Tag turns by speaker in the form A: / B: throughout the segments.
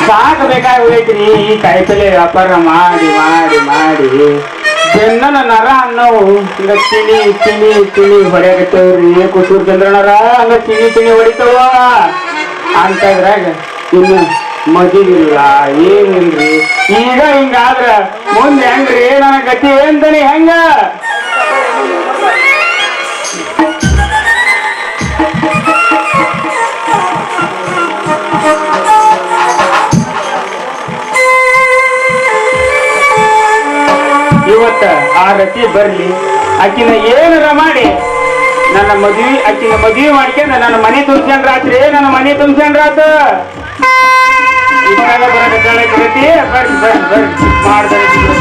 A: ಸಾಕು ಬೇಕಾಗೋಯ್ತ್ರಿ ಈ ಕಾಯಿಪಲ್ಲೆ ವ್ಯಾಪಾರ ಮಾಡಿ ಮಾಡಿ ಮಾಡಿ ಬೆನ್ನನ ನರ ಅನ್ನೋವು ಹಂಗ ತಿಳಿ ತಿಳಿ ತಿಳಿ ಹೊಡೆಯಕತ್ತವ್ರಿ ಕುಸೂರ್ ಚಂದ್ರನರ ಹಂಗ ತಿಳಿ ತಿಳಿ ಹೊಡಿತವ ಅಂತದ್ರಾಗ ಇನ್ನು ಮದುವಿಲ್ಲ ಏನಿಲ್ರಿ ಈಗ ಹಿಂಗಾದ್ರ ಮುಂದೆ ಹೆಂಗ್ರಿ ನನ್ನ ಗತಿ ಏನ್ತಾನೆ ಹೆಂಗ ಇವತ್ತ ಆ ರತಿ ಬರ್ಲಿ ಆಕಿನ ಏನಾರ ಮಾಡಿ ನನ್ನ ಮದ್ವಿ ಆಕಿನ ಮದ್ವಿ ಮಾಡ್ಕೊಂಡ ನನ್ನ ಮನೆ ತುಂಬ್ಸ್ಕೊಂಡ್ರಾತ್ರಿ ನನ್ನ ಮನೆ ತುಂಬ್ಸ್ಕೊಂಡ್ರಾತ ಇಷ್ಟಾಗ ಬರಕತ್ತಾಳೆ ರತಿ ಬರ್ರಿ ಬರ್ರಿ ಬರ್ರಿ ಮಾಡ್ತಾರೆ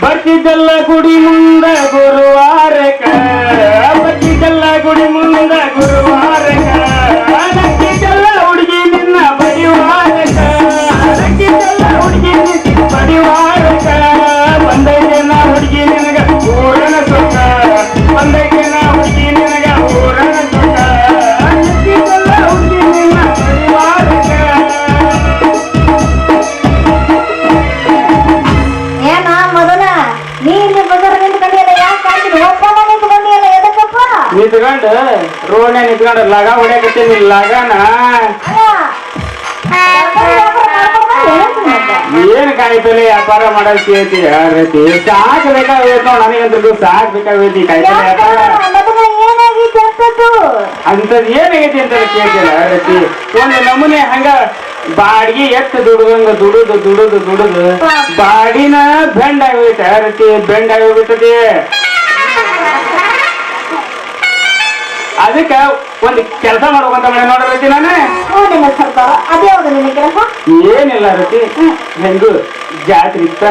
A: ಬರ್ತಿದ್ದಲ್ಲ ಗುಡಿ ಮುಂದ ಗುರುವಾರಕ ಬರ್ತಿದ್ದಲ್ಲ ಗುಡಿ ಮುಂದ ಗುರುವಾರಕ ನಕ್ಕಿದ್ದಲ್ಲ ಹುಡುಗಿ ನಿನ್ನ ಬಡಿವಾರಕ ನಕ್ಕಿದ್ದಲ್ಲ ಹುಡುಗಿ ನಿನ್ನ ಬಡಿವಾರಕ ಬಂದೈತೇನ ಹುಡುಗಿ ನಿನಗ ಊರನ ಸುಖ ಬಂದೈತೇನ ಹುಡುಗಿ ನಿನಗ ಊರನ ಸುಖ ನಕ್ಕಿದ್ದಲ್ಲ ಹುಡುಗಿ ನಿನ್ನ ಬಡಿವಾರಕ ನಿಂತ್ಕೊಂಡು ರೋಡ್ನೆ ನಿಂತ್ಕೊಂಡು ಲಗ ಹೊಡ್ಯಾಕತ್ತೀನಿ ಲಗನ ಏನ್ ಕಾಯಿಪಲ್ಲೆ ವ್ಯಾಪಾರ ಮಾಡೋದ್ ಕೇಳ್ತಿ ಯಾರತಿ ಸಾಕ್ ಬೇಕಾಗೈತಿ ನೋಡ್ ನನಗಂತೂ ಸಾಕ್ ಬೇಕಾಗೈತಿ ಕಾಯಿಪಲ್ಲೆ ವ್ಯಾಪಾರ ಅಂತದ್ ಏನಾಗೈತಿ ಅಂತ ಕೇಳ್ತಿಲ್ಲ ಯಾರತಿ ಒಂದು ನಮೂನೆ ಹಂಗ ಬಾಡಿಗೆ ಎತ್ತು ದುಡ್ದಂಗ ದುಡುದು ದುಡುದು ದುಡುದು ಬಾಡಿನ ಬೆಂಡ್ ಆಗೋಯ್ತು ಯಾರತಿ ಬೆಂಡ್ ಆಗೋಗ್ಬಿಟ್ಟತಿ ಅದಕ್ಕ ಒಂದು ಕೆಲಸ ಮಾಡ್ಬೇಕಂತ ಮಾಡಿ ನೋಡ್ರಿ ನಾನು ಏನಿಲ್ಲ ರತಿ ಹೆಂಗು ಜಾತ್ರೆ ಇತ್ತ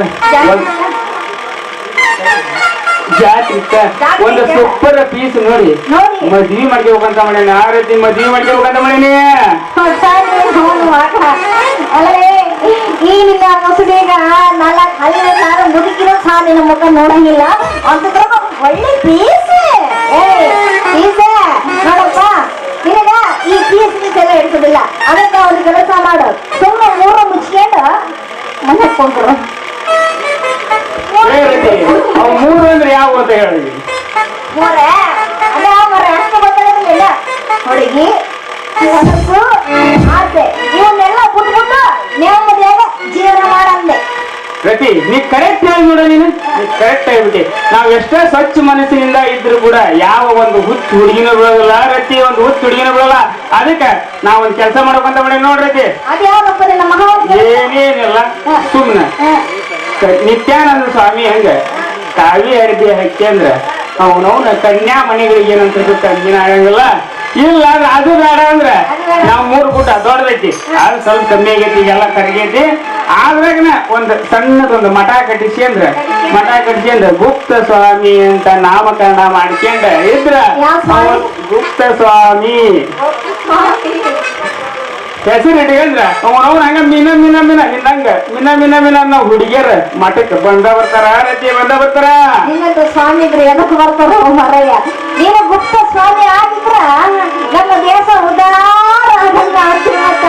A: ಒಂದು ಸೂಪರ್ ಪೀಸ್ ನೋಡಿ ಮದ್ವಿ ಮಾಡ್ಕೋಬೇಕಂತ ಮಾಡೇನಿ ಆ ರೀತಿ ಮದ್ವಿ ಮಾಡ್ಕೋಬೇಕಂತ ಮಾಡೇನಿ
B: ಈಗಿನ ಮುಸುಡಿಗ ನಾಲ್ಕು ಹಳ್ಳಿ ಸಾರು ಮುದುಕಿರೋ ಸಾರು ನಿನ್ನ ಮುಖ ನೋಡಂಗಿಲ್ಲ ಅಂತ ಒಳ್ಳೆ ಪೀಸ್ ಪೀಸ್ ನೋಡಪ್ಪ ನಿನಗ ಈ ಪೀಸ್ ಎಲ್ಲ ಇಡ್ಸೋದಿಲ್ಲ ಅದಕ್ಕೆ ಅವ್ರ ಕೆಲಸ ಮಾಡು ಸುಮ್ಮನೆ ಮೂರು ಮುಚ್ಕೊಂಡು ಮನೆ ಕೊಂಡ್ರು
A: ಮೂರು ಅಂದ್ರೆ ಯಾವ ಅಂತ ಹೇಳಿ
B: ಮೂರೇ ಅದೇ ಮರ ಅಷ್ಟು ಗೊತ್ತಾಗೋದಿಲ್ಲ ಹುಡುಗಿ ಆಸೆ ಇವನ್ನೆಲ್ಲ ಬಿಟ್ಬಿಟ್ಟು ನೆಮ್ಮದಿಯಾಗ ಜೀವನ ಮಾಡಂದೆ
A: ರತಿ ನೀ ಕರೆಕ್ಟ್ ಹೇಳಿ ನೋಡ ನೀನು ಕರೆಕ್ಟ್ ಹೇಳ್ಬಿಟ್ಟಿ ನಾವ್ ಎಷ್ಟೇ ಸ್ವಚ್ಛ ಮನಸ್ಸಿನಿಂದ ಇದ್ರು ಕೂಡ ಯಾವ ಒಂದು ಹುಚ್ಚು ಹುಡುಗಿನ ಬಿಡೋದಿಲ್ಲ ರತಿ ಒಂದು ಹುಚ್ಚು ಹುಡುಗಿನ ಬಿಡೋಲ್ಲ ಅದಕ್ಕೆ ನಾವ್ ಒಂದ್ ಕೆಲಸ ಮಾಡ್ಬೇಕಂತ ಮಾಡಿ ನೋಡ್ರತಿ ಏನೇನಿಲ್ಲ ಸುಮ್ನೆ ನಿತ್ಯಾನಂದ ಸ್ವಾಮಿ ಹಂಗ ಕಾವಿ ಅರ್ಬಿ ಹಾಕ್ಯಂದ್ರ ಅವನವನ ಕನ್ಯಾ ಮನೆಗಳಿಗೆ ಏನಂತ ತಂಗಿನ ಆಗಂಗಿಲ್ಲ ಇಲ್ಲ ಅದು ಬೇಡ ಅಂದ್ರ ನಾವ್ 3 ಗುಡ್ಡ ದೊಡ್ಡದೈತಿ ಅದು ಸ್ವಲ್ಪ ಕಮ್ಮಿ ಆಗೈತಿ ಈಗೆಲ್ಲ ಕರಗೈತಿ ಆದ್ರಾಗನ ಒಂದ್ ಸಣ್ಣದೊಂದು ಮಠ ಕಟ್ಟಿಸಿ ಗುಪ್ತ ಸ್ವಾಮಿ ಅಂತ ನಾಮಕರಣ ಮಾಡ್ಕೊಂಡ ಇದ್ರ ಗುಪ್ತ ಸ್ವಾಮಿ ಹೆಸರು ಇಟ್ಕಂದ್ರ ಅವನವ್ನ ಹಂಗ ಮಿನ ಮಿನ ಮಿನ ನಿನ್ನಂಗ ಮಿನ ಮಿನ ಮಿನ ನಾವ್ ಹುಡುಗಿಯರ ಮಠಕ್ಕೆ ಬಂದ ಬರ್ತಾರ ರತಿ ಬಂದ ಬರ್ತಾರ
B: ನಿನ್ನಂತ ಸ್ವಾಮಿ ಇದ್ರೆ ಎದಕ್ ಬರ್ತಾರ ಮರಯ್ಯ ನೀನು ಗುಪ್ತ ಸ್ವಾಮಿ ಆಗಿದ್ರ ನಮ್ಮ ದೇಶ ಉದಾರ ಆಗಂಗ ಆಗ್ತಿರತ್ತ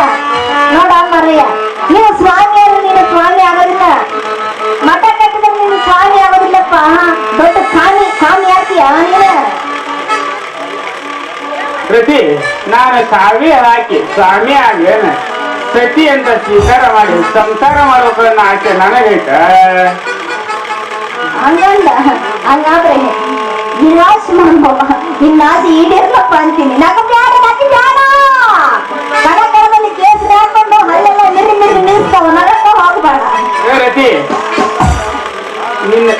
B: ನೋಡ ಮರಯ್ಯ ನೀನು ಸ್ವಾಮಿ ಆದ್ರೆ ನೀನು ಸ್ವಾಮಿ ಆಗೋದಿಲ್ಲ ಮಠ ಕಟ್ಟಿದ್ರೆ ನೀನು ಸ್ವಾಮಿ ಆಗೋದಿಲ್ಲಪ್ಪ ದೊಡ್ಡ ಸ್ವಾಮಿ ಆಗ್ತೀಯ ನೀನು
A: ಪ್ರತಿ ನಾನು ಕಾವಿ ಹಾಕಿ ಸ್ವಾಮಿ ಆಗ್ಲೇನ ಸತಿ ಅಂತ ಸ್ವೀಕಾರ ಮಾಡಿ ಸಂಸಾರ ಮಾಡ್ಬೇಕನ್ನ ಆಸೆ ನನಗೈತ
B: ಹಂಗಾದ್ರೆ ನಿರಾಶ ಮಾಡ್ಬೋವ ನಿನ್ನ ಆಸೆ ಈಡೇರ್ಲಪ್ಪ ಅಂತೀನಿ నాకు ಬ್ಯಾಡ ಕಡಕಡದಲ್ಲಿ ಕೇಸರಿ ಹಾಕೊಂಡು ಹಲ್ಲೆಲ್ಲ ಮಿರಿ ಮಿರಿ ನಿಲ್ಸ್ತಾವ ನರಕ ಹೋಗ್ಬೇಡ
A: ರತಿ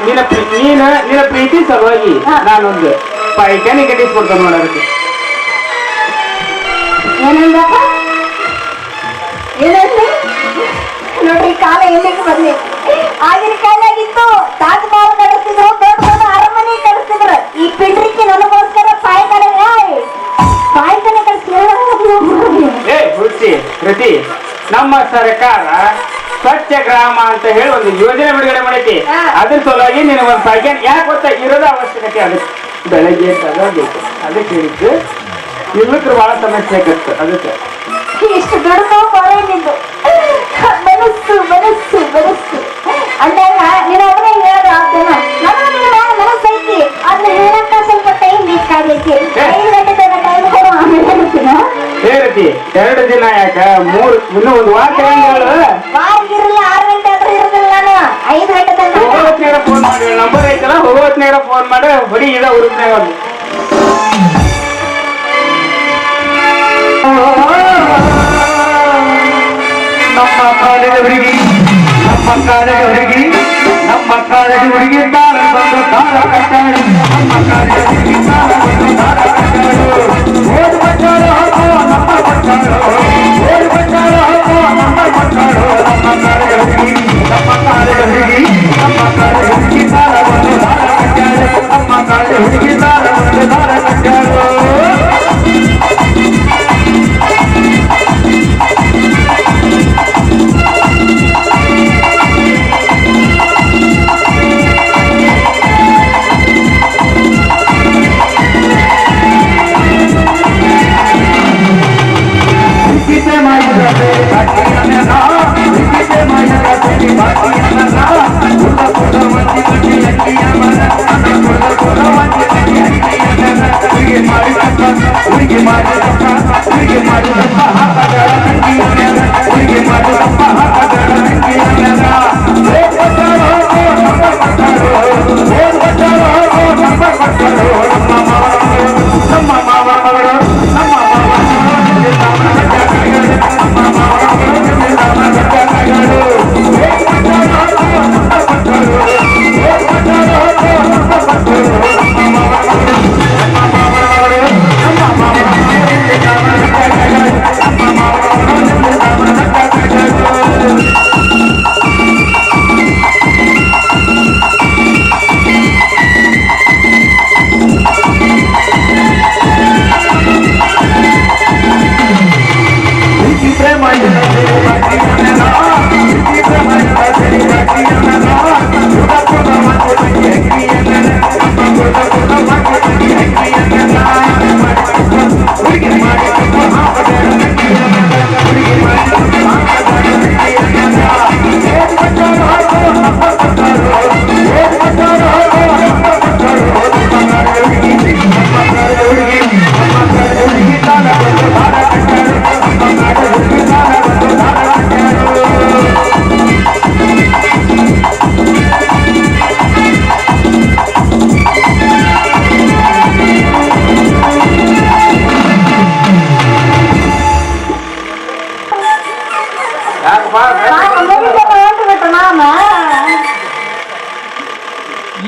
A: ನಿನ್ನ ಪ್ರೀತಿ ಸಲುವಾಗಿ ನಾನೊಂದು ಪಾಯ್ಕಾನಿ ಕಟ್ಟಿಸ್ಕೊಡ್ತೇನೆ ನೋಡೋದಕ್ಕೆ.
B: ಏನಂದಪ್ಪ? ಏನಂದ್ರೆ ನೋಡ್ರಿ, ಕಾಲ ಎಲ್ಲಿಗೆ ಬರ್ಲಿ. ಆಗಿನ ಕಾಲಾಗಿತ್ತು ತಾಜ್ ಮಹಲ್ ಕಳಿಸ್ತಿದ್ರು, ದೊಡ್ಡ ದೊಡ್ಡ ಅರಮನೆ ಕಳಿಸ್ತಿದ್ರು. ಈ ಪಿಂಡ್ರಿಕ್ಕೆ ನನಗೋಸ್ಕರ ಪಾಯ್ಕಾನೆ ಕಳಿಸ್ತಿದ್ರು.
A: ಹುಚ್ಚಿ ರತಿ, ನಮ್ಮ ಸರ್ಕಾರ ಸ್ವಚ್ಛ ಗ್ರಾಮ ಅಂತ ಹೇಳಿ ಒಂದು ಯೋಜನೆ ಬಿಡುಗಡೆ ಮಾಡೈತಿ. ಅದ್ರ ಸಲುವಾಗಿ ನೀನು ಒಂದು ಪಾಯ್ಕಾನಿ ಯಾಕೆ ಗೊತ್ತಾ, ಇರೋದ ಅವಶ್ಯಕತೆ. ಅದಕ್ಕೆ ಬೆಳಗ್ಗೆ ತಗೋಬೇಕು, ಅದಕ್ಕೆ ಹೇಳಿದ್ದು. ಇಲ್ಲಕ್ಕೆ ಬಹಳ ಸಮಸ್ಯೆ ಆಗತ್ತೆ. ಅದಕ್ಕೆ
B: ಇಷ್ಟು ದೊಡ್ಡ ನಿಂದು ಮನಸ್ಸು ಮನಸ್ಸು ಮನಸ್ಸು ಅಂದಾಗ ನೀನು ಒಬ್ಬನೇ ಹೇಳೋದು ಆಗ್ತೇನ? ಮನಸ್ಸೈತಿ, ಅದನ್ನ ಹೇಳಕ್ಕ ಸ್ವಲ್ಪ ಟೈಮ್ ಬೇಕಾಗೈತಿ. 5 ಗಂಟೆ ತನಕ ಟೈಮ್ ಕೊಡು, ಆಮೇಲೆ ಹೇಳ್ತೀನ.
A: ಹೇಳ್ತಿ 2 ದಿನ ಯಾಕ 3 ಇನ್ನೂ ಒಂದು ವಾರ ಹೇಳು.
B: ವಾರ ಇರಲಿಲ್ಲ, 6 ಗಂಟೆ ಆದ್ರೂ ಇರೋದಿಲ್ಲ. ನಾನು 5 ಗಂಟೆ ತನಕ
A: ಹೋಗೋತ್ನಾಗ ಫೋನ್ ಮಾಡಿ, ನಂಬರ್ ಐತಲ್ಲ, ಹೋಗೋತ್ನಾಗ ಫೋನ್ ಮಾಡಿ ಹೊಡಿ. ಇದ ಹುಡುಕ್ನಾಗ ಒಂದು
C: ನಮ್ಮ ಕಾಲೇಜ ಹುಡುಗಿ, ನಮ್ಮ ಕಾಲೇಜ ಹುಡುಗಿ, ನಮ್ಮ ಕಾಲೇಜ ಹುಡುಗಿ ತಾರ ಬಂದು ತಾರ ಕಟ್ಟಾಳು. ನಮ್ಮ ಕಾಲೇಜ ಹುಡುಗಿ ತಾರ ಬಂದು ತಾರ ಕಟ್ಟಾಳು. ಓಡ್ ಬಚ್ಚಾಳು ಹಾಕೋ ನಮ್ಮ ಬಚ್ಚಾಳು, ಓಡ್ ಬಚ್ಚಾಳು ಹಾಕೋ ನಮ್ಮ ಬಚ್ಚಾಳು. ನಮ್ಮ ಕಾಲೇಜ ಹುಡುಗಿ, ನಮ್ಮ ಕಾಲೇಜ ಹುಡುಗಿ, ನಮ್ಮ ಕಾಲೇಜ ಹುಡುಗಿ ತಾರ ಬಂದು ತಾರ ಕಟ್ಟಾಳು. ನಮ್ಮ ಕಾಲೇಜ ಹುಡುಗಿ ತಾರ ಬಂದು ತಾರ ಕಟ್ಟಾಳು.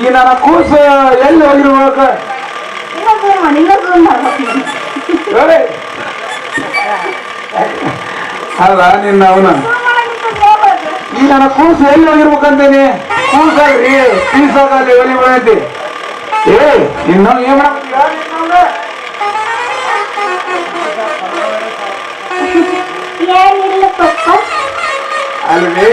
C: ಈ ನನ್ನ ಕೂಸು ಎಲ್ಲಿ ಹೋಗಿರ್ಬೇಕು? ಅಲ್ಲ ನಿನ್ನ ಅವನ ಈ ನನ್ನ ಕೂಸು ಎಲ್ಲಿ ಹೋಗಿರ್ಬೇಕಂತೇನಿ. ಕೂಸಲ್ರಿ ಪೀಸಾಗಲ್ಲಿ ಒಲಿ ಬಂದೈತಿ. ಇನ್ನೂ ಏನ್ ಮಾಡಕ್ತೀಯ? ಅಲ್ರಿ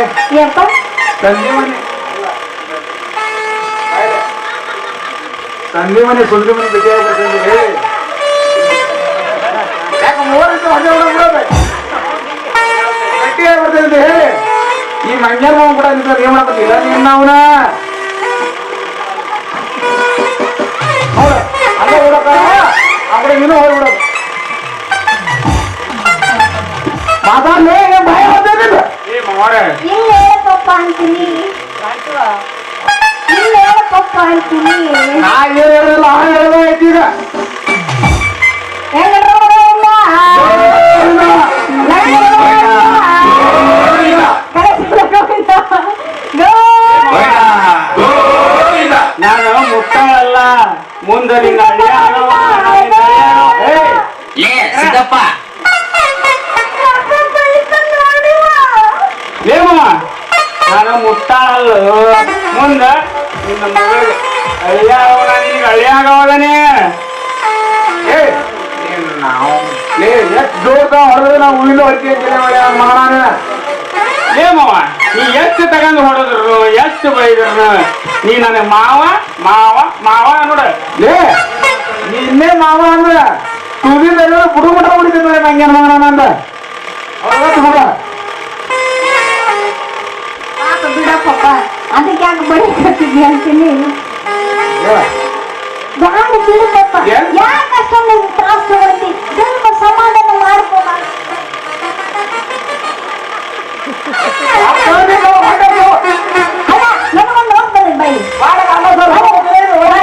C: ಸಂಜೆ ಮನೆ ಸುಂದ್ರಿ ಮನೆ ಭೇಟಿ ಆಗ್ಬೇಕಂದ್ರೆ ಯಾಕೆ 3 ಹೊಡೆ ಬಿಡೋದು ಭೇಟಿ ಆಗ್ಬರ್ತದೆ ಹೇಳಿ. ಈ ಮಂಜಾನ ಮಾವ ಕೂಡ ನಿಂತ ಏನ್ ಮಾಡಬೇಕಿಲ್ಲ ನಿನ್ನ ಅವನ ಹೌದ ಅಲ್ಲ ಹೋಗಕ್ಕ ಆ ಕಡೆ ನೀನು ಹೋಗ್ಬಿಡೋದು. ಮಾತಾಡ್ಲೇ ಭಯ ಹೋಗ್ತೇನಿಲ್ಲ.
B: ಇಲ್ಲ ಹೇಳಪ್ಪ ಅಂತೀನಿ, ಇಲ್ಲ ಹೇಳಪ್ಪ ಅಂತೀನಿ.
C: ನಾ ಏನ್ ಹೇಳಿಲ್ಲ ಆ ಹೇಳೋದೈತಿ ಈಗ.
A: ಮುಂದೆ ನಿನ್ನ ಅಳಿಯ ಆಗವ, ನಿನ್ನ ಅಳಿಯ ಆಗವ. ಏಯ್,
D: ಲೇ ಸಿದ್ದಪ್ಪ
A: ಲೇಮವ ನಾನು ಮುಟ್ಟಾಳಲ್ಲ ಮುಂದ ನಿನ್ನ ಮಗಳಿಗೆ ಅಳಿಯ ಆಗವ, ನಿನಗೆ ಅಳಿಯ ಆಗವದನೇ.
C: ಲೇ ಎಷ್ಟು ಜೋರ್ದ ಹೊಡೆದ್ರೆ ನಾವು ಉಳಿಲು ಹತ್ತಿ ಮಗನ
A: ಲೇಮವ ನೀ ಎಷ್ಟು ತಗೊಂಡು ಹೊಡೆದ್ರು ಎಷ್ಟು ಬೈದ್ರು ನೀ ನನಗೆ ಮಾವ ಮಾವ ಮಾವ ನೋಡ.
C: ಲೇ ನೀ ಇನ್ನೇ ಮಾವ ಅಂದ್ರೆ ತುದಿದ ಬುಡು ಮುಟ ಹೊಡಿತೀನಿ ನಂಗೇನು ಮಗನ ಅಂದ ಮಗ
B: ಬಿಡಪ್ಪ ಅದಕ್ಕೆ ಯಾಕೆ ಬಡಿ ಕಟ್ಟಿದ್ವಿ ಅಂತೀನಿ. ಯಾರು ಬಿಡಪ್ಪ ಯಾಕೆ ಅಷ್ಟೊಂದು ತ್ರಾಸ ತಗೊಳ್ತಿ? ಸ್ವಲ್ಪ ಸಮಾಧಾನ ಮಾಡ್ಕೋ. ನನಗೊಂದು ನೋಟ್ ಬಂದಿದ್ದು ಬೈ,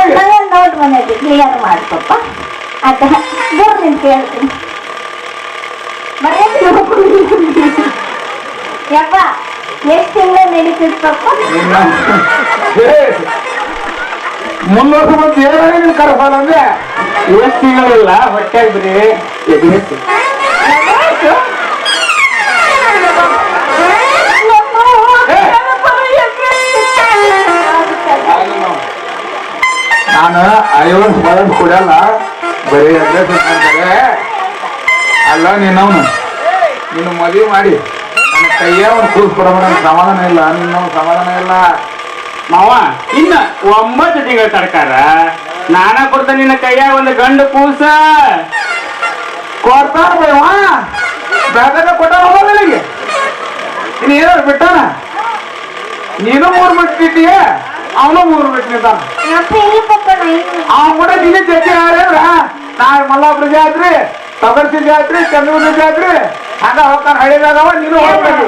B: ನನಗೊಂದು ನೋಟ್ ಬಂದೈತಿ, ಕ್ಲಿಯರ್ ಮಾಡ್ಕೊಪ್ಪ. ಅದ ದೂರ ನಿಂತು ಕೇಳ್ತೀನಿ. ಯಪ್ಪ ಎಷ್ಟು ತಿಂಗಳು ನಡೀತಿತ್ತಪ್ಪ?
C: ಮುನ್ನೂರು ಮಂದಿ ಏನೇನು ಕರ್ಸಲ್ಲ ಅಂದ್ರೆ
A: ಎಷ್ಟು ತಿಂಗಳಿಲ್ಲ ಹೊಟ್ಟೆ ಬಿಡಿ ಎದುರಿಸಿ
C: ನಾನು 50 ಬರೋದು ಕೊಡಲ್ಲ, ಬರೀ ಅಡ್ರೆಸ್ ಅಂತಾರೆ. ಅಲ್ಲ ನೀನವನು ನೀನು ಮದುವೆ ಮಾಡಿ ನನ್ನ ಕೈಯ ಒಂದು ಕೂಸ್ಕೊಡ ಸಮಾಧಾನ ಇಲ್ಲ, ನಿನ್ನ ಸಮಾಧಾನ ಇಲ್ಲ.
A: ಮಾವ ಇನ್ನ 9 ತಿಂಗಳ ತಡ್ಕಾರ ನಾನ ಕೊಡ್ತ ನಿನ್ನ ಕೈಯಾಗ ಒಂದು ಗಂಡು ಕೂಸ
C: ಕೊಡ್ತಾನ ಬೈವ ಬೇಗ ಕೊಟ್ಟ ಹೋಗೋದಿಲ್ಲಿಗೆ ಇನ್ನು ಏನಾದ್ರು ಬಿಟ್ಟಾನ. ನೀನು 3 ಬಿಟ್ಟಿದ್ದೀಯ, ಅವನು 3 ಬಿಟ್ಟು ನಿಂತಾನ. ಅವನ್ ಕೂಡ ನೀನೇ ಜಗ್ಗಿ ಹೇಳಿದ್ರ ನಾಳೆ ಮಲ್ಲಾಪುರ ಜಾತ್ರೆ, ತಗರ್ಸಿ ಜಾತ್ರೆ, ಚಂದ್ರೂರು ಜಾತ್ರೆ ಹಂಗ ಹೋಗ್ತಾನ ಹಳಿದಾಗವ. ನೀನು ಹೋಗ್ಬೇಕು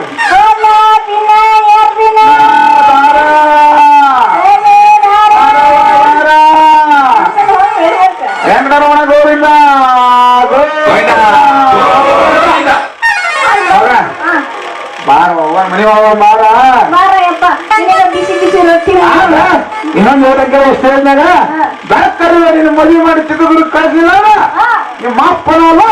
C: ವೆಂಕಟರಮಣ ಗೋವಿಂದ ಬಾರ ಮನೆ ಬಾರ.
B: ಬಿಸಿ ಬಿಸಿ ರೊಟ್ಟಿ
C: ಇನ್ನೊಂದು ಹೇಳ್ಬೇಕ ಸ್ಟೇಜ್ನಾಗ ಬೆಳಕಲ್ಲ ನೀನು ಮದುವೆ ಮಾಡಿ ಚಿತ್ರದುರ್ಗ ಕಳಿಸಿಲ್ಲ ನಿಮ್ಮ ಅಪ್ಪನಲ್ಲ.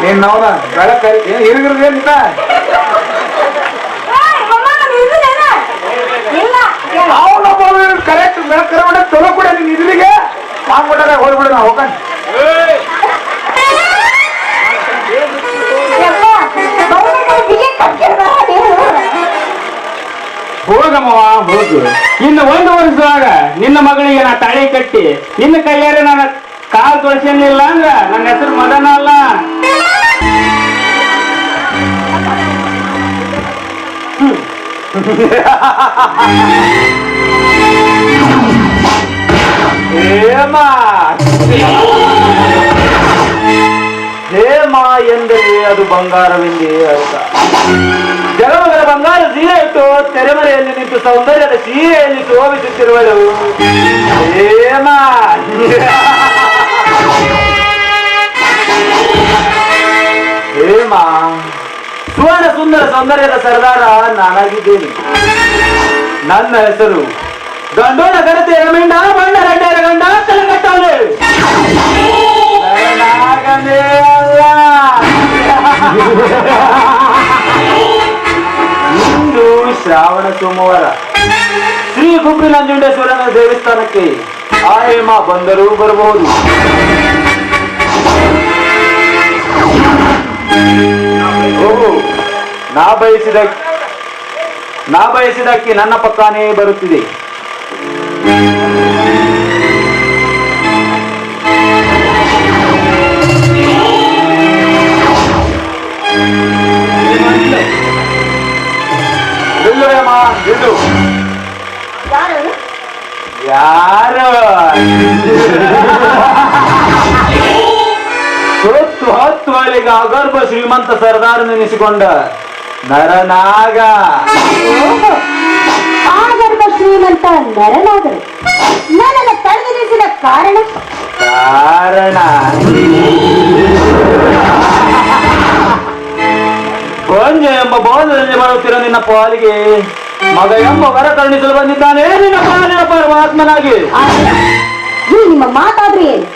C: ನೀನ್ ನಾವ್ದ ಬೆಳಕ ಹಿರಿಗಿರ್ಗೇನಿಲ್ಲ ಅವನೊಬ್ಬ ಕರೆಕ್ಟ್ ಬೆಳಕರ ಮಾಡಿ ಚಲೋ ಕೂಡ ನೀನ್ ಇದ್ರಿಗೆ ಮಾಡ್ಬಿಟ್ಟಾರೆ ಹೋಗ್ಬಿಡ ನಾ ಹೋಗ.
A: ಹೋಗಮ್ಮವ ಹೋಗು. ಇನ್ನು 1 ವರ್ಷದಾಗ ನಿನ್ನ ಮಗಳಿಗೆ ನಾ ತಾಳಿ ಕಟ್ಟಿ ನಿನ್ನ ಕೈಯಾರೆ ನನ್ನ ಕಾಲು ತೊಳಸಿಲ್ಲ ಅಂದ್ರ ನನ್ನ ಹೆಸರು ಮದನ ಅಲ್ಲ.
C: ಹೇಮ ಎಂದರೆ ಅದು ಬಂಗಾರವೆಂದೇ ಅರ್ಥ. ಜಗಮಗರ ಬಂಗಾರ ಸೀರೆ ಇಟ್ಟು ತೆರೆಮರೆಯಲ್ಲಿ ನಿಂತು ಸೌಂದರ್ಯದ ಸೀರೆಯಲ್ಲಿ ಶೋಭಿಸುತ್ತಿರುವಳು ಹೇಮ. ಹೇಮ ಸುವರ್ಣ ಸುಂದರ ಸೌಂದರ್ಯದ ಸರ್ದಾರ ನಾನಾಗಿದ್ದೇನೆ. ನನ್ನ ಹೆಸರು ಗಂಡೋಣ ಗರತೆ ರಮಿಂಡ ಬಣ್ಣ ರೆಡ್ಡರ ಗಂಡ ತಲೆಗಟ್ಟವಳೆ. ನಾಗನೇ ಅಲ್ಲ. ಇಂದು ಶ್ರಾವಣ ಸೋಮವಾರ ಶ್ರೀ ಗುಬ್ಬಿ ನಂಜುಂಡೇಶ್ವರನ ದೇವಸ್ಥಾನಕ್ಕೆ ಆ ಹೇಮ ಬಂದರೂ ಬರಬಹುದು. ಓಹೋ ನಾ ಬಯಸಿದಕ್ಕೆ ನನ್ನ ಪಕ್ಕಾನೇ ಬರುತ್ತಿದೆ. ಯಾರು ಹೊತ್ತು ಹೊಳಿಗ ಅಗರ್ಭ ಶ್ರೀಮಂತ ಸರ್ದಾರ್ ನೆನೆಸಿಕೊಂಡ ನರನಾಗ.
B: ಆಗರ್ಭ ಶ್ರೀಮಂತ ನರನಾದರು ನನ್ನನ್ನು ತಡೆದಿರಿಸಿದ ಕಾರಣ
C: ಬೋಧದಲ್ಲಿ ಬರುತ್ತಿರೋ ನಿನ್ನ ಪಾಲಿಗೆ ಮಗ ಎಂಬ ವರ ಕರುಣಿಸಲು ಬಂದಿದ್ದಾನೆ ನಿನ್ನ ಪಾಲಿನ ಪರಮಾತ್ಮನಾಗಿ.
B: ಈ ನಿಮ್ಮ ಮಾತಾದ್ರಿ ಏನು?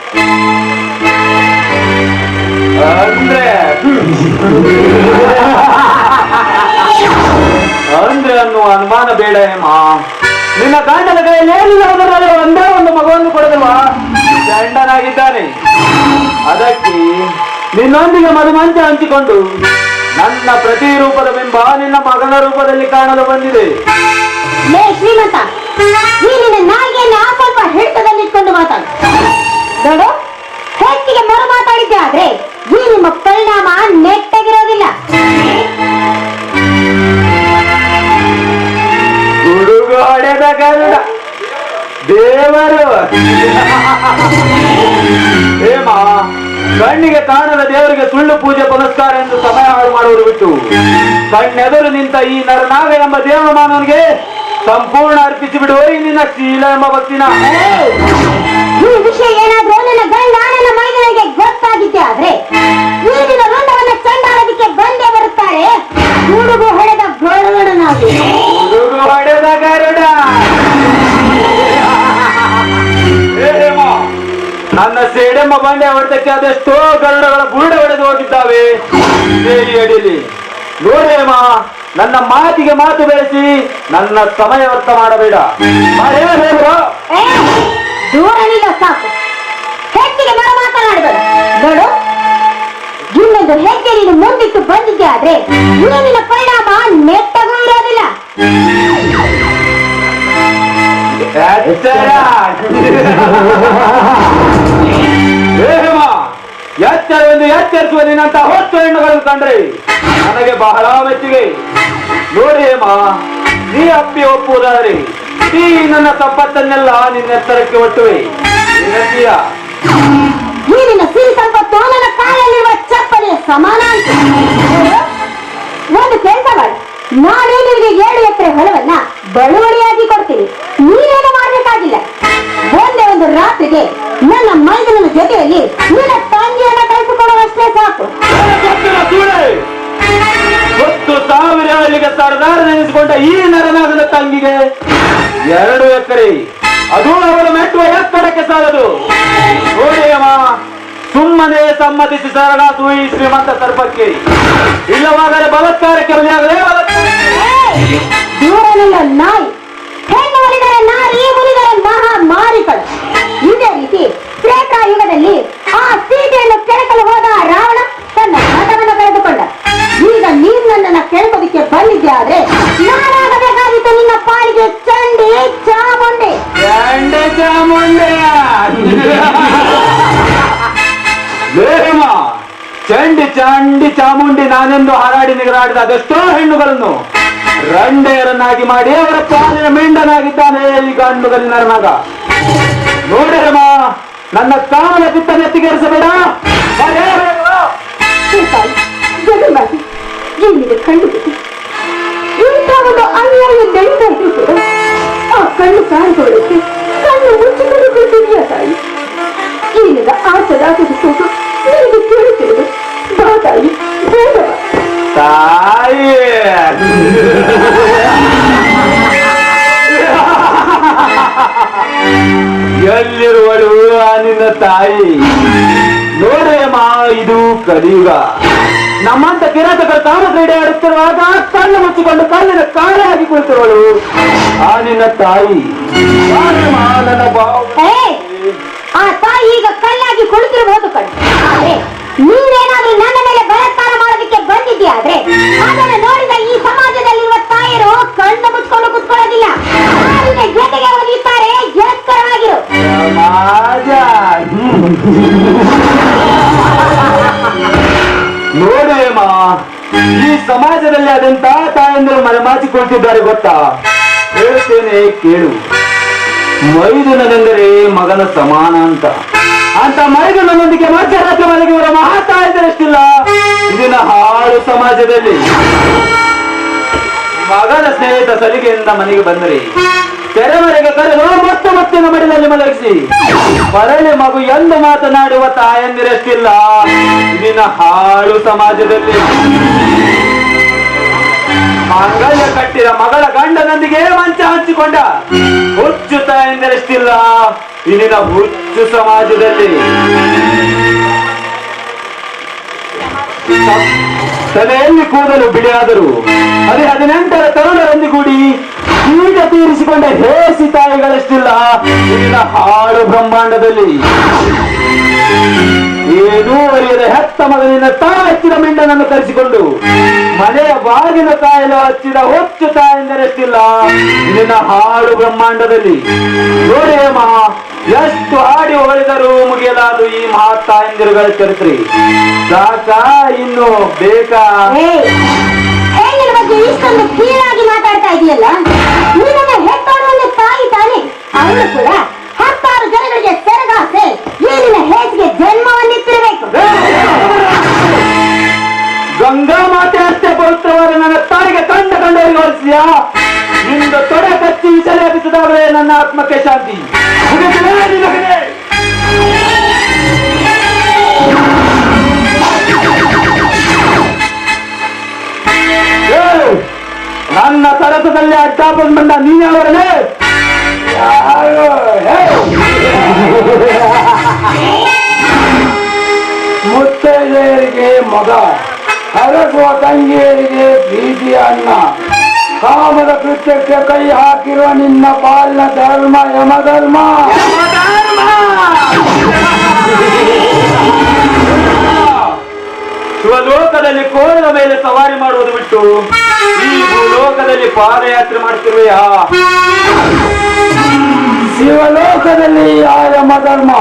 C: ಅಂದ್ರೆ ಅಂದ್ರೆ ಅನ್ನುವ ಅನುಮಾನ ಬೇಡ ಹೇಮ. ನಿನ್ನ ಗಂಡನ ಕೈಯಲ್ಲಿ ಏನಿಲ್ಲ ಅದರಲ್ಲಿ ಒಂದೇ ಒಂದು ಮಗುವನ್ನು ಕೊಡದಲ್ವಾ? ಗಂಡನಾಗಿದ್ದಾನೆ. ಅದಕ್ಕೆ ನಿನ್ನೊಂದಿಗೆ ಮದುಮಂಚ ಹಂಚಿಕೊಂಡು ನನ್ನ ಪ್ರತಿ ರೂಪದ ಬಿಂಬ ನಿನ್ನ ಮಗನ ರೂಪದಲ್ಲಿ ಕಾಣಲು ಬಂದಿದೆ.
B: ಲೇ ಶ್ರೀಮಂತ, ಈ ನಿನ್ನ ನಾಯಿಗೆಯನ್ನು ಆ ಸ್ವಲ್ಪ ಹಿಡಿತದಲ್ಲಿಟ್ಕೊಂಡು ಮಾತಾಡು. ನೋಡು, ಹೆಚ್ಚಿಗೆ ಮರು ಮಾತಾಡಿದ್ದೆ ಆದ್ರೆ ಈ ನಿಮ್ಮ ಪರಿಣಾಮ ನೆಟ್ಟಗಿರೋದಿಲ್ಲ.
C: ಹುಡುಗ ಹೊಡೆದ ಗರುಡ ದೇವರು. ಹೇಮ, ಕಣ್ಣಿಗೆ ಕಾಣದ ದೇವರಿಗೆ ಸುಳ್ಳು ಪೂಜೆ ಪುನಸ್ಕಾರ ಎಂದು ಸಮಯ ಹಾಳು ಮಾಡುವುದು ಬಿಟ್ಟು ಕಣ್ಣೆದುರು ನಿಂತ ಈ ನರನಾಗ ಎಂಬ ದೇವಮಾನವನಿಗೆ ಸಂಪೂರ್ಣ ಅರ್ಪಿಸಿ ಬಿಡುವ ಈ ನಿನ್ನ ಶೀಲ ಎಂಬ ಭಕ್ತಿನ.
B: ಈ ವಿಷಯ ಏನಾದ್ರೂ ನನ್ನ ಗಂಡ ನನ್ನ ಮೈದನಿಗೆ ಗೊತ್ತಾಗಿದ್ದೆ ಆದ್ರೆ ಈ ನಿನ್ನ ರುಂಡವನ್ನ ಚಂಡಾಡೋದಕ್ಕೆ ಬಂದೇ ಬರುತ್ತಾರೆ. ಹುಡುಗು ಹೊಡೆದ ಗರುಡನಾಗಿ.
C: ಹುಡುಗ ಹೊಡೆದ ಗರುಡ. ಹೇಮ, ನನ್ನ ಸೇಡೆಂಬ ಬಂಡೆ ಹೊಡೆದಕ್ಕೆ ಅದೆಷ್ಟೋ ಗರುಡಗಳ ಬುರುಡೆ ಹೊಡೆದು ಹೋಗಿದ್ದಾವೆ ದೇವಿ ಅಡಿಲಿ. ನೋಡೇಮ, ನನ್ನ ಮಾತಿಗೆ ಮಾತು ಬೆಳೆಸಿ ನನ್ನ ಸಮಯ ವ್ಯರ್ಥ ಮಾಡಬೇಡ.
B: ಏ, ದೂರ ನಿಲ್ಲ ಸಾಕು. ಹೆಚ್ಚಿಗೆ ಮರ ಮಾತನಾಡಬೇಡ. ನೋಡು, ಇನ್ನೊಂದು ಹೆಜ್ಜೆ ನೀನು ಮುಂದಿಟ್ಟು ಬಂದಿದ್ದೆ ಆದ್ರೆ ಈ ನಿನ್ನ ಪರಿಣಾಮ ನೆಟ್ಟಗೂ ಇರೋದಿಲ್ಲ.
C: ಎಚ್ಚರವೆಂದು ಎಚ್ಚರಿಸುವ ನಿನ್ನಂತ ಹೊತ್ತು ಹೆಣ್ಣುಗಳನ್ನು ಕಂಡ್ರೆ ನನಗೆ ಬಹಳ ಮೆಚ್ಚುಗೆ. ನೋಡಿ ಹೇಮ, ನೀ ಅಪ್ಪಿ ಒಪ್ಪುವುದಾದರೆ ಈ ನನ್ನ ಸಂಪತ್ತನ್ನೆಲ್ಲ ನಿನ್ನ ಎತ್ತರಕ್ಕೆ ಒಟ್ಟುವೆ.
B: ಈ ನಿನ್ನ ಸಿರಿ ಸಂಪತ್ತು ನನ್ನ ಕಾಲಲ್ಲಿರುವ ಚಪ್ಪಲಿಯ ಸಮಾನ ಅಂತ. ಒಂದು ಕೆಲಸ ಮಾಡಿ, ನಾನೇ ನಿನಗೆ 7 ಎಕರೆ ಹೊಲವನ್ನ ಬಳುವಳಿಯಾಗಿ ಕೊಡ್ತೀನಿ. ನೀನೇನು ಮಾಡಬೇಕಾಗಿಲ್ಲ. ಒಂದೇ ಒಂದು ರಾತ್ರಿಗೆ ನನ್ನ ಮೈದನ ಜೊತೆಯಲ್ಲಿ ನಿನ್ನ ತಂಗಿಯನ್ನ ಕಳಿಸಿಕೊಡುವಷ್ಟೇ ಸಾಕು.
C: ಹೊತ್ತು ಸಾವಿರ ಅಲ್ಲಿಗೆ ಸರ್ದಾರ ನೆನೆಸಿಕೊಂಡ ಈ ನರನಾಗನ ತಂಗಿಗೆ 2 ಎಕರೆ, ಅದು ಅವಳು ಮೆಟ್ಟುವ ಎತ್ತರಕ್ಕೆ ಸಾಲದು. ನೋಡಿಯಮ್ಮ, ಸುಮ್ಮನೆ ಸಮ್ಮತಿಸಿ ಸರಗಾಸು ಈ ಶ್ರೀಮಂತ ಸರ್ಪಕ್ಕೆ. ಇಲ್ಲವಾದರೆ ಬಲತ್ಕಾರಕ್ಕೆ ಬಲಿಯಾಗಲೇ
B: ದೂರನಿಲ್ಲ ನಾಯಿ. ಹೆಣ್ಣು ಮುರಿದರೆ ನಾರಿ, ಮುರಿದರೆ ಮಹಾ ಮಾರಿಗಳು. ಇದೇ ರೀತಿ ತ್ರೇತಾಯುಗದಲ್ಲಿ ಆ ಸೀತೆಯನ್ನು ಕೆಳಕಲು ಹೋದ ರಾವಣ ತನ್ನ ಮತವನ್ನು ಕಳೆದುಕೊಂಡ. ಈಗ ನೀನು ನನ್ನನ್ನ ಕೆಳಕೋದಕ್ಕೆ ಬಂದಿದ್ದೆ ಆದ್ರೆ ನಾನಾಗಬೇಕಾಗಿತ್ತು ನಿನ್ನ ಪಾಲಿಗೆ ಚಂಡಿ ಚಾಮುಂಡಿ.
C: ಚಂಡಿ ಚಾಂಡಿ ಚಾಮುಂಡಿ ನಾನೆಂದು ಹಾರಾಡಿ ನಿಗರಾಡಿದ ಅದೆಷ್ಟೋ ಹೆಣ್ಣುಗಳನ್ನು ರಂಡೆಯರನ್ನಾಗಿ ಮಾಡಿ ಅವರ ಪಾಲಿನ ಮಿಂಡನಾಗಿದ್ದಾನೆ ಈ ಗಂಡುಗಲಿನ ನರನಾಗ. ನೋಡಿರಮ್ಮ, ನನ್ನ ಕಾಮನ ಚಿತ್ತ ನೆತ್ತಿಗೇರಿಸಬೇಡ.
B: ಏನಿದೆ ಕಂಡು ಇಂಥ ಒಂದು ಅನ್ಯಾಯ ನಡೀತಾ ಇದ್ರು ಕೂಡ ಆ ಕಣ್ಣು ಕಾಣಿಕೊಳ್ಳಕ್ಕೆ ಕಣ್ಣು ಮುಚ್ಚಿಕೊಂಡು ಕೂತಿದೆಯಾ ತಾಯಿ? ಏನಿದ ಆಟದಾಟದ ಕೂಟು ನಿನಗೆ ಕೇಳುತ್ತಿರುವುದು. ಬಾ ತಾಯಿ, ಬೇಡ
C: ತಾಯಿ. ಎಲ್ಲಿರುವಳು ಆ ನಿನ್ನ ತಾಯಿ? ನೋಡೇಮ್ಮ, ಇದು ಕಲಿಯುಗ. ನಮ್ಮಂತ ಕಿರಾತಕರು ಕಾಮ ಕ್ರೀಡೆ ಆಡುತ್ತಿರುವಾಗ ಕಣ್ಣು ಮುಚ್ಚಿಕೊಂಡು ಕಲ್ಲಿನ ಕಾಳೆ ಆಗಿ ಕುಳಿತಿರುವಳು ಆ ನಿನ್ನ ತಾಯಿ. ನನ್ನ
B: ಆ ತಾಯಿ ಈಗ ಕಲ್ಲಾಗಿ ಕುಳಿತಿರಬಹುದು ಕಣ್. ಆದ್ರೆ ನೀನೇನಾದ್ರೂ ನನ್ನ ಮೇಲೆ ಬಲಾತ್ಕಾರ ಮಾಡೋದಕ್ಕೆ ಬಂದಿದ್ಯಾ ಆದ್ರೆ ಅದನ್ನು ನೋಡಿದ ಈ ಸಮಾಜದಲ್ಲಿರುವ ತಾಯರು ಕಣ್ಣು ಮುಚ್ಕೊಂಡು ಕುತ್ಕೊಳ್ಳೋದಿಲ್ಲ. ಜೊತೆಗೆ ಹೋಗಿದ್ದಾರೆ. ಎಚ್ಚರವಾಗಿರು.
C: ನೋಡೇಮ್ಮ, ಈ ಸಮಾಜದಲ್ಲಿ ಅದೆಂತ ತಾಯಂದರು ಮರೆಮಾಚಿಕೊಳ್ತಿದ್ದಾರೆ ಗೊತ್ತಾ? ಹೇಳ್ತೇನೆ ಕೇಳು. ಮೈದುನನೆಂದರೆ ಮಗನ ಸಮಾನ ಅಂತ ಮೈದುನೊಂದಿಗೆ ಮಧ್ಯರಾತ್ರಿ ಮಲಗಿವರ ಮಹಾತಾಯಿದರಷ್ಟಿಲ್ಲ ಇದನ್ನ ಹಾಳು ಸಮಾಜದಲ್ಲಿ. ಮಗನ ಸ್ನೇಹಿತ ಸಲಿಗೆಯಿಂದ ಮನೆಗೆ ಬಂದರೆ ತೆರೆಮರೆಗೆ ಕರೆದು ಮತ್ತೆ ಮಡಿಲಲ್ಲಿ ಮಲಗಿಸಿ ಮರಳಿ ಮಗು ಎಂದು ಮಾತನಾಡುವ ತಾಯಂದಿರಷ್ಟಿಲ್ಲ ಇದನ್ನ ಹಾಳು ಸಮಾಜದಲ್ಲಿ. ಮಾಂಗಲ್ಯ ಕಟ್ಟಿದ ಮಗಳ ಗಂಡನೊಂದಿಗೆ ಮಂಚ ಹಂಚಿಕೊಂಡ ಹುಚ್ಚು ತಾಯಂದಿರಷ್ಟಿಲ್ಲ ಇಲ್ಲಿನ ಹುಚ್ಚು ಸಮಾಜದಲ್ಲಿ. ತಲೆಯಲ್ಲಿ ಕೂದಲು ಬಿಳಿಯಾದರು 18ರ ತರುಣರೊಂದಿಗೂಡಿ ಈಗ ತೀರಿಸಿಕೊಂಡ ಹೇಸಿ ತಾಯಿಗಳಷ್ಟಿಲ್ಲ ಇಲ್ಲಿನ ಹಾಳು ಬ್ರಹ್ಮಾಂಡದಲ್ಲಿ. ಏನೂ ಅರಿಯದ ಹೆತ್ತ ಮಗನಿನ ತಾ ಹಚ್ಚಿದ ಮಿಂಡನನ್ನು ಕರೆಸಿಕೊಂಡು ಮನೆಯ ಬಾಗಿನ ಕಾಯಲು ಹಚ್ಚಿದ ಹುಚ್ಚು ತಾಯಂದರಷ್ಟಿಲ್ಲ ಇಲ್ಲಿನ ಹಾಳು ಬ್ರಹ್ಮಾಂಡದಲ್ಲಿ. ನೋಡಿ ಅಮ್ಮ, ಎಷ್ಟು ಹಾಡಿ ಹೊಗಳಿದರೂ ಮುಗಿಯಲಾದು ಈ ಮಹಾ ತಾಯಂದಿರುಗಳ ಚರಿತ್ರೆ. ಸಾಕಾ ಇನ್ನು ಬೇಕಾ?
B: ಹೆಣ್ಣಿನ ಬಗ್ಗೆ ಇಷ್ಟೊಂದು ಕೀಳಾಗಿ ಮಾತಾಡ್ತಾ ಇದೆಯಲ್ಲ, ನೀನನ್ನ ಹೆತ್ತೋಳು ತಾಯಿ ತಾನೆ. ಅವಳು ಕೂಡ 10 ಜನಗಳಿಗೆ ಸೆರಗಾಸೆ ಏನಿನ ಹೇಸಿಗೆ ಜನ್ಮವನ್ನಿತ್ತಿರಬೇಕು.
C: ಗಂಗಾ ಮಾತೆ ಅಷ್ಟೇ ಪವಿತ್ರವಾದ ನನ್ನ ತಾಯಿಗೆ ಕಂಡವರಿಗೆ ಹೋಲಿಸಿಯಾ? ನಿಂದ ತೊಡೆ ಕಚ್ಚಿ ವಿಷಯ ಎಬ್ಬಿಸಿದಾಗಲೇ ನನ್ನ ಆತ್ಮಕ್ಕೆ ಶಾಂತಿ. ನನ್ನ ಸರಸದಲ್ಲಿ ಅಡ್ಡಾಪನ್ ಬಂದ ನೀನವರೇ ಮುತ್ತೈದೆಯರಿಗೆ ಮಗ, ಹರಸುವ ತಂಗಿಯರಿಗೆ ಪ್ರೀತಿಯ ಅನ್ನ, ಕಾಮದ ಕೃತ್ಯಕ್ಕೆ ಕೈ ಹಾಕಿರುವ ನಿನ್ನ ಪಾಲಿನ ಧರ್ಮ ಯಮಧರ್ಮ. ಶಿವಲೋಕದಲ್ಲಿ ಕೋಣದ ಮೇಲೆ ಸವಾರಿ ಮಾಡುವುದು ಬಿಟ್ಟು ಈ ಭೂಲೋಕದಲ್ಲಿ ಪಾದಯಾತ್ರೆ ಮಾಡುತ್ತಿರುವೆಯಾ? ಶಿವಲೋಕದಲ್ಲಿ ಆ ಯಮಧರ್ಮ,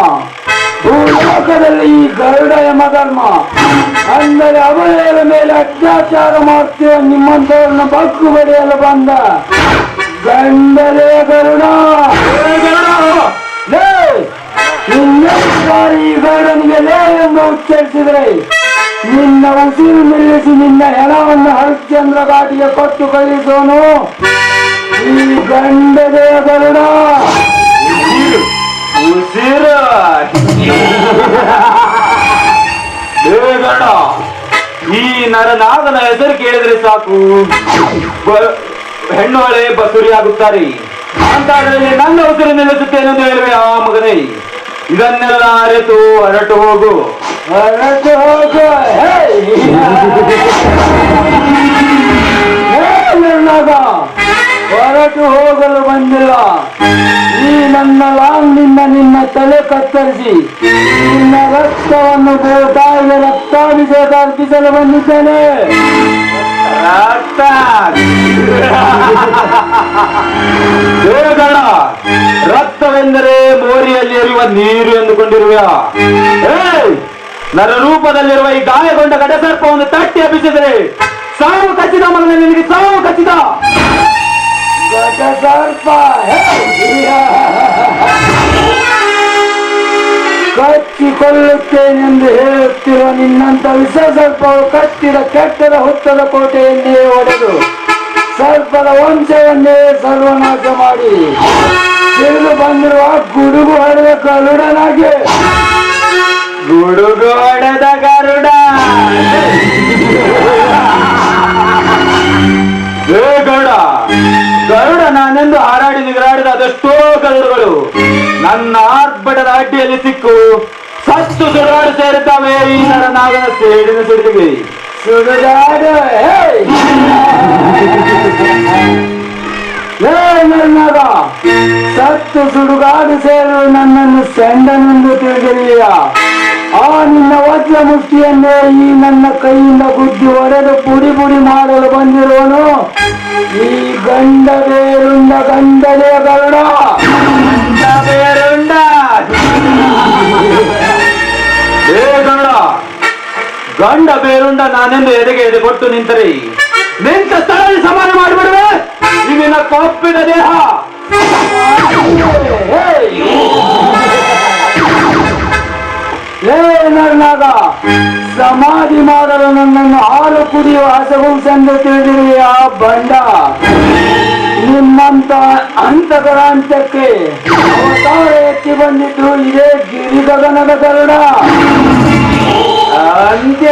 C: ಭೂಲೋಕದಲ್ಲಿ ಈ ಗರುಡ ಯಮಧರ್ಮ. ಅಂದರೆ ಅವಳ ಮೇಲೆ ಅತ್ಯಾಚಾರ ಮಾಡ್ತೀವ ನಿಮ್ಮಂತವ್ರನ್ನ ಬಗ್ಗು ಬಡಿಯಲು ಬಂದ ಗಂಡರೇ ಗರುಡ. ನಿನ್ನೆ ಈ ಗರುಡನಿಗೆ ಲೇ ಎಂದು ಉಚ್ಚರಿಸಿದ್ರೆ ನಿನ್ನ ಉಸಿರು ನಿಲ್ಲಿಸಿ ನಿನ್ನ ಹೆಣವನ್ನು ಹರಿಶ್ಚಂದ್ರ ಘಾಟಿಗೆ ಕೊಟ್ಟು ಕಳಿಸೋನು ಈ ಗಂಡರೇ ಗರುಡ. ಉಸಿರು ಗರುಡ, ಈ ನರನಾಗನ ಹೆಸರು ಕೇಳಿದ್ರೆ ಸಾಕು ಹೆಣ್ಣು ಹಳೆ ಬಸುರಿಯಾಗುತ್ತಾರೆ. ಅಂತಾದ್ರಲ್ಲಿ ನನ್ನ ಉಸಿರು ನಿಲ್ಲಿಸುತ್ತೇನೆ ಎಂದು ಹೇಳುವೆ ಆ ಮಗನೇ. ಇದನ್ನೆಲ್ಲ ಅರೆತು ಹೊರಟು ಹೋಗು, ಹೊರಟು ಹೋಗು. ಹೊರಟು ಹೋಗಲು ಬಂದಿಲ್ಲ. ಈ ನನ್ನ ಲಾಂಗ್ನಿಂದ ನಿನ್ನ ತಲೆ ಕತ್ತರಿಸಿ ನಿನ್ನ ರಕ್ತವನ್ನು ತಾಯಿಗೆ ರಕ್ತಾಭಿಷೇಕ ಅರ್ಪಿಸಲು ಬಂದಿದ್ದೇನೆ. ರಕ್ತ ದೇವಗಣ, ರಕ್ತವೆಂದರೆ ಮೋರಿಯಲ್ಲಿ ಎರಿಯುವ ನೀರು ಎಂದುಕೊಂಡಿರುವೆಯಾ? ನರ ರೂಪದಲ್ಲಿರುವ ಈ ಗಾಯಗೊಂಡ ಗಡಸರ್ಪವನ್ನು ತಟ್ಟಿ ಹಬ್ಬಿಸಿದರೆ ಸಾವು ಖಚಿತ ಮಗನ, ನಿನಗೆ ಸಾವು ಖಚಿತ. ಗಡಸರ್ಪ ಕಚ್ಚಿಕೊಳ್ಳುತ್ತೇನೆಂದು ಹೇಳುತ್ತಿರುವ ನಿನ್ನಂತ ವಿಷ ಸರ್ಪವು ಕಟ್ಟಿದ ಕೆಟ್ಟದ ಹುತ್ತದ ಕೋಟೆಯನ್ನೇ ಒಡೆದು ಸರ್ಪದ ವಂಶವನ್ನೇ ಸರ್ವನಾಶ ಮಾಡಿ ತಿಳಿದು ಬಂದಿರುವ ಗುಡುಗು ಹೊಡೆದ ಗರುಡನಾಗಿ. ಗುಡುಗು ಹೊಡೆದ ಗರುಡ ಗರುಡ ಗರುಡ ನಾನೆಂದು ಹಾರಾಡಿ ನಿಗರಾಡಿದ ಅದೆಷ್ಟೋ ಗರುಡುಗಳು ನನ್ನ ಆರ್ಭಟದ ಅಡ್ಡಿಯಲ್ಲಿ ಸಿಕ್ಕು ಸತ್ತು ಸುಡುಗಾಡು ಸೇರುತ್ತವೆ ಈ ನರನಾಗನ ಸೇಡಿನ ಸಿಡಿದಿಗೆ. ಸುಡುಗಾಡು ನನ್ನಾಗ ಸತ್ತು ಸುಡುಗಾಡು ಸೇರಲು ನನ್ನನ್ನು ಸೆಂಡನೆಂದು ತಿಳಿದಿದೆಯ? ಆ ನಿನ್ನ ವಜ್ರ ಮುಷ್ಟಿಯನ್ನೇ ಈ ನನ್ನ ಕೈಯಿಂದ ಬುದ್ಧಿ ಹೊಡೆದು ಪುಡಿ ಪುಡಿ ಮಾಡಲು ಬಂದಿರುವನು ಈ ಗಂಡ ಬೇರುಂಡ ಗಂಡದೇ ಗರುಡ. ಗಂಡ ಬೇರುಂಡ ಗರುಡ, ಗಂಡ ಬೇರುಂಡ ನಾನೆಂದು ಎದೆಗೆ ಎದೆ ಕೊಟ್ಟು ನಿಂತರೆ ನಿಂತ ಸ್ಥಳದಲ್ಲಿ ಸಮಾನ ಮಾಡಿಬಿಡುವೆ ಈ ನಿನ್ನ ಕೊಪ್ಪಿದ ದೇಹ. ನನ್ನಾಗ ಸಮಾಧಿ ಮಾಡಲು ನನ್ನನ್ನು ಹಾಲು ಕುಡಿಯುವ ಹಸಗುಸೆಂದು ತಿಳಿದಿರುವ ಆ ಬಂಡ ನಿಮ್ಮಂತ ಅಂತಕರ ಅಂತ್ಯಕ್ಕೆ ಅವತಾರ ಎತ್ತಿ ಬಂದಿದ್ದು ಇದೇ ಗಿರಿಗಗನದ ಗರುಡ. ಅಂತ್ಯ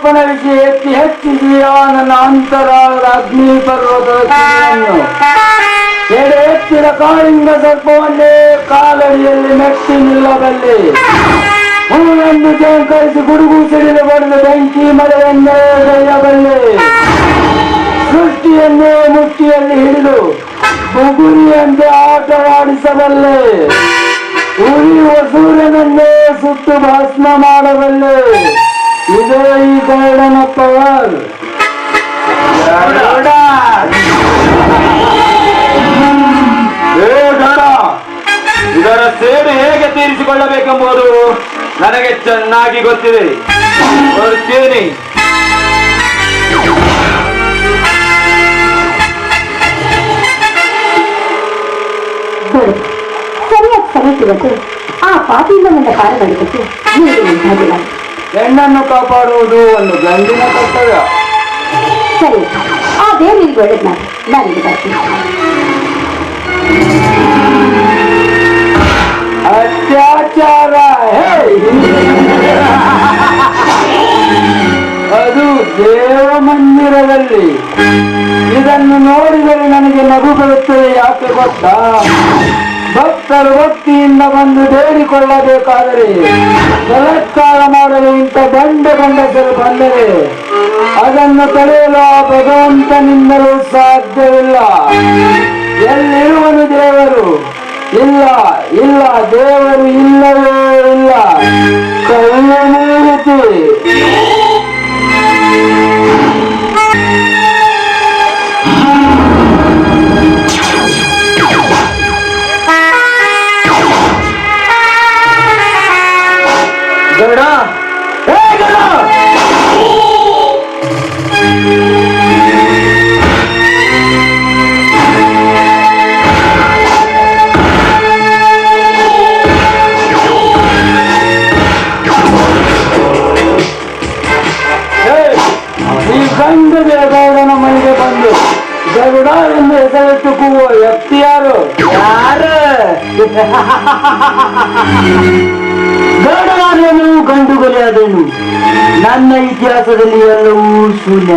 C: ಅಪ್ಪನ ವಿಷಯ ಎತ್ತಿ ಹೆಚ್ಚಿದೆಯಾ ನನ್ನ ಅಂತರಾಳದ ಅಗ್ನಿ ಪರ್ವತದ ಕಿವಿಯನ್ನು ಎಡೆ ಎತ್ತಿದ ಕಾಳಿಂಗ ಸರ್ಪವನ್ನೇ ಕಾಲಡಿಯಲ್ಲಿ ಮೆಟ್ಟಿ ನಿಲ್ಲಬಲ್ಲೆ ಹೂವೆಂದು ಜಂಕರಿಸಿ ಗುಡುಗು ಸಿಡಿದು ಬಡಿದ ಬೆಂಕಿ ಮಳೆಯನ್ನೇ ಬೆಳೆಯಬಲ್ಲೆ ಸೃಷ್ಟಿಯನ್ನೇ ಮುಷ್ಟಿಯಲ್ಲಿ ಹಿಡಿದು ಬುಗುರಿಯಂತೆ ಆಟವಾಡಿಸಬಲ್ಲೆ ಉರಿಯುವ ಸೂರ್ಯನನ್ನೇ ಸುಟ್ಟು ಭಸ್ಮ ಮಾಡಬಲ್ಲೆ ಇದೇ ಈ ಗರುಡನ ಪವರ್.
A: ಇದರ ಸೇಡು ಹೇಗೆ ತೀರಿಸಿಕೊಳ್ಳಬೇಕೆಂಬುದು ನನಗೆ ಚೆನ್ನಾಗಿ ಗೊತ್ತಿದೆ. ಬರುತ್ತೇನೆ.
B: ಸರಿಯಾಗಿ ಸರಿಸಿರುತ್ತೆ. ಆ ಪಾಪಿಯಿಂದ ನನ್ನ ಕಾರಣಕ್ಕೆ ನೀಡಿಲ್ಲ.
C: ಹೆಣ್ಣನ್ನು ಕಾಪಾಡುವುದು ಒಂದು ಗಂಡಿನ ಕರ್ತವ್ಯ.
B: ಸರಿ, ಆ ದೇವರಿಗೆ ಒಳ್ಳೆದ್ ನಾನಿಗೆ ಬರ್ತೀನಿ.
C: ಅತ್ಯಾಚಾರ ಅದು ದೇವ ಮಂದಿರದಲ್ಲಿ. ಇದನ್ನು ನೋಡಿದರೆ ನನಗೆ ನಗು ಬರುತ್ತದೆ. ಯಾಕೆ ಗೊತ್ತಾ? ಭಕ್ತರು ಭಕ್ತಿಯಿಂದ ಬಂದು ಬೇಡಿಕೊಳ್ಳಬೇಕಾದರೆ ಬಲಾತ್ಕಾರ ಮಾಡಲು ಇಂಥ ಗಂಡಸರು ಬಂದರೆ ಅದನ್ನು ತಡೆಯಲು ಆ ಭಗವಂತನಿಂದಲೂ ಸಾಧ್ಯವಿಲ್ಲ. ಎಲ್ಲಿರುವನು ದೇವರು? ಇಲ್ಲ ಇಲ್ಲ, ದೇವರು ಇಲ್ಲವೇ ಇಲ್ಲ. ಕೈಯನೀತಿ ಗರುಡ, ಹೇ ಗರುಡ! ಈ ಗಂಡಗೆ ಗೌಡನ ಮನೆಗೆ ಬಂದು ಗರುಡ ಎಂದು ಹೆಸರಿಟ್ಟು ಕೂಗುವ ವ್ಯಕ್ತಿ ಯಾರು? ಗರುಡನಾದೇನು, ಗಂಡುಗಲಿ ಆದೇನು, ನನ್ನ ಇತಿಹಾಸದಲ್ಲಿ ಎಲ್ಲವೂ ಶೂನ್ಯ.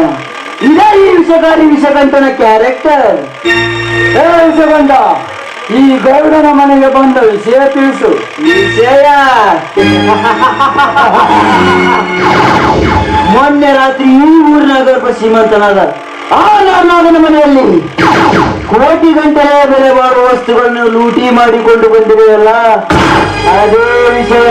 C: ಇದೇ ಈ ವಿಷಕಾರಿ ವಿಷಕಂಠನ ಕ್ಯಾರೆಕ್ಟರ್. ಹೇ ವಿಷಕಂಠ, ಈ ಗರುಡನ ಮನೆಗೆ ಬಂದ ವಿಷಯ ತಿಳಿಸು. ವಿಷಯ ಮೊನ್ನೆ ರಾತ್ರಿ ಈ ಊರಿನ ಗರ್ಭ ಶ್ರೀಮಂತನಾದ ಆ ನಾರ್ನಾದನ ಮನೆಯಲ್ಲಿ ಕೋಟಿ ಗಂಟಲೆ ಬೆಲೆ ಬಾಳುವ ವಸ್ತುಗಳನ್ನು ಲೂಟಿ ಮಾಡಿಕೊಂಡು ಬಂದಿವೆಯಲ್ಲ, ಅದೇ ವಿಷಯ.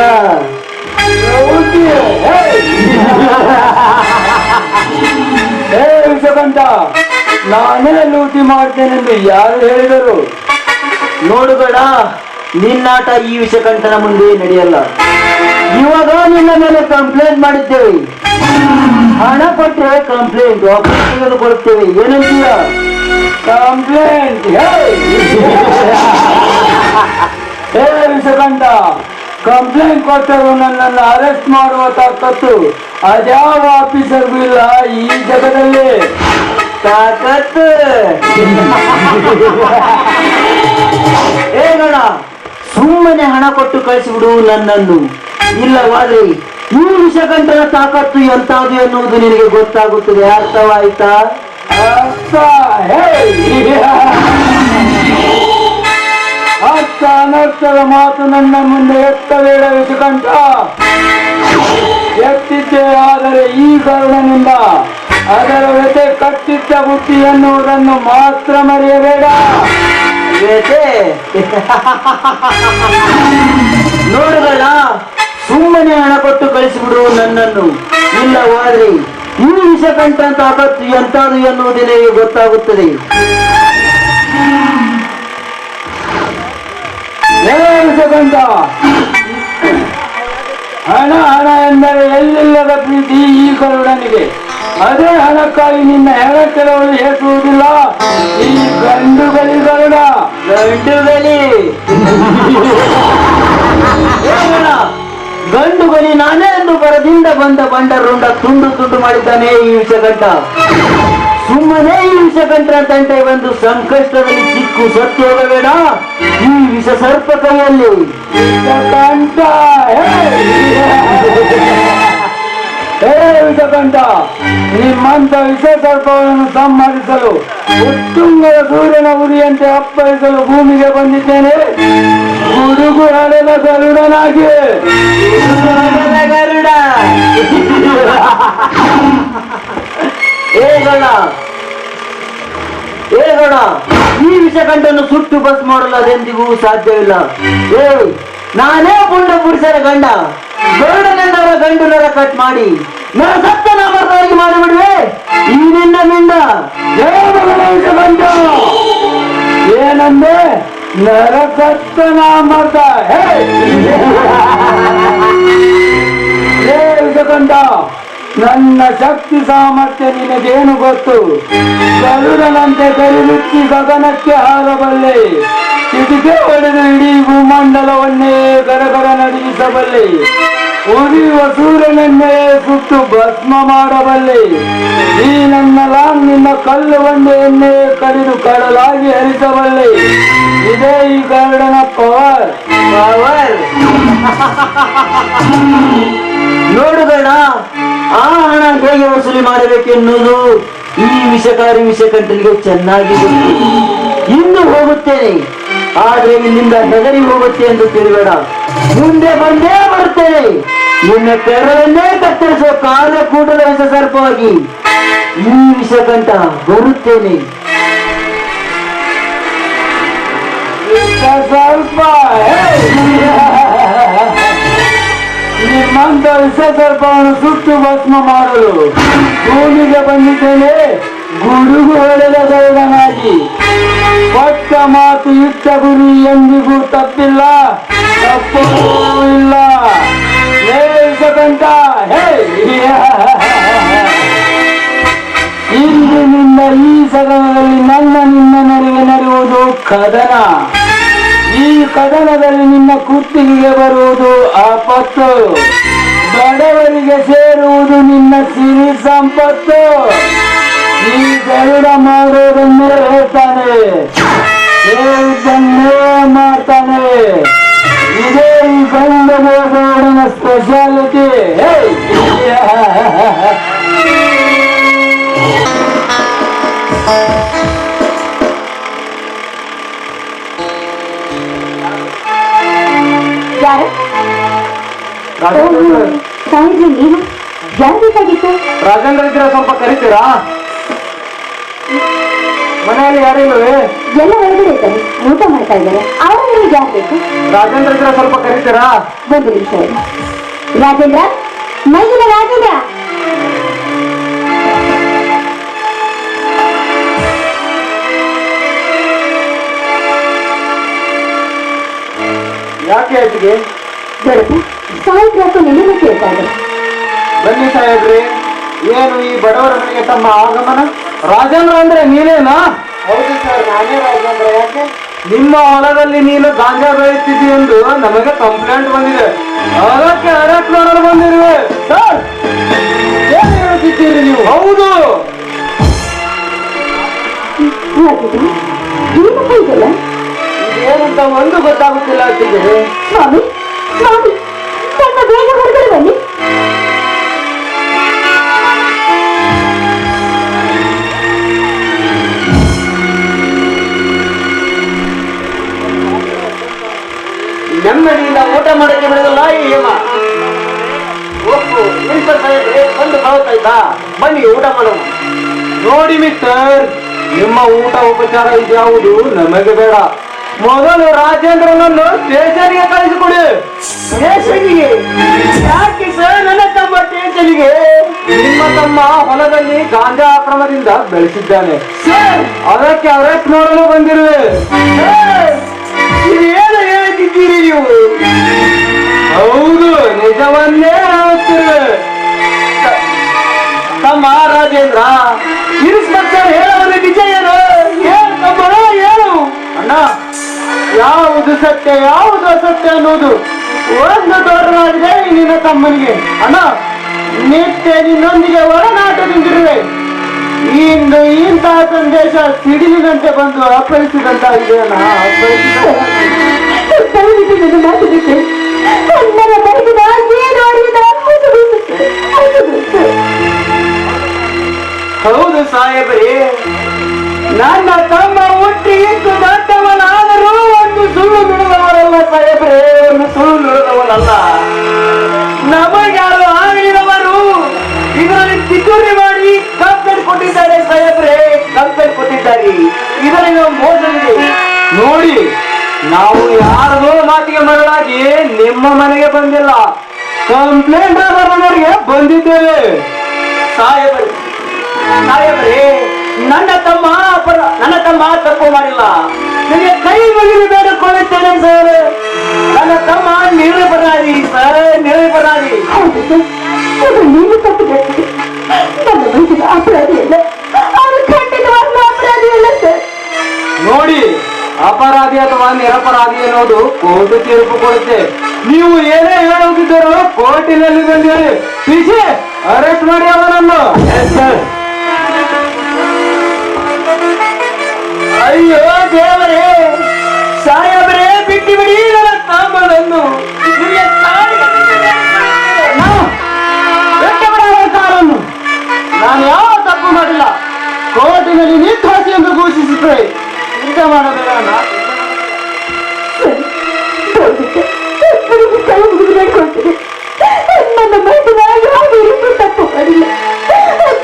C: ಹೇ ವಿಷಕಂಠ, ನಾನೇ ಲೂಟಿ ಮಾಡ್ತೇನೆಂದು ಯಾರು ಹೇಳಿದರು? ನೋಡುಬೇಡ, ನಿನ್ನಾಟ ಈ ವಿಷಕಂಠನ ಮುಂದೆ ನಡೆಯಲ್ಲ. ಇವಾಗ ನಿನ್ನ ಮೇಲೆ ಕಂಪ್ಲೇಂಟ್ ಮಾಡಿದ್ದೇವೆ. ಹಣ ಕೊಟ್ಟರೆ ಕಂಪ್ಲೇಂಟ್ ವಾಪಸ್ ತೆಗೆದುಕೊಳ್ತೇವೆ. ಏನಂತೀಯ? ಕಂಪ್ಲೇಂಟ್? ಹೇ ವಿಷಕಂಠ, ಕಂಪ್ಲೇಂಟ್ ಕೊಟ್ಟರು ನನ್ನನ್ನು ಅರೆಸ್ಟ್ ಮಾಡುವ ತಾಕತ್ತು ಅದ್ಯಾವ ಆಫೀಸರ್ಗೂ ಇಲ್ಲ ಈ ಜಗದಲ್ಲಿ. ತಾಕತ್ತು ಹೇಗೋಣ, ಸುಮ್ಮನೆ ಹಣ ಕೊಟ್ಟು ಕಳಿಸಿಬಿಡು ನನ್ನನ್ನು. ಇಲ್ಲವಾದ್ರೆ ಈ ವಿಷಕಂಠನ ತಾಕತ್ತು ಎಂತಾದು ಎನ್ನುವುದು ನಿನಗೆ ಗೊತ್ತಾಗುತ್ತದೆ. ಅರ್ಥವಾಯ್ತಾ? ಅರ್ಥ ಅನರ್ಥದ ಮಾತು ನನ್ನ ಮುಂದೆ ಎತ್ತಬೇಡ ವಿಷಕಂಠ. ಎತ್ತಿದ್ದೇ ಆದರೆ ಈ ಗರುಡನಿಂದ ಅದರ ವ್ಯತೆ ಕಟ್ಟಿದ್ದ ಬುತ್ತಿ ಎನ್ನುವುದನ್ನು ಮಾತ್ರ ಮರೆಯಬೇಡ. ವ್ಯತೆ ನೋಡುಗಳ, ಸುಮ್ಮನೆ ಹಣ ಕೊಟ್ಟು ಕಳಿಸಿಬಿಡು ನನ್ನನ್ನು. ಇಲ್ಲವಾದ್ರೆ ಈ ವಿಷಕಂಠ ತಾಕತ್ತು ಎಂತಾದು ಎನ್ನುವುದು ನಿನಗೆ ಗೊತ್ತಾಗುತ್ತದೆ. ವಿಷಕಂಠ, ಹಣ ಹಣ ಎಂದರೆ ಎಲ್ಲಿಲ್ಲದ ಪ್ರೀತಿ ಈ ಗರುಡನಿಗೆ. ಅದೇ ಹಣಕ್ಕಾಗಿ ನಿನ್ನ ಹೆಣ ಕೆಲವರು ಹೇಸುವುದಿಲ್ಲ ಈ ಗಂಡುಗಲಿ ಗರುಡ. ಗಂಡುಗಲಿ ಗಂಡುಗಲಿ ನಾನೇ ಎಂದು ಬರದಿಂದ ಬಂದ ಬಂಡರುಂಡ ತುಂಡು ತುಂಡು ಮಾಡಿದ್ದಾನೆ ಈ ವಿಷಕಂಠ. ಸುಮ್ಮನೆ ಈ ವಿಷಕಂಠನ ತಂಟೆ ಬಂದು ಸಂಕಷ್ಟದಲ್ಲಿ ಸಿಕ್ಕು ಸತ್ಯ ಹೋಗಬೇಡ ಈ ವಿಷ ಸರ್ಪ ಕೈಯಲ್ಲಿ. ವಿಷಕಂಠ ವಿಷಕಂಠ, ನಿಮ್ಮಂತ ವಿಷ ಸರ್ಪವನ್ನು ಸಂಹರಿಸಲು ಉತ್ತುಂಗದ ಸೂರ್ಯನ ಉರಿಯಂತೆ ಅಪ್ಪಳಿಸಲು ಭೂಮಿಗೆ ಬಂದಿದ್ದೇನೆ. ಗುಡುಗು ಹಳೆದ ಗರುಡನಾಗಿ.
D: ಗರುಡ ಏಗೋಣ ಈ ವಿಷಕಂಠನ್ನು ಸುಟ್ಟು ಬಸ್ ಮಾಡಲು ಅದೆಂದಿಗೂ ಸಾಧ್ಯವಿಲ್ಲ. ನಾನೇ ಪುಂಡ ಪುರುಷರ ಗಂಡ, ಗರುಡನೆಂದವರ ಗಂಡು ನರ ಕಟ್ ಮಾಡಿ ನರ ಸತ್ತ ನಾಮರ್ದವರಿಗೆ ಮಾಡಿಬಿಡುವೆ ಈ ನಿನ್ನ ಮಿಂಡ.
C: ವಿಷಕಂಠ ಏನಂದೆ? ನರಕತ್ತ ನಾಮರ್ದ. ವಿಷಕಂಠ, ನನ್ನ ಶಕ್ತಿ ಸಾಮರ್ಥ್ಯ ನಿನಗೇನು ಗೊತ್ತು? ಗರುಡನಂತೆ ಕರಿಲುಚ್ಚಿ ಗಗನಕ್ಕೆ ಹಾರಬಲ್ಲೆ, ಚಿಟಿಕೆ ಹೊಡೆದು ಇಡೀ ಭೂಮಂಡಲವನ್ನೇ ಗರಗರ ನಡಿಸಬಲ್ಲೆ, ಉರಿಯುವ ಸೂರ್ಯನನ್ನೇ ಸುಟ್ಟು ಭಸ್ಮ ಮಾಡಬಲ್ಲೆ. ಈ ನನ್ನ ಲಾಂಗ್ ನಿನ್ನ ಕಲ್ಲು ಬಂಡೆಯನ್ನೇ ಕಡಿದು ಕಡಲಾಗಿ ಹರಿಸಬಲ್ಲೆ. ಇದೇ ಈ ಗರುಡನ ಪವರ್.
D: ನೋಡುಗಣ, ಆ ಹಣ ಹೇಗೆ ವಸೂಲಿ ಮಾಡಬೇಕೆನ್ನುವುದು ಈ ವಿಷಕಾರಿ ವಿಷಕಂಠನಿಗೆ ಚೆನ್ನಾಗಿ ಗೊತ್ತು. ಇನ್ನು ಹೋಗುತ್ತೇನೆ, ಆದ್ರೆ ಇಲ್ಲಿಂದ ಹೆದರಿ ಹೋಗುತ್ತೆ ಎಂದು ತಿಳಿಬೇಡ. ಮುಂದೆ ಬಂದೇ ಬರುತ್ತೇನೆ. ನಿನ್ನ ಕೆರಳನ್ನೇ ಕತ್ತರಿಸುವ ಕಾರ್ಯ ಕೂಡಲ ವಿಷ ಸರ್ಪವಾಗಿ ಈ ವಿಷಕಂಠ ಬರುತ್ತೇನೆ.
C: ಸ್ವಲ್ಪ ನಿಮ್ಮಂತ ವಿಷ ಸರ್ಪವನ್ನು ಸುಟ್ಟು ಭಸ್ಮ ಮಾಡಲು ಭೂಮಿಗೆ ಬಂದಿದ್ದೇನೆ. ಗುಡುಗು ಹೊಡೆದ ಗರುಡನಾಗಿ. ಕೊಟ್ಟ ಮಾತು ಇಟ್ಟ ಗುರಿ ಎಂದಿಗೂ ತಪ್ಪಿಲ್ಲ, ತಪ್ಪೂ ಇಲ್ಲ. ವಿಷಕಂಠ, ಇಂದಿನಿಂದ ಈ ಸದನದಲ್ಲಿ ನಿನ್ನ ನಡುವೆ ನಡೆಯುವುದು ಕದನ. ಈ ಕದನದಲ್ಲಿ ನಿನ್ನ ಕುತ್ತಿಗೆಗೆ ಬರುವುದು ಆಪತ್ತು, ಬಡವರಿಗೆ ಸೇರುವುದು ನಿನ್ನ ಸಿರಿ ಸಂಪತ್ತು. ಈ ಗರುಡ ಮಾಡೋದನ್ನೇ ಹೇಳ್ತಾನೆ, ಹೇಳಿದ್ದನ್ನೇ ಮಾಡ್ತಾನೆ. ಇದೇ ಈ ಗರುಡನ ಸ್ಪೆಷಾಲಿಟಿ.
B: ಯಾರು? ಸಾವಿರ ನೀನು ಯಾರು ಬೇಕಾಗಿತ್ತು?
C: ರಾಜೇಂದ್ರ ಇದ್ರೆ ಸ್ವಲ್ಪ ಕರಿತೀರಾ? ಮನೆಯಲ್ಲಿ ಯಾರಿಲ್ಲವೇ?
B: ಎಲ್ಲ ಹೊರಗಡೆ ಇದ್ದಾರೆ, ಊಟ ಮಾಡ್ತಾ ಇದ್ದಾರೆ. ಅವರ ನಿಮಗೆ ಯಾರು ಬೇಕು?
C: ರಾಜೇಂದ್ರ ಇದ್ರೆ ಸ್ವಲ್ಪ ಕರಿತೀರಾ?
B: ಒಂದು ನಿಮಿಷ ಇರು. ರಾಜೇಂದ್ರ, ಮೈಗಿನ ರಾಜೇಂದ್ರ,
C: ಯಾಕೆ ಆಯ್ತಿಗೆ?
B: ದೊಡ್ಡ ಸಾಯಿಗ್ರಾಸು ನಿನ್ನ ಕೇಳ್ತಾ ಇದ್ದಾರೆ.
C: ಬನ್ನಿ ಸಾಹೇಬ್ರಿ, ಏನು ಈ ಬಡವರ ಮನೆಗೆ ತಮ್ಮ ಆಗಮನ? ರಾಜೇಂದ್ರ ಅಂದ್ರೆ ನೀನೇನಾ? ಹೌದು ಸರ್, ನಾನೇ ರಾಜೇಂದ್ರ. ಯಾಕೆ? ನಿಮ್ಮ ಹೊಲದಲ್ಲಿ ನೀನು ಗಾಂಜಾ ಬೆಳೆಯುತ್ತಿದ್ದಿ ಎಂದು ನಮಗೆ ಕಂಪ್ಲೇಂಟ್ ಬಂದಿದೆ. ಅದಕ್ಕೆ ಅರೆಸ್ಟ್ ಮಾಡಲು ಬಂದಿರುವೆ. ಸರ್, ಏನು ಹೇಳುತ್ತಿದ್ದೀರಿ ನೀವು? ಹೌದು.
B: ಏನಪ್ಪ ಇದೆಲ್ಲ?
C: ಇದೇನಂತ ಒಂದು ಗೊತ್ತಾಗುತ್ತಿಲ್ಲ ಅಂತಿದೆ.
B: ಸ್ವಾಮಿ, ಸ್ವಾಮಿ, ಸ್ವಲ್ಪ ಬೇಗ ಹೊರಗಡೆ ಬನ್ನಿ.
D: ನೆಮ್ಮದಿಯಿಂದ ಊಟ ಮಾಡೋಕ್ಕೆ ಬಿಡೋದಿಲ್ಲ ಈ ಯಮ. ಒಪ್ಪು ಪ್ರಿನ್ಸಿಪಲ್ ಸಾಹೇಬ್ರೆ, ಬಂದು ಕಳ್ತಾಯ್ತಾ? ಬನ್ನಿ ಊಟ ಮಾಡೋಣ.
C: ನೋಡಿ ಮಿಸ್ಟರ್, ನಿಮ್ಮ ಊಟ ಉಪಚಾರ ಇದ್ಯಾವುದು ನಮಗೆ ಬೇಡ. ಮೊದಲು ರಾಜೇಂದ್ರನನ್ನು ಸ್ಟೇಷನ್ಗೆ ಕಳಿಸಿಕೊಡಿ.
D: ಸ್ಟೇಷನ್ಗೆ? ಯಾಕೆ ಸರ್ ನನ್ನ ತಮ್ಮ ಸ್ಟೇಷನ್ಗೆ?
C: ನಿಮ್ಮ ತಮ್ಮ ಹೊಲದಲ್ಲಿ ಗಾಂಜಾ ಅಕ್ರಮದಿಂದ ಬೆಳೆಸಿದ್ದಾನೆ,
D: ಸರ್
C: ಅದಕ್ಕೆ ಅರೆಸ್ಟ್ ಮಾಡಲು ಬಂದಿರುವೆ.
D: ಇದೇನು ಹೇಳ್ತಿದ್ದೀರಿ ನೀವು?
C: ಹೌದು, ನಿಜವನ್ನೇ ಹೇಳುತ್ತಿರುವೆ.
D: ತಮ್ಮ ರಾಜೇಂದ್ರ, ಇನ್ಸ್ಪೆಕ್ಟರ್ ಹೇಳೋದು ನಿಜ ಏನು? ಹೇಳು ತಮ್ಮ, ಹೇಳು.
C: ಅಣ್ಣ, ಯಾವುದು ಸತ್ಯ ಯಾವುದು ಅಸತ್ಯ ಅನ್ನೋದು ಒಂದು ದೊಡ್ಡದಾಗಿದೆ ನಿನ್ನ ತಮ್ಮನಿಗೆ. ಅಣ್ಣ, ನಿತ್ಯ ನಿನ್ನೊಂದಿಗೆ ಒಡನಾಟದಿಂದಿರುವೆ. ಇಂದು ಇಂತಹ ಸಂದೇಶ ಸಿಡಿಲಿನಂತೆ ಬಂದು ಅಪ್ಪಳಿಸಿದಂತಾಗಿದೆ ಅಣ್ಣ.
B: ಮಾತು ಬಿಟ್ಟು ಕನ್ನಡ ಬರೆದ ಏನು ಅರಿವಿದ
A: ಹೌದು ಸಾಹೇಬ್ರಿ, ನನ್ನ ತಮ್ಮ ಒಟ್ಟಿಗಿದ್ದು ದೊಡ್ಡವನಾದರೂ ಒಂದು ಸುಳ್ಳು ನುಡಿದವರಲ್ಲ ಸಾಹೇಬ್ರೆ, ಒಂದು ಸುಳ್ಳು ನುಡಿದವನಲ್ಲ. ನಮಗ್ಯಾರು ಆಗಿನವರು ಇದರಲ್ಲಿ ತಿದ್ದುಪಡಿ ಮಾಡಿ ಕಂಪ್ಲೇಂಟ್ ಕೊಟ್ಟಿದ್ದಾರೆ ಸಾಹೇಬ್ರೆ, ಕಂಪ್ಲೇಂಟ್ ಕೊಟ್ಟಿದ್ದಾರೆ. ಇದರಿಂದ ಮೋಸವಿದೆ ನೋಡಿ. ನಾವು ಯಾರದೋ ಮಾತಿಗೆ ಮರಳಾಗಿ ನಿಮ್ಮ ಮನೆಗೆ ಬಂದಿಲ್ಲ, ಕಂಪ್ಲೇಂಟ್ ಮನೆಗೆ ಬಂದಿದ್ದೇವೆ ಸಾಹೇಬ್ರೆ. ನನ್ನ ತಮ್ಮ ತಪ್ಪು ಮಾಡಿಲ್ಲ. ನಿಮಗೆ ಕೈ ಮುಗಿದು ಬೇಡಿಕೊಳ್ಳುತ್ತೇನೆ ಸರ್. ನನ್ನ ತಮ್ಮ ನಿರಪರಾಧಿ ಸರ್, ನಿರಪರಾಧಿ.
B: ನೀನು ತಪ್ಪು ಮಾಡ್ತೀರಿ. ನನ್ನ ಮೈದಿನ ಅಪರಾಧಿ ಅಲ್ಲ, ಅವನು ಖಂಡಿತವಾಗ್ಲೂ ಅಪರಾಧಿ ಅಲ್ಲ ಸರ್.
A: ನೋಡಿ, ಅಪರಾಧಿ ಅಥವಾ ನಿರಪರಾಧಿ ಅನ್ನೋದು ಕೋರ್ಟ್ ತೀರ್ಪು ಕೊಡುತ್ತೆ. ನೀವು ಏನೇ ಹೇಳುತ್ತಿದ್ದಾರೋ ಕೋರ್ಟಿನಲ್ಲಿ ಬಂದಿರಿ. ಪೀಸೆ ಅರೆಸ್ಟ್ ಮಾಡಿ ಅವನನ್ನು. ಅಯ್ಯೋ ದೇವರೇ, ಸಾಹೇಬರೇ ಬಿಟ್ಟು ಬಿಡಿ ನನ್ನ ತಮ್ಮನನ್ನು. ಕಾರನ್ನು ನಾನು ಯಾವ ತಪ್ಪು ಮಾಡಿಲ್ಲ. ಕೋರ್ಟಿನಲ್ಲಿ ನಿರ್ದೋಷಿ ಎಂದು ಘೋಷಿಸುತ್ತೇವೆ. ಚಿಂತೆ ಮಾಡಬೇಡ.
B: ಕೈ ಮುಗಿದು ಬೇಡ್ಕೊಳ್ತೀನಿ. ನನ್ನ ಮೈದಿನ ಯಾವ ರೀತಿ ತಪ್ಪು ಮಾಡಿಲ್ಲ.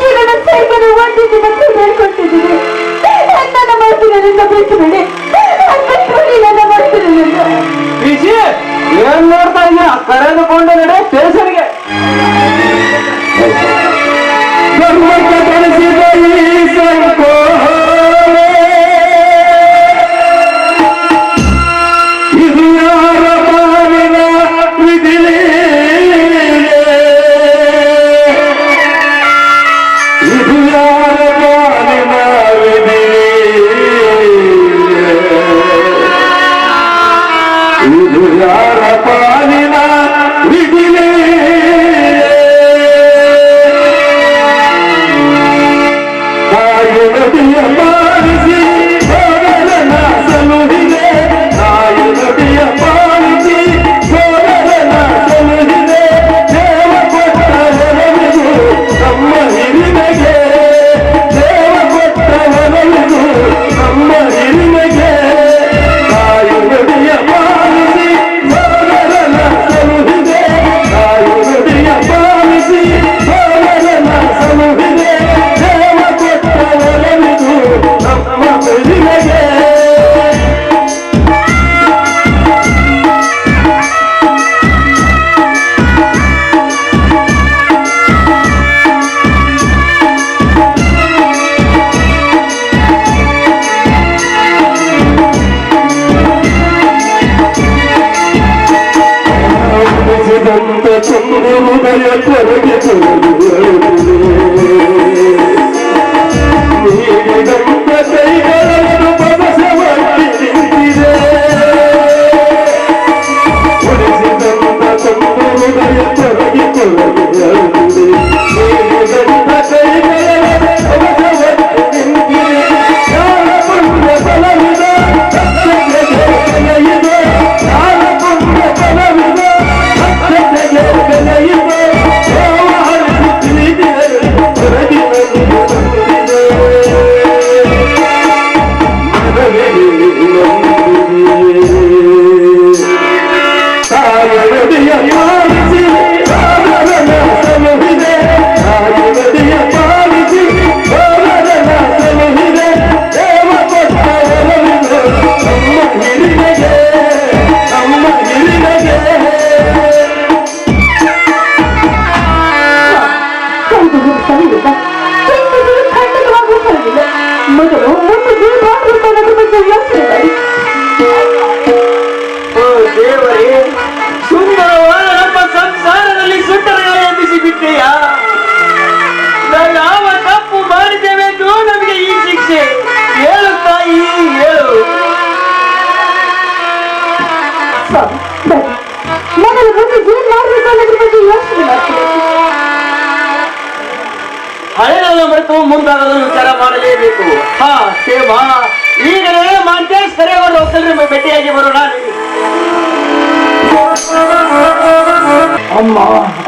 B: ಜೀವನ ಸೈಕಲ್ ಒಂದಿನ ಬೇಡ್ಕೊಳ್ತಿದ್ದೀನಿ. ನನ್ನ ಮೈದಿನಿಂದ ಬಿಟ್ಟು ಬಿಡಿ, ನನ್ನ ಮೈದಿನಿಂದ.
A: ಏನ್ ನೋಡ್ತಾ ಇದೀಯ? ಕರೆದುಕೊಂಡು ನಡೆ ಸ್ಟೇಷನ್ಗೆ. ಹಳೆಯನ್ನು ಮರೆತು ಮುಂದಾಗಲು ವಿಚಾರ ಮಾಡಲೇಬೇಕು. ಹಾ ಸೇಮ, ಈಗಲೇ ಮಾಂತೇಶ್ ಕರೆಯವರು ಒಕ್ಕಲ್ರಿ ಭೇಟಿಯಾಗಿ ಬರೋಣ.
D: ಅಮ್ಮ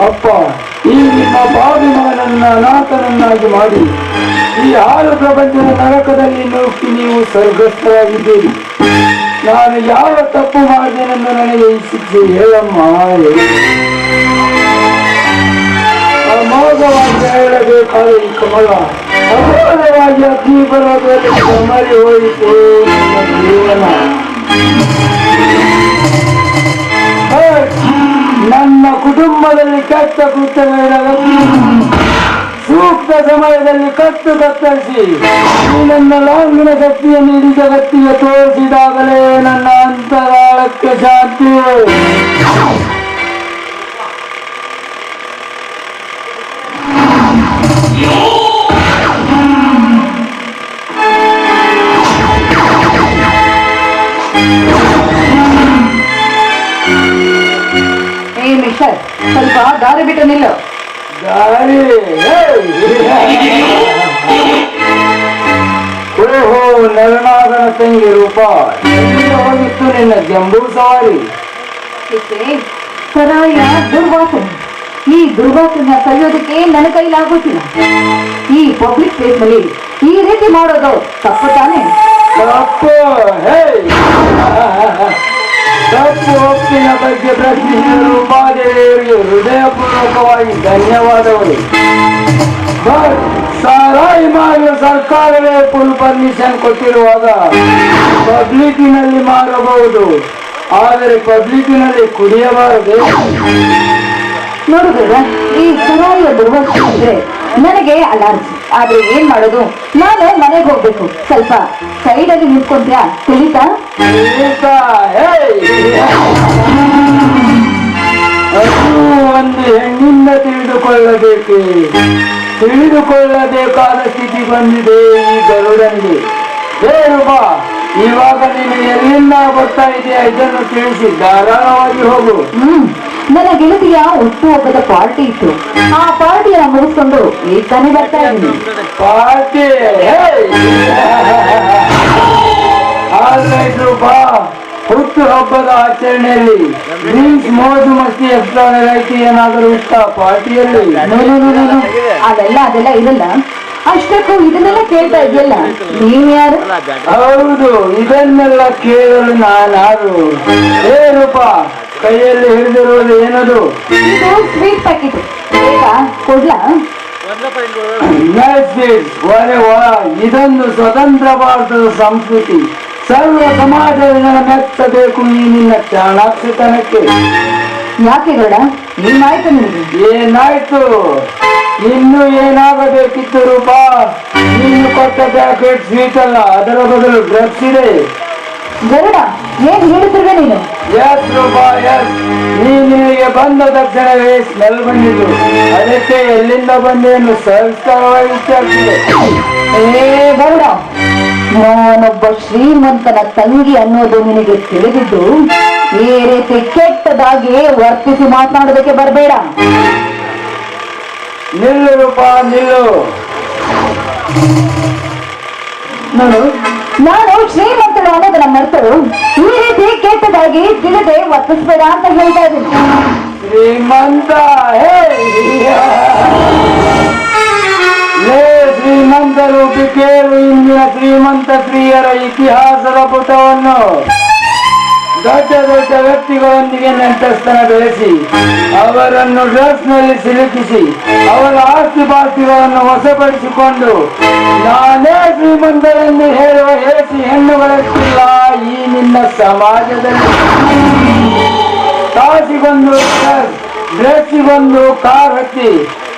D: ಅಪ್ಪ
C: ಈ ನಿಮ್ಮ ಬಾವಿ ಮಗನನ್ನ ಅನಾಥನನ್ನಾಗಿ ಮಾಡಿ ಈ ಹಾಳು ಪ್ರಪಂಚದ ನರಕದಲ್ಲಿ ನೂಕಿ ನೀವು ಸ್ವರ್ಗಸ್ಥರಾಗಿದ್ದೀರಿ. ನಾನು ಯಾವ ತಪ್ಪು ಮಾಡಿದೆನೆಂದು ನನಗೆ ಈ ಶಿಕ್ಷೆ ಹೇಳಮ್ಮ. ಅಮೋಘವಾಗಿ ಹೇಳಬೇಕಾದ ಈ ಕಮಲ ಅಮೋಘವಾಗಿ ಅಗ್ನಿ ಪರ್ವತದಲ್ಲಿ ಕಮಲಿ ಹೋಯಿತು ನನ್ನ ಜೀವನ. ನನ್ನ ಕುಟುಂಬದಲ್ಲಿ ಕೆಟ್ಟ ಕೃತ್ಯಗಳ ಸೂಕ್ತ ಸಮಯದಲ್ಲಿ ಕತ್ತು ಕತ್ತರಿಸಿ ಈ ನನ್ನ ಲಾಂಗಿನ ಶಕ್ತಿಯನ್ನು ಇಡೀ ಜಗತ್ತಿಗೆ ತೋರಿಸಿದಾಗಲೇ ನನ್ನ ಅಂತರಾಳಕ್ಕೆ ಶಾಂತಿ.
B: ಮಿಸ್ಟರ್, ಸ್ವಲ್ಪ ದಾರಿ ಬಿಟ್ಟು ನಿಲ್ಲು.
C: ದಾರಿ? ಓಹೋ, ನರನಾಗನ ತಂಗಿ ರೂಪ, ಎಲ್ಲಿಗೆ ಹೋಗಿತ್ತು ನಿನ್ನ ಜಂಬೂ ಸವಾರಿ?
B: ಸರಾಯ ದುರ್ವಾಸನೆ. ಈ ದುರ್ವಾಸನ ಕಲಿಯೋದಕ್ಕೆ ನನ್ನ ಕೈಲಾಗುತ್ತಿಲ್ಲ. ಈ ಪಬ್ಲಿಕ್ ಪ್ಲೇಸ್ ನಲ್ಲಿ ಈ ರೀತಿ ಮಾಡೋದು ತಪ್ಪು ತಾನೆ?
C: ತಪ್ಪು. ತಪ್ಪು ಒಪ್ಪಿನ ಬಗ್ಗೆ ಪ್ರಶ್ನಿಸಿದ ರೂಪಾದೇವಿಯವರಿಗೆ ಹೃದಯಪೂರ್ವಕವಾಗಿ ಧನ್ಯವಾದಗಳು. ಸಾರಾಯಿ ಮಾರುವ ಸರ್ಕಾರವೇ ಫುಲ್ ಪರ್ಮಿಷನ್ ಕೊಟ್ಟಿರುವಾಗ ಪಬ್ಲಿಕ್ಕಿನಲ್ಲಿ ಮಾರಬಹುದು, ಆದರೆ ಪಬ್ಲಿಕ್ಕಿನಲ್ಲಿ ಕುಡಿಯಬಾರದು.
B: ನೋಡುವುದ ಈ ಸರಾಯಿಯ ದುರ್ವಾಸನೆ ಅಂದ್ರೆ ನನಗೆ ಅಲರ್ಜಿ. ಆದ್ರೆ ಏನ್ ಮಾಡೋದು, ನಾನು ಮನೆಗೆ ಹೋಗ್ಬೇಕು. ಸ್ವಲ್ಪ ಸೈಡಲ್ಲಿ ನಿಂತ್ಕೊಂಡ್ಯಾ? ತಿಳಿತಾ?
C: ಅದು ಒಂದು ಹೆಣ್ಣಿಂದ ತಿಳಿದುಕೊಳ್ಳಬೇಕಾದ ಸ್ಥಿತಿ ಬಂದಿದೆ ಈ ಗರುಡನಿಗೆ. ಬಾ, ಇವಾಗ ನೀನು ಎಲ್ಲಿಂದ ಬರ್ತಾ ಇದೆಯಾ ಇದನ್ನು ತಿಳಿಸಿ ಧಾರಾಳವಾಗಿ ಹೋಗು.
B: ನನ್ನ ಗೆಳತಿಯ ಹುಟ್ಟುಹಬ್ಬದ ಪಾರ್ಟಿ ಇತ್ತು. ಆ ಪಾರ್ಟಿಯನ್ನು ಮುಗಿಸ್ಕೊಂಡು ಈಗ ತಾನೇ ಬರ್ತಾ ಇದ್ದೀನಿ.
C: ಪಾರ್ಟಿ? ಆಯ್ತು ಬಾ. ಹುಟ್ಟು ಹಬ್ಬದ ಆಚರಣೆಯಲ್ಲಿ ಡ್ರಿಂಕ್ಸ್, ಮೋಜು ಮಸ್ತಿ, ಎಕ್ಸ್ಟ್ರಾ ವೆರೈಟಿ ಏನಾದರೂ ಇಷ್ಟ ಪಾರ್ಟಿಯಲ್ಲಿ?
B: ಅದೆಲ್ಲ ಇರಲ್ಲ. ಅಷ್ಟಕ್ಕೂ ಇದನ್ನೆಲ್ಲ ಕೇಳ್ತಾ ಇದೆಯಲ್ಲ, ನೀನ್ ಯಾರು?
C: ಹೌದು, ಇದನ್ನೆಲ್ಲ ಕೇಳಲು ನಾನಾರು. ರೂಪ, ಕೈಯಲ್ಲಿ ಹಿಡಿದಿರುವುದು ಏನದು?
B: ಇದು ಸ್ವೀಟ್ ಪ್ಯಾಕೆಟ್. ಬೇಕಾ? ಕೊಡ್ಲಾ?
C: ಇದೊಂದು ಸ್ವತಂತ್ರ ಭಾರತದ ಸಂಸ್ಕೃತಿ. ಸರ್ವ ಸಮಾಜದ ಮೆಚ್ಚಬೇಕು ಈ ನಿನ್ನ ಚಾಣಾಕ್ಷತನಕ್ಕೆ.
B: ಯಾಕೆ ಗೌಡ, ಏನಾಯ್ತು ನಿಮಗೆ?
C: ಏನಾಯ್ತು? ಇನ್ನು ಏನಾಗಬೇಕಿತ್ತು ರೂಪ? ನೀನು ಕೊಟ್ಟ ಪ್ಯಾಕೆಟ್ ಸ್ವೀಟ್ ಅಲ್ಲ, ಅದರ ಬದಲು ಡ್ರಗ್ಸ್ ಇದೆ.
B: ಗರುಡ, ಏನ್ ಹೇಳುತ್ತಿರುವೆ ನೀನು?
C: ಎಸ್ ರೂಪ, ಎಸ್. ನಿನಗೆ ಬಂದ ತಕ್ಷಣವೇ ಸ್ಮೆಲ್ ಬಂದಿದ್ದು, ಅದಕ್ಕೆ ಎಲ್ಲಿಂದ ಬಂದೇನು ಸಂಸ್ಕಾರವಾಗಿ ವಿಚಾರಿಸಿದೆ.
B: ಗರುಡ, ನಾನೊಬ್ಬ ಶ್ರೀಮಂತನ ತಂಗಿ ಅನ್ನೋದು ನಿನಗೆ ತಿಳಿದಿದ್ದು ಈ ರೀತಿ ಕೆಟ್ಟದಾಗಿ ವರ್ತಿಸಿ ಮಾತನಾಡೋದಕ್ಕೆ ಬರಬೇಡ.
C: ನಿಲ್ಲು ರೂಪ, ನಿಲ್ಲು.
B: ನೋಡು, ನಾನು ಶ್ರೀಮಂತರು ಅನ್ನೋದನ್ನ ಮರೆತು ಈ ರೀತಿ ಕೆಟ್ಟದಾಗಿ ತಿಳಿದೆ ವರ್ತಿಸ್ಬೇಡ ಅಂತ ಹೇಳ್ತಾ ಇದ್ದೀನಿ.
C: ಶ್ರೀಮಂತ? ಶ್ರೀಮಂತ ರೂಪಿ ಕೇಳು ಇಂದಿನ ಶ್ರೀಮಂತ ಸ್ತ್ರೀಯರ ಇತಿಹಾಸದ ಪುಟವನ್ನು. ದೊಡ್ಡ ದೊಡ್ಡ ವ್ಯಕ್ತಿಗಳೊಂದಿಗೆ ನೆಂಟಸ್ಥನ ಬೆಳೆಸಿ ಅವರನ್ನು ಡ್ರಗ್ಸ್ ನಲ್ಲಿ ಸಿಲುಕಿಸಿ ಅವರ ಆಸ್ತಿ ಪಾಸ್ತಿಗಳನ್ನು ವಶಪಡಿಸಿಕೊಂಡು ನಾನೇ ಶ್ರೀಮಂತರೆಂದು ಹೇಳುವ ಹೇಸಿ ಹೆಣ್ಣುಗಳಿಲ್ಲ ಈ ನಿನ್ನ ಸಮಾಜದಲ್ಲಿ. ತಾಸಿಗೊಂದು ಡ್ರಗ್ಸಿಗೊಂದು ಕಾರ್ ಹತ್ತಿ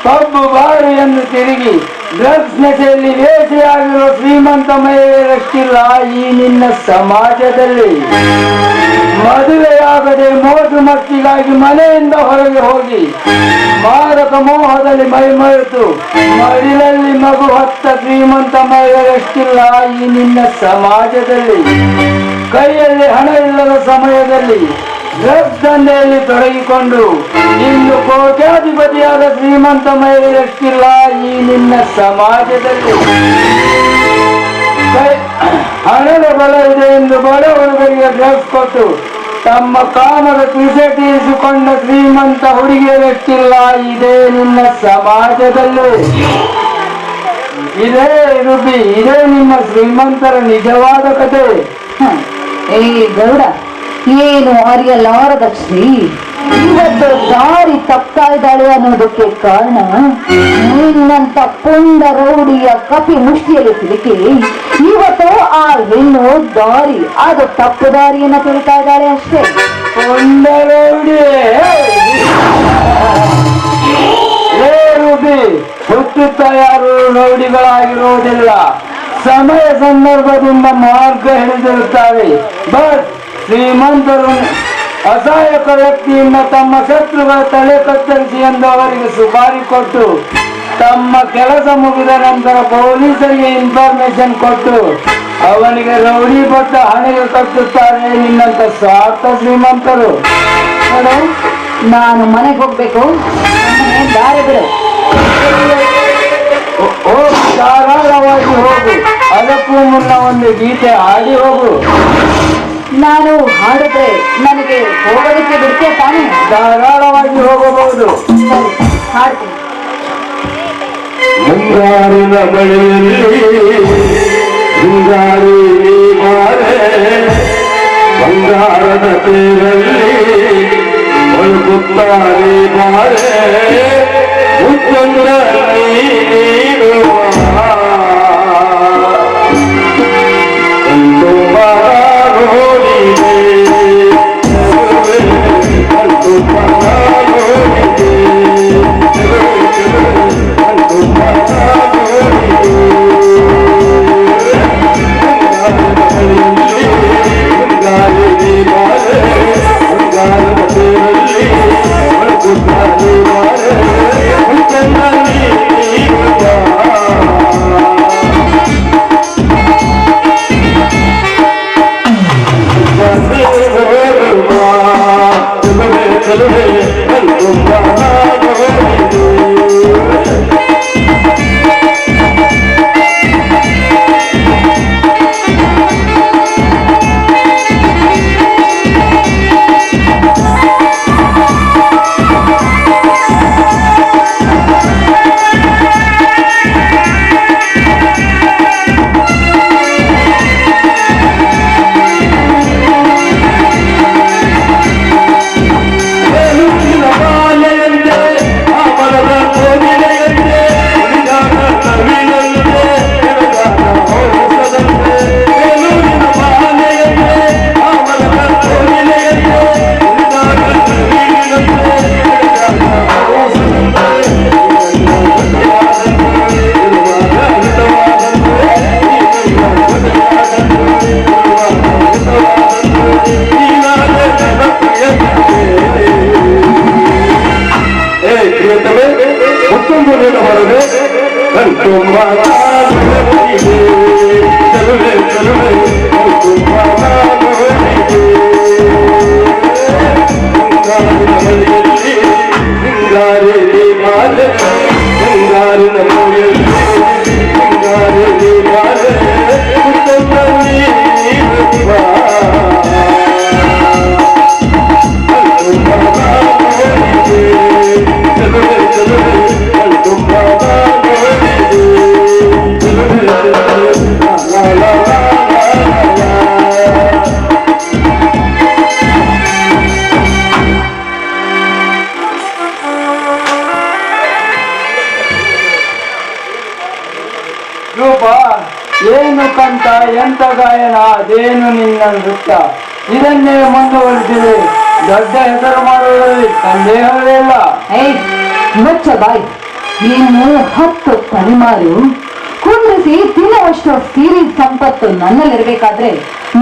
C: ಪಬ್ಬು ಬಾರಿಯನ್ನು ತಿರುಗಿ ಡ್ರಗ್ಸ್ ನೆಸೆಯಲ್ಲಿ ವೇಷೆಯಾಗಿರುವ ಶ್ರೀಮಂತ ಮಹಿಳೆಯರಷ್ಟಿಲ್ಲ ಈ ನಿನ್ನ ಸಮಾಜದಲ್ಲಿ. ಮದುವೆಯಾಗದೆ ಮೋಜು ಮಸ್ತಿಗಾಗಿ ಮನೆಯಿಂದ ಹೊರಗೆ ಹೋಗಿ ಮಾರಕ ಮೋಹದಲ್ಲಿ ಮೈಮರೆತು ಮಡಿಲಲ್ಲಿ ಮಗು ಹೊತ್ತ ಶ್ರೀಮಂತ ಮಹಿಳೆಯರಷ್ಟಿಲ್ಲ ಈ ನಿನ್ನ ಸಮಾಜದಲ್ಲಿ. ಕೈಯಲ್ಲಿ ಹಣ ಇಲ್ಲದ ಸಮಯದಲ್ಲಿ ಡ್ರಗ್ಸ್ ದಂಧೆಯಲ್ಲಿ ತೊಡಗಿಕೊಂಡು ಇಂದು ಕೋಟ್ಯಾಧಿಪತಿಯಾದ ಶ್ರೀಮಂತ ಮಹಿಳೆಯರಷ್ಟಿಲ್ಲ ಈ ನಿನ್ನ ಸಮಾಜದಲ್ಲಿ. ಹಣದ ಬಲ ಇದೆ ಎಂದು ಬಡ ಹುಡುಗರಿಗೆ ಡ್ರಗ್ಸ್ ಕೊಟ್ಟು ತಮ್ಮ ಕಾಮದ ಕಿಸೆ ತೀರಿಸಿಕೊಂಡ ಶ್ರೀಮಂತ ಹುಡುಗಿಯರಷ್ಟಿಲ್ಲ ಇದೇ ನಿನ್ನ ಸಮಾಜದಲ್ಲಿ. ಇದೇ ರುಬಿ, ಇದೇ ನಿಮ್ಮ ಶ್ರೀಮಂತರ ನಿಜವಾದ ಕತೆ.
B: ಏ ಗೌಡ, ಏನು ಅರಿಯಲಾರದ ಶ್ರೀ ಇವತ್ತು ದಾರಿ ತಪ್ತಾ ಇದ್ದಾಳೆ ಅನ್ನೋದಕ್ಕೆ ಕಾರಣ ನಿನ್ನಂತ ಪುಂಡ ರೌಡಿಯ ಕಪಿ ಮುಷ್ಟಿಯಲ್ಲಿ ಸಿಲುಕಿ ಇವತ್ತು ಆ ಹೆಣ್ಣು ದಾರಿ ಅದು ತಪ್ಪು ದಾರಿಯನ್ನ ತುಳಿತಾ ಇದ್ದಾಳೆ ಅಷ್ಟೇ.
C: ಹುಟ್ಟುತ್ತ ಯಾರು ರೌಡಿಗಳಾಗಿರುವುದಿಲ್ಲ, ಸಮಯ ಸಂದರ್ಭದಿಂದ ಮಾರ್ಗ ಹಿಡಿದಿರುತ್ತಾರೆ. ಬಟ್ ಶ್ರೀಮಂತರು ಅಸಹಾಯಕ ವ್ಯಕ್ತಿಯಿಂದ ತಮ್ಮ ಶತ್ರುಗಳ ತಲೆ ಕತ್ತರಿಸಿ ಎಂದು ಅವರಿಗೆ ಸುಪಾರಿ ಕೊಟ್ಟು ತಮ್ಮ ಕೆಲಸ ಮುಗಿದ ನಂತರ ಪೊಲೀಸರಿಗೆ ಇನ್ಫಾರ್ಮೇಶನ್ ಕೊಟ್ಟು ಅವನಿಗೆ ರೌಡಿ ಬಟ್ಟ ಹಣೆಗೆ ಕಟ್ಟುತ್ತಾರೆ ನಿನ್ನಂತ ಸ್ವಾರ್ಥ ಶ್ರೀಮಂತರು.
B: ನಾನು ಮನೆಗೆ ಹೋಗ್ಬೇಕು, ದಾರಿ ಬಿಡು.
C: ಹೋಗು, ಧಾರಾಳವಾಗಿ ಹೋಗು. ಅದಕ್ಕೂ ಮುನ್ನ ಒಂದು ಗೀತೆ ಹಾಡಿ ಹೋಗು.
B: ನಾನು ಹಾಡಿದ್ರೆ ನನಗೆ ಹೋಗೋದಕ್ಕೆ ಬಿಡ್ತೇ ತಾನೆ?
C: ಧಾರಾಳವಾಗಿ ಹೋಗಬಹುದು.
B: ಹಾಡ್ತೀನಿ.
C: ಮುಂಗಾರಿನ ಮಳೆಯಲ್ಲಿ ಹಿಂಗಾರಿ ಬಾರೆ, ಬಂಗಾರದ ತೇರಲ್ಲಿ ಒಳಗುತ್ತಾರೆ ಬಾರೆ, ಮುಚ್ಚಂದ್ರ ಏನು ಕಂಠ, ಎಂತ ಗಾಯನ, ಅದೇನು ನಿನ್ನ ನೃತ್ಯ. ಇದನ್ನೇ ಮುಂದುವರಿಸಿದೆ. ದೊಡ್ಡ ಹೆಸರು ಮಾಡುವುದರಲ್ಲಿ ಸಂದೇಹವೇ ಇಲ್ಲ.
B: ಮುಚ್ಚ ಬಾಯ್. ನೀನು 10 ತಲೆಮಾರು ಕುಂದಿಸಿ ತಿನ್ನುವಷ್ಟು ಸಿರಿ ಸಂಪತ್ತು ನನ್ನಲ್ಲಿರ್ಬೇಕಾದ್ರೆ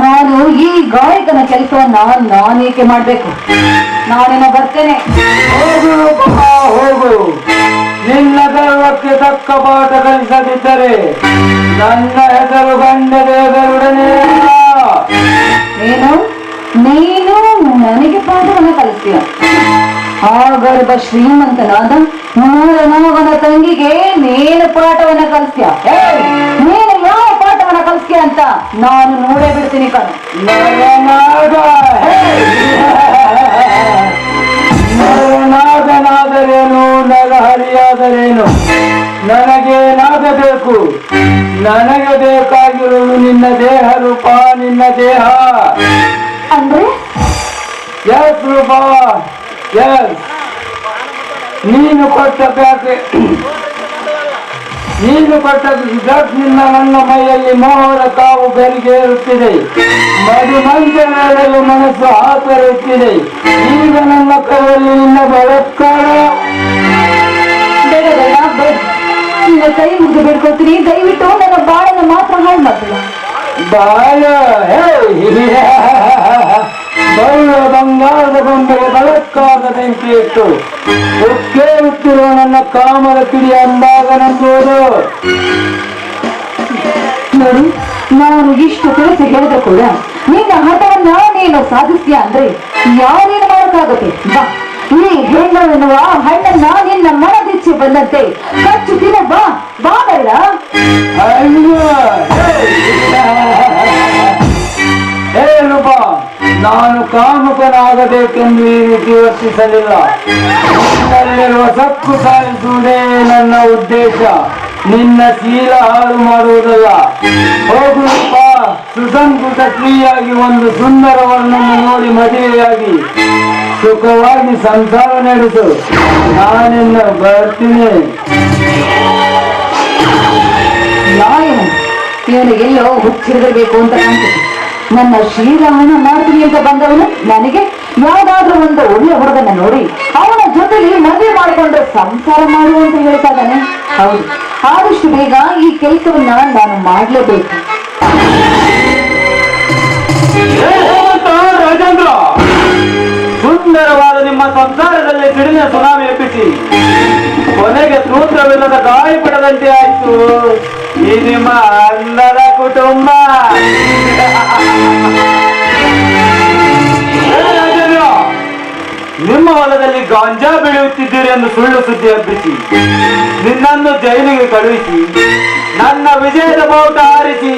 B: ನಾನು ಈ ಗಾಯಕನ ಕೆಲಸವನ್ನ ನಾನೇಕೆ ಮಾಡ್ಬೇಕು? ನಾನೇನೋ ಬರ್ತೇನೆ.
C: ಹೋಗು. ನಿನ್ನ ಗರ್ವಕ್ಕೆ ತಕ್ಕ ಪಾಠ ಕಲಿಸದಿದ್ದರೆ ನನ್ನ ಹೆಸರು ಗಂಡದೆ ಗರುಡನೇ.
B: ಏನು? ನೀನು ನನಗೆ ಪಾಠವನ್ನ ಕಲಿಸ್ತೀಯ? ಆ ಗರ್ಭ ಶ್ರೀಮಂತನಾದ ನಾಗನ ತಂಗಿಗೆ ನೀನು ಪಾಠವನ್ನ ಕಲಿಸ್ತೀಯ? ನೀನು ಯಾವ ಪಾಠವನ್ನ ಕಲಿಸ್ತೀಯ ಅಂತ ನಾನು ನೋಡೇ ಬಿಡ್ತೀನಿ ಕಣು.
C: ಬೇಕಾದರೇನು? ನನಗೇನಾಗಬೇಕು? ನನಗೆ ಬೇಕಾಗಿರುವುದು ನಿನ್ನ ದೇಹ ರೂಪ, ನಿನ್ನ ದೇಹ.
B: ಅಂದ್ರೆ
C: ಎಸ್ ರೂಪ, ಎಸ್. ನೀನು ಕೊಟ್ಟ ಬ್ಯಾಗ್ ನಿನ್ನ ನನ್ನ ಮೈಯಲ್ಲಿ ಮೋಹದ ಕಾವು ಬೆರಿಗೇರುತ್ತಿದೆ. ಮಧುಮಂತ ವೇಳೆಗೆ ಮನಸ್ಸು ಆತರುತ್ತಿದೆ. ಈಗ ನನ್ನ ಕೈಯಲ್ಲಿ ನಿನ್ನ ಬಲತ್ಕಾರ.
B: ಬೇಡ ಬೇಡ ಬೇಡ, ನಿನ್ನ ಕೈ ಮುಗಿದು ಬಿಡ್ಕೊಳ್ತೀನಿ. ದಯವಿಟ್ಟು ನನ್ನ ಬಾಳನ್ನ ಮಾತ್ರ ಹಾಳು ಮಾಡ್ತಿಲ್ಲ.
C: ಬಾಳ ಬೌಳ ಬಂಗಾರದ ಗೊಂಬೆಗೆ ಬಲತ್ಕಾರದ ಬೆಂಕಿ ಇಟ್ಟು ಉಕ್ಕೇರುತ್ತಿರುವ ನನ್ನ ಕಾಮದ ಕಿಡಿ ಅಂದಾಗ ನಂಬುವುದು.
B: ನೋಡಿ, ನಾನು ಇಷ್ಟು ತಿಳಿಸಿ ಹೇಳಿದ್ರು ಕೂಡ ನಿನ್ನ ಹಠವನ್ನ ನೀನು ಸಾಧಿಸ್ತೀಯ ಅಂದ್ರೆ ಯಾರೇನು ಮಾಡೋಕ್ಕಾಗುತ್ತೆ? ಬಾ, ಈ ಹೆಣ್ಣು ಎನ್ನುವ ಹಣ್ಣನ್ನ ನಿನ್ನ ಮನದಿಚ್ಚಿ ಬಂದಂತೆ ಕಚ್ಚುತ್ತೀನ. ಬಾ ಬಾ ಬೇಡ.
C: ಹೇಳುವ, ನಾನು ಕಾಮುಕನಾಗಬೇಕೆಂದು ಈ ರೀತಿ ವರ್ತಿಸಲಿಲ್ಲ. ನಿನ್ನಲ್ಲಿರುವ ಸಕ್ಕು ಸಾಯಿಸುವುದೇ ನನ್ನ ಉದ್ದೇಶ, ನಿನ್ನ ಶೀಲ ಹಾಳು ಮಾಡುವುದಲ್ಲ. ಹೋಗುವ ಸುಸಂಸ್ಕೃತ ಸ್ತ್ರೀಯಾಗಿ ಒಂದು ಸುಂದರವನ್ನನ್ನು ನೋಡಿ ಮದುವೆಯಾಗಿ ಸುಖವಾಗಿ ಸಂಸಾರ ನಡೆಸು. ನಾನಿನ್ನ ಬರ್ತೀನಿ.
B: ನಾಯನು ಇವನಿಗೆಲ್ಲೋ ಹುಚ್ಚಿರಬೇಕು ಅಂತ ಕಾಣ್ತದೆ. ನನ್ನ ಶೀಲವನ್ನ ಮಾಡ್ತೀನಿ ಅಂತ ಬಂದವನು ನನಗೆ ಯಾವ್ದಾದ್ರೂ ಒಂದು ಒಳ್ಳೆ ಹುಡುಗನ ನೋಡಿ ಅವನ ಜೊತೆಲಿ ಮದುವೆ ಮಾಡಿಕೊಂಡ್ರೆ ಸಂಸಾರ ಮಾಡು ಅಂತ ಹೇಳ್ತಾ ಇದ್ದಾನೆ. ಹೌದು, ಆದಷ್ಟು ಬೇಗ ಈ ಕೆಲಸವನ್ನ ನಾನು ಮಾಡ್ಲೇಬೇಕು.
C: ರಾಜೇಂದ್ರ, ಸುಂದರವಾದ ನಿಮ್ಮ ಸಂಸಾರದಲ್ಲಿ ಸಿಡಿನ ಸುನಾಮಿ ಎಬ್ಬಿಸಿ ಕೊನೆಗೆ ಸೂತ್ರವಿಲ್ಲದ ಗಾಯಪಡದಂತೆ ಆಯಿತು ಈ ನಿಮ್ಮ ಅಂದದ ಕುಟುಂಬ. ರಾಜೇಂದ್ರ, ನಿಮ್ಮ ಹೊಲದಲ್ಲಿ ಗಾಂಜಾ ಬೆಳೆಯುತ್ತಿದ್ದೀರಿ ಎಂದು ಸುಳ್ಳು ಸುದ್ದಿ ಹಬ್ಬಿಸಿ ನಿನ್ನನ್ನು ಜೈಲಿಗೆ ಕಳುಹಿಸಿ ನನ್ನ ವಿಜಯದ ಬಾವುಟ ಹಾರಿಸಿ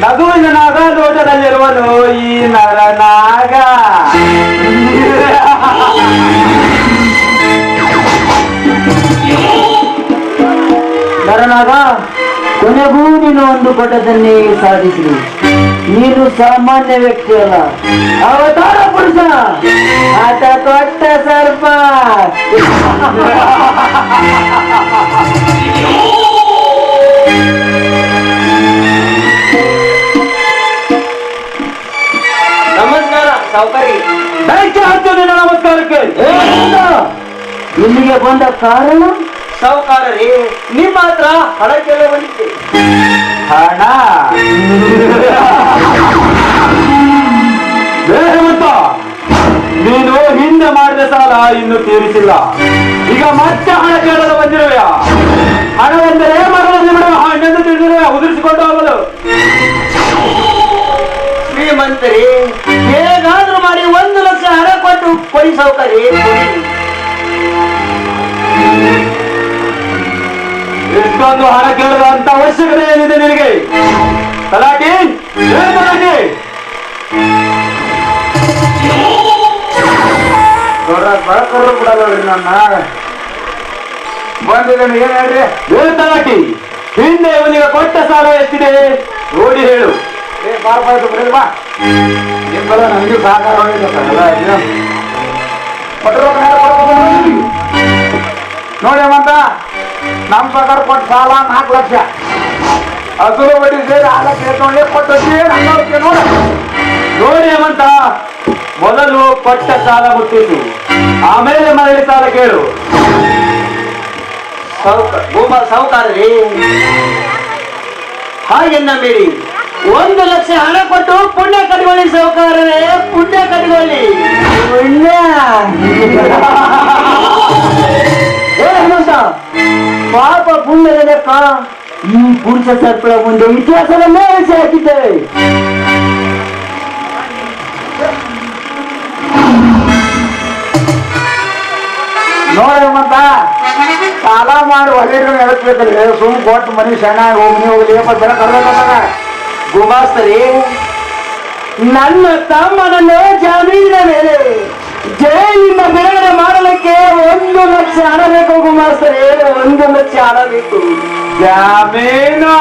C: ನಗುವಿನ ನಾಗಾಲೋಟದಲ್ಲಿರುವನು ಈ ನರನಾಗ.
D: ನರನಾಗ, ಕೊನೆಗೂ ನೀನು ಒಂದು ಪಟದನ್ನೇ ಸಾಧಿಸಿದೆ. ನೀನು ಸಾಮಾನ್ಯ ವ್ಯಕ್ತಿ ಅಲ್ಲ, ಅವತಾರ ಪುರುಷ, ಆಟ ಕೊಟ್ಟ ಸರ್ಪ.
A: ನಮಸ್ಕಾರ ಸಾವುಕಾರಿ.
C: ನಿನ್ನ ನಮಸ್ಕಾರಕ್ಕೆ.
D: ಇಲ್ಲಿಗೆ ಬಂದ ಕಾರಣ?
A: ಸಾವುಕಾರರೇ, ನಿಮ್ಮ ಹತ್ರ ಹಣಕ್ಕೆಲ್ಲ ಬಂದಿದ್ದೆ.
C: ಹಣ? ಹೇಮಂತ, ನೀನು ಹಿಂದೆ ಮಾಡಿದ ಸಾಲ ಇನ್ನು ತೀರಿಸಿಲ್ಲ. ಈಗ ಮತ್ತೆ ಹಣ ಕೇಳಲು ಬಂದಿರುವೆಯಾ? ಹಣವೆಂದರೆ ಮರದಲ್ಲಿ ಬಿಡುವ ಹಣ್ಣೆಂದು ತಿಳಿದಿರುವೆ, ಉದುರಿಸಿಕೊಂಡು ಹೋಗಲು.
A: ಶ್ರೀಮಂತರೇ, ಹೇಗಾದ್ರೂ ಮಾಡಿ 1 ಲಕ್ಷ ಹಣ ಕೊಟ್ಟು ಕೊಡಿ ಸಾವುಕಾರಿ.
C: ಇಷ್ಟೊಂದು ಹಣ ಕೇಳದ ಅಂತ ಅವಶ್ಯಕತೆ ಏನಿದೆ ನಿನಗೆ? ತಲಾಟಿ, ಏನು ತಲಾಟಿ?
A: ಬರಕರು ಬಿಡಲ್ಲ ನನ್ನ ಬಂದಿದ್ದೇನೆ. ಏನ್ ಹೇಳ್ರಿ?
C: ಏನು ತಲಾಟಿ? ಹಿಂದೆ ಇವನಿಗೆ ಕೊಟ್ಟ ಸಾಲ ಎಷ್ಟಿದೆ ನೋಡಿ ಹೇಳು.
A: ಬಾರ್ಬಾರ್ದು ಬಿಡಿ ಬಾ. ನಿಮ್ಮಲ್ಲ ನನಗೆ ಸಹಕಾರ ನೋಡಿ ಮಂತ. ನಮ್ಮ ಪ್ರಕಾರ ಕೊಟ್ಟ ಸಾಲ 4 ಲಕ್ಷ, ಅಸಲು ಬಡ್ಡಿ ಸೇರಿ 6 ಲಕ್ಷ ಎತ್ಕೊಂಡೆ ಕೊಟ್ಟು ನೋಡಿ
C: ನೋಡಿ ಹೇಮಂತ, ಮೊದಲು ಕೊಟ್ಟ ಸಾಲ ಮುಟ್ಟಿತು, ಆಮೇಲೆ ಮರಳಿ ಸಾಲ ಕೇಳು.
A: ಸಾವುಕಾರರೇ, ಹಾಗೆನ್ನಬೇಡಿ. 1 ಲಕ್ಷ ಹಣ ಕೊಟ್ಟು ಪುಣ್ಯ ಕಟ್ಕೊಳ್ಳಿ ಸಾವುಕಾರರೇ, ಪುಣ್ಯ ಕಟ್ಕೊಳ್ಳಿ.
D: ಪುಣ್ಯ? ಹೇಮಂತ, ಪಾಪ ಪುಣ್ಯದ ಲೆಕ್ಕ ಈ ಪುರುಷ ಸರ್ಪಳ ಮುಂದೆ ಇತಿಹಾಸವನ್ನೇ ಎಸೆ ಹಾಕಿದ್ದೇವೆ.
A: ನೋಡಿ ಮತ್ತ ಸಾಲ ಮಾಡಿ ಹೊಲಿಡ್ರು ಎಳಕ್ಬೇಕಲ್ಲ, ಸುಮ್ ಕೊಟ್ಟು ಮನಿ ಚೆನ್ನಾಗಿ ಹೋಗಿ ಹೋಗ್ಲಿ ಬೆಲೆ ಕರ್ದಾಗ
C: ಗುಮಾಸ್ತರಿ, ನನ್ನ ತಮ್ಮನನ್ನು ಜಾಮೀನಿನ ಮೇಲೆ ಜೈಲಿಂದ ಬಿಡುಗಡೆ ಮಾಡಲಿಕ್ಕೆ 1
D: 1 ಲಕ್ಷ ಹಣ ಬೇಕು ಗುಮಾಸ್ತರೇ, 1 ಲಕ್ಷ ಹಣ ಬೇಕು.
C: ಜಾಮೀನು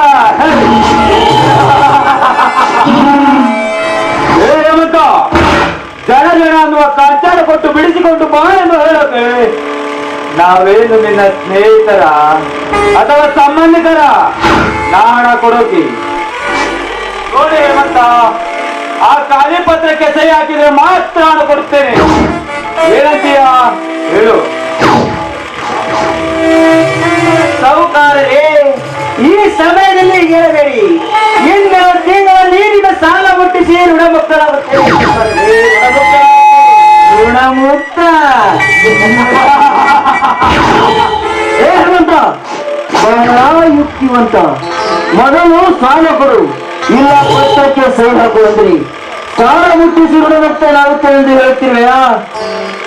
C: ಹೇಮಂತ, ಜನ ಅನ್ನುವ ಕಚ್ಚಾಡ ಕೊಟ್ಟು ಬಿಡಿಸಿಕೊಂಡು ಬಾ ಎಂದು ಹೇಳೋಕೆ ನಾವೇನು ನಿನ್ನ ಸ್ನೇಹಿತರ ಅಥವಾ ಸಂಬಂಧಿಕರ? ನಾ ಹಣ ಕೊಡೋಕೆ ನೋಡಿ ಹೇಮಂತ, ಆ ಖಾಲಿ ಪತ್ರಕ್ಕೆ ಸಹಿ ಹಾಕಿದ್ರೆ ಮಾತ್ರ ಹಣ ಕೊಡುತ್ತೇನೆ. ಏನಂತೀಯ ಹೇಳು.
D: ಸಾಹುಕಾರರೇ, ಈ ಸಮಯದಲ್ಲಿ ಹೇಳಬೇಡಿ. ಇನ್ನು ತಿಂಗಳಲ್ಲಿ ನಿಮ್ಮ ಸಾಲ ಮುಟ್ಟಿಸಿ ಋಣಮುಕ್ತರಾಗುತ್ತೇನೆ. ಋಣಮುಕ್ತ ಹೇಮಂತ ಬಹಳ ಯುಕ್ತಿವಂತ. ಮೊದಲು ಸಾಲ ಕೊಡು, ಇಲ್ಲ ಪತ್ರಕ್ಕೆ ಸಹಿ ಹಾಕು ಅಂದ್ರಿ. ಸಾಲ ಮುಟ್ಟಿಸಿ ಋಣಮುಕ್ತನಾಗುತ್ತೇನೆ ಎಂದು ಹೇಳ್ತೀರಾ?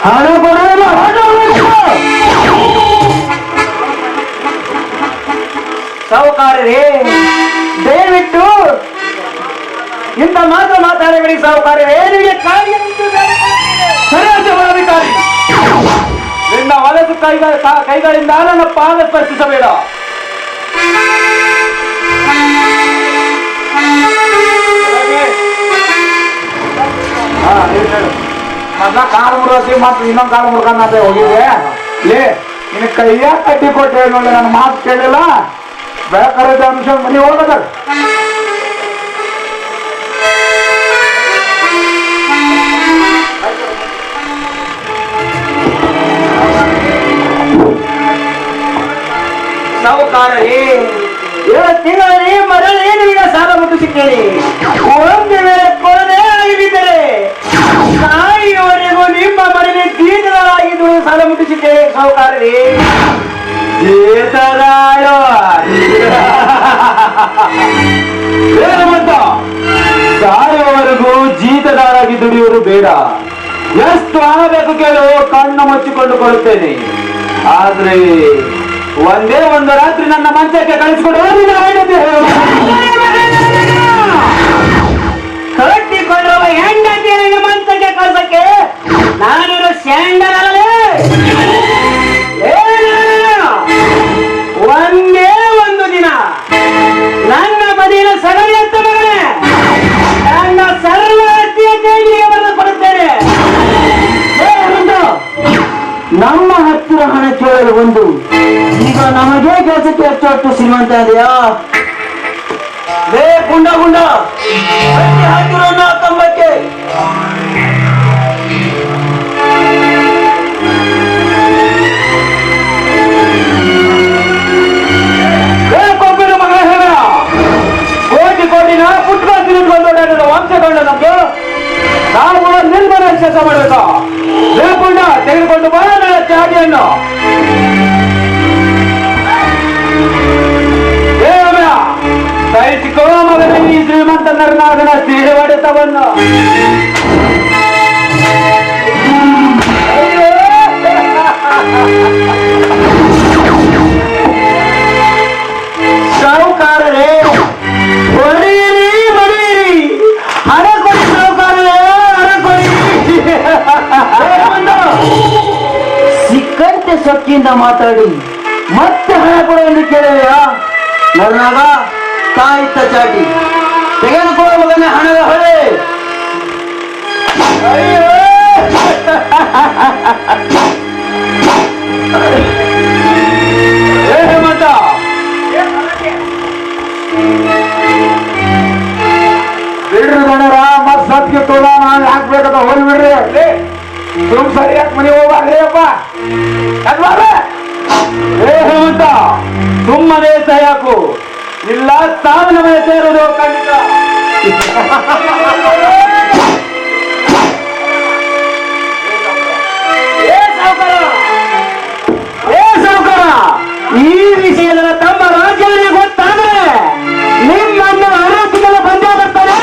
D: ಹಣ ಕೊಡೋದು ಹಣ ಸಾಹುಕಾರರೇ, ದಯವಿಟ್ಟು ಇಂಥ ಮಾತ್ರ ಮಾತಾಡಬೇಡಿ ಸಾಹುಕಾರರೇ. ನಿಮಗೆ ಕಾರ್ಯ
C: ಸರಿಯಾದ ಅಧಿಕಾರಿ, ನಿನ್ನ ವಲಸು ಕೈಗಳಿಂದ ನನ್ನ ಪಾದ ಸ್ಪರ್ಶಿಸಬೇಡ. ಮೊದ್ಲ ಕಾಲು ಮುರಿಸಿ ಮತ್ತೆ ಇನ್ನೊಂದು ಕಾಲು ಮುರ್ಕೊಂಡೆ ಹೋಗಿದ್ದೆ. ಲೇ, ನಿನ್ನ ಕೈಯ ಕಟ್ಟಿ ಕೊಟ್ಟೆ ನೋಡಿ, ನನ್ನ ಮಾತು ಕೇಳಿಲ್ಲ. ಬೇಕಾದ ಅಂಶ ಮನೆ ಹೋಗದ.
D: ಸಾಹುಕಾರರೇ, 7 ತಿಂಗಳಲ್ಲಿ ಮರಳಿ ನಿಮಗೆ ಸಾಲ ಮುಟ್ಟಿಸಿದ್ದೇನೆ. ಒಂದು ವೇಳೆ ಕೊಡದೆ ಆಗಿದ್ದರೆ ತಾಯಿಯವರೆಗೂ ನಿಮ್ಮ ಮನೆಗೆ ದೀನರಾಗಿದ್ದು ಸಾಲ ಮುಟ್ಟಿಸಿದ್ದೇನೆ ಸಾಹುಕಾರರೇ.
C: ಸಾಯುವವರೆಗೂ ಜೀತದಾರಾಗಿ ದುಡಿಯುವುದು ಬೇಡ. ಎಷ್ಟು ಹಣ ಬೇಕು ಕೇಳು, ಕಣ್ಣು ಮುಚ್ಚಿಕೊಂಡು ಕೊಡುತ್ತೇನೆ. ಆದ್ರೆ ಒಂದೇ ಒಂದು ರಾತ್ರಿ ನನ್ನ ಮಂಚಕ್ಕೆ ಕಳಿಸಿಕೊಡು.
D: ಕಟ್ಟಿಕೊಳ್ಳುವ ಹೆಂಡತಿಯರಿಗೆ ಮಂಚಕ್ಕೆ ಕಳ್ಸಕ್ಕೆ ನಾನೇನು ಸ್ಯಾಂಡಲೇ? ಒಂದೇ ಒಂದು ದಿನ ನನ್ನ ಬದಿಯ ಸಗಣಿ ಎತ್ತ ಮಗನೇ, ನನ್ನ ಸರ್ವ ಅತ್ಯತೆಗೆ ಬರೆದು ಕೊಡುತ್ತೇನೆ. ನಮ್ಮ ಹತ್ತಿರ ಹಣ ಕೇಳಲು ಒಂದು, ಈಗ ನಮಗೆ ಕೆಲಸಕ್ಕೆ ಎಷ್ಟು ಶ್ರೀಮಂತ ಇದೆಯಾ? ಗುಂಡ ಗುಂಡ ಹಾಕಿರೋ ಕಂಬಕ್ಕೆ
C: ಕೋಟಿ ಕೋಟಿನ ಪುಟ್ಕಾಸಿ ನಿಂತ್ಕೊಂಡು ವಂಶಗೊಂಡ ನಮ್ಗೆ ನಾವು ನಿರ್ಮಲ ಕೆಲಸ ಮಾಡಬೇಕು. ಬೇಕುಂಡ ತೆಗೆದುಕೊಂಡು ಬರ ಚಾಟಿಯನ್ನು. ಕೈಸಿಕೋ ಮಗನ ಈ ಶ್ರೀಮಂತ ನರನಾದನ ಸೀರೆ ಹೊಡೆತವನ್ನು.
D: ಸಾಹುಕಾರರೇ, ಹೊಡೆಯಿರಿ ಹೊಡೆಯಿರಿ, ಹಣ ಕೊಡಿ ಸಾಹುಕಾರರೇ, ಹಣ ಕೊಡಿ. ಸಿಕ್ಕಂತೆ ಸೊಕ್ಕಿಂದ ಮಾತಾಡಿ ಮತ್ತೆ ಹಣ ಕೊಡು ಎಂದು ಕೇಳಿದೆಯಾ? ನನ್ನಾಗ ತಾಯಿತ್ತ ಚಾಟಿ ತೆಗೆದುಕೊಳ್ಳುವ ಮಗನ ಹಣದ ಹೊಳೆ.
C: ಹೇಮಂತ, ಬಿಡ್ರಿ ಗಣರ, ಮತ್ ಸತ್ಗೆ ತೋಲ ನಾನು ಹಾಕ್ಬೇಕಂತ ಹೋಗಿ ಬಿಡ್ರಿ. ಸುಮ್ ಸರಿ ಯಾಕೆ ಮನೆ ಹೋಗ್ಬಾರ್ರಿ ಅಪ್ಪ. ಹೇಮಂತ, ಸುಮ್ಮನೆ ಸಹ್ಯಾಕು, ಇಲ್ಲ ಸಾವಿನ ಮನೆ ಸೇರೋದು ಖಂಡಿತ.
D: ಈ ವಿಷಯದ ತಮ್ಮ ರಾಜ್ಯಗಳಿಗೆ ಗೊತ್ತಾದ್ರೆ ನಿಮ್ಮನ್ನು ಆರೋಗ್ಯಗಳ ಬಂದೇ ಬರ್ತಾರೆ.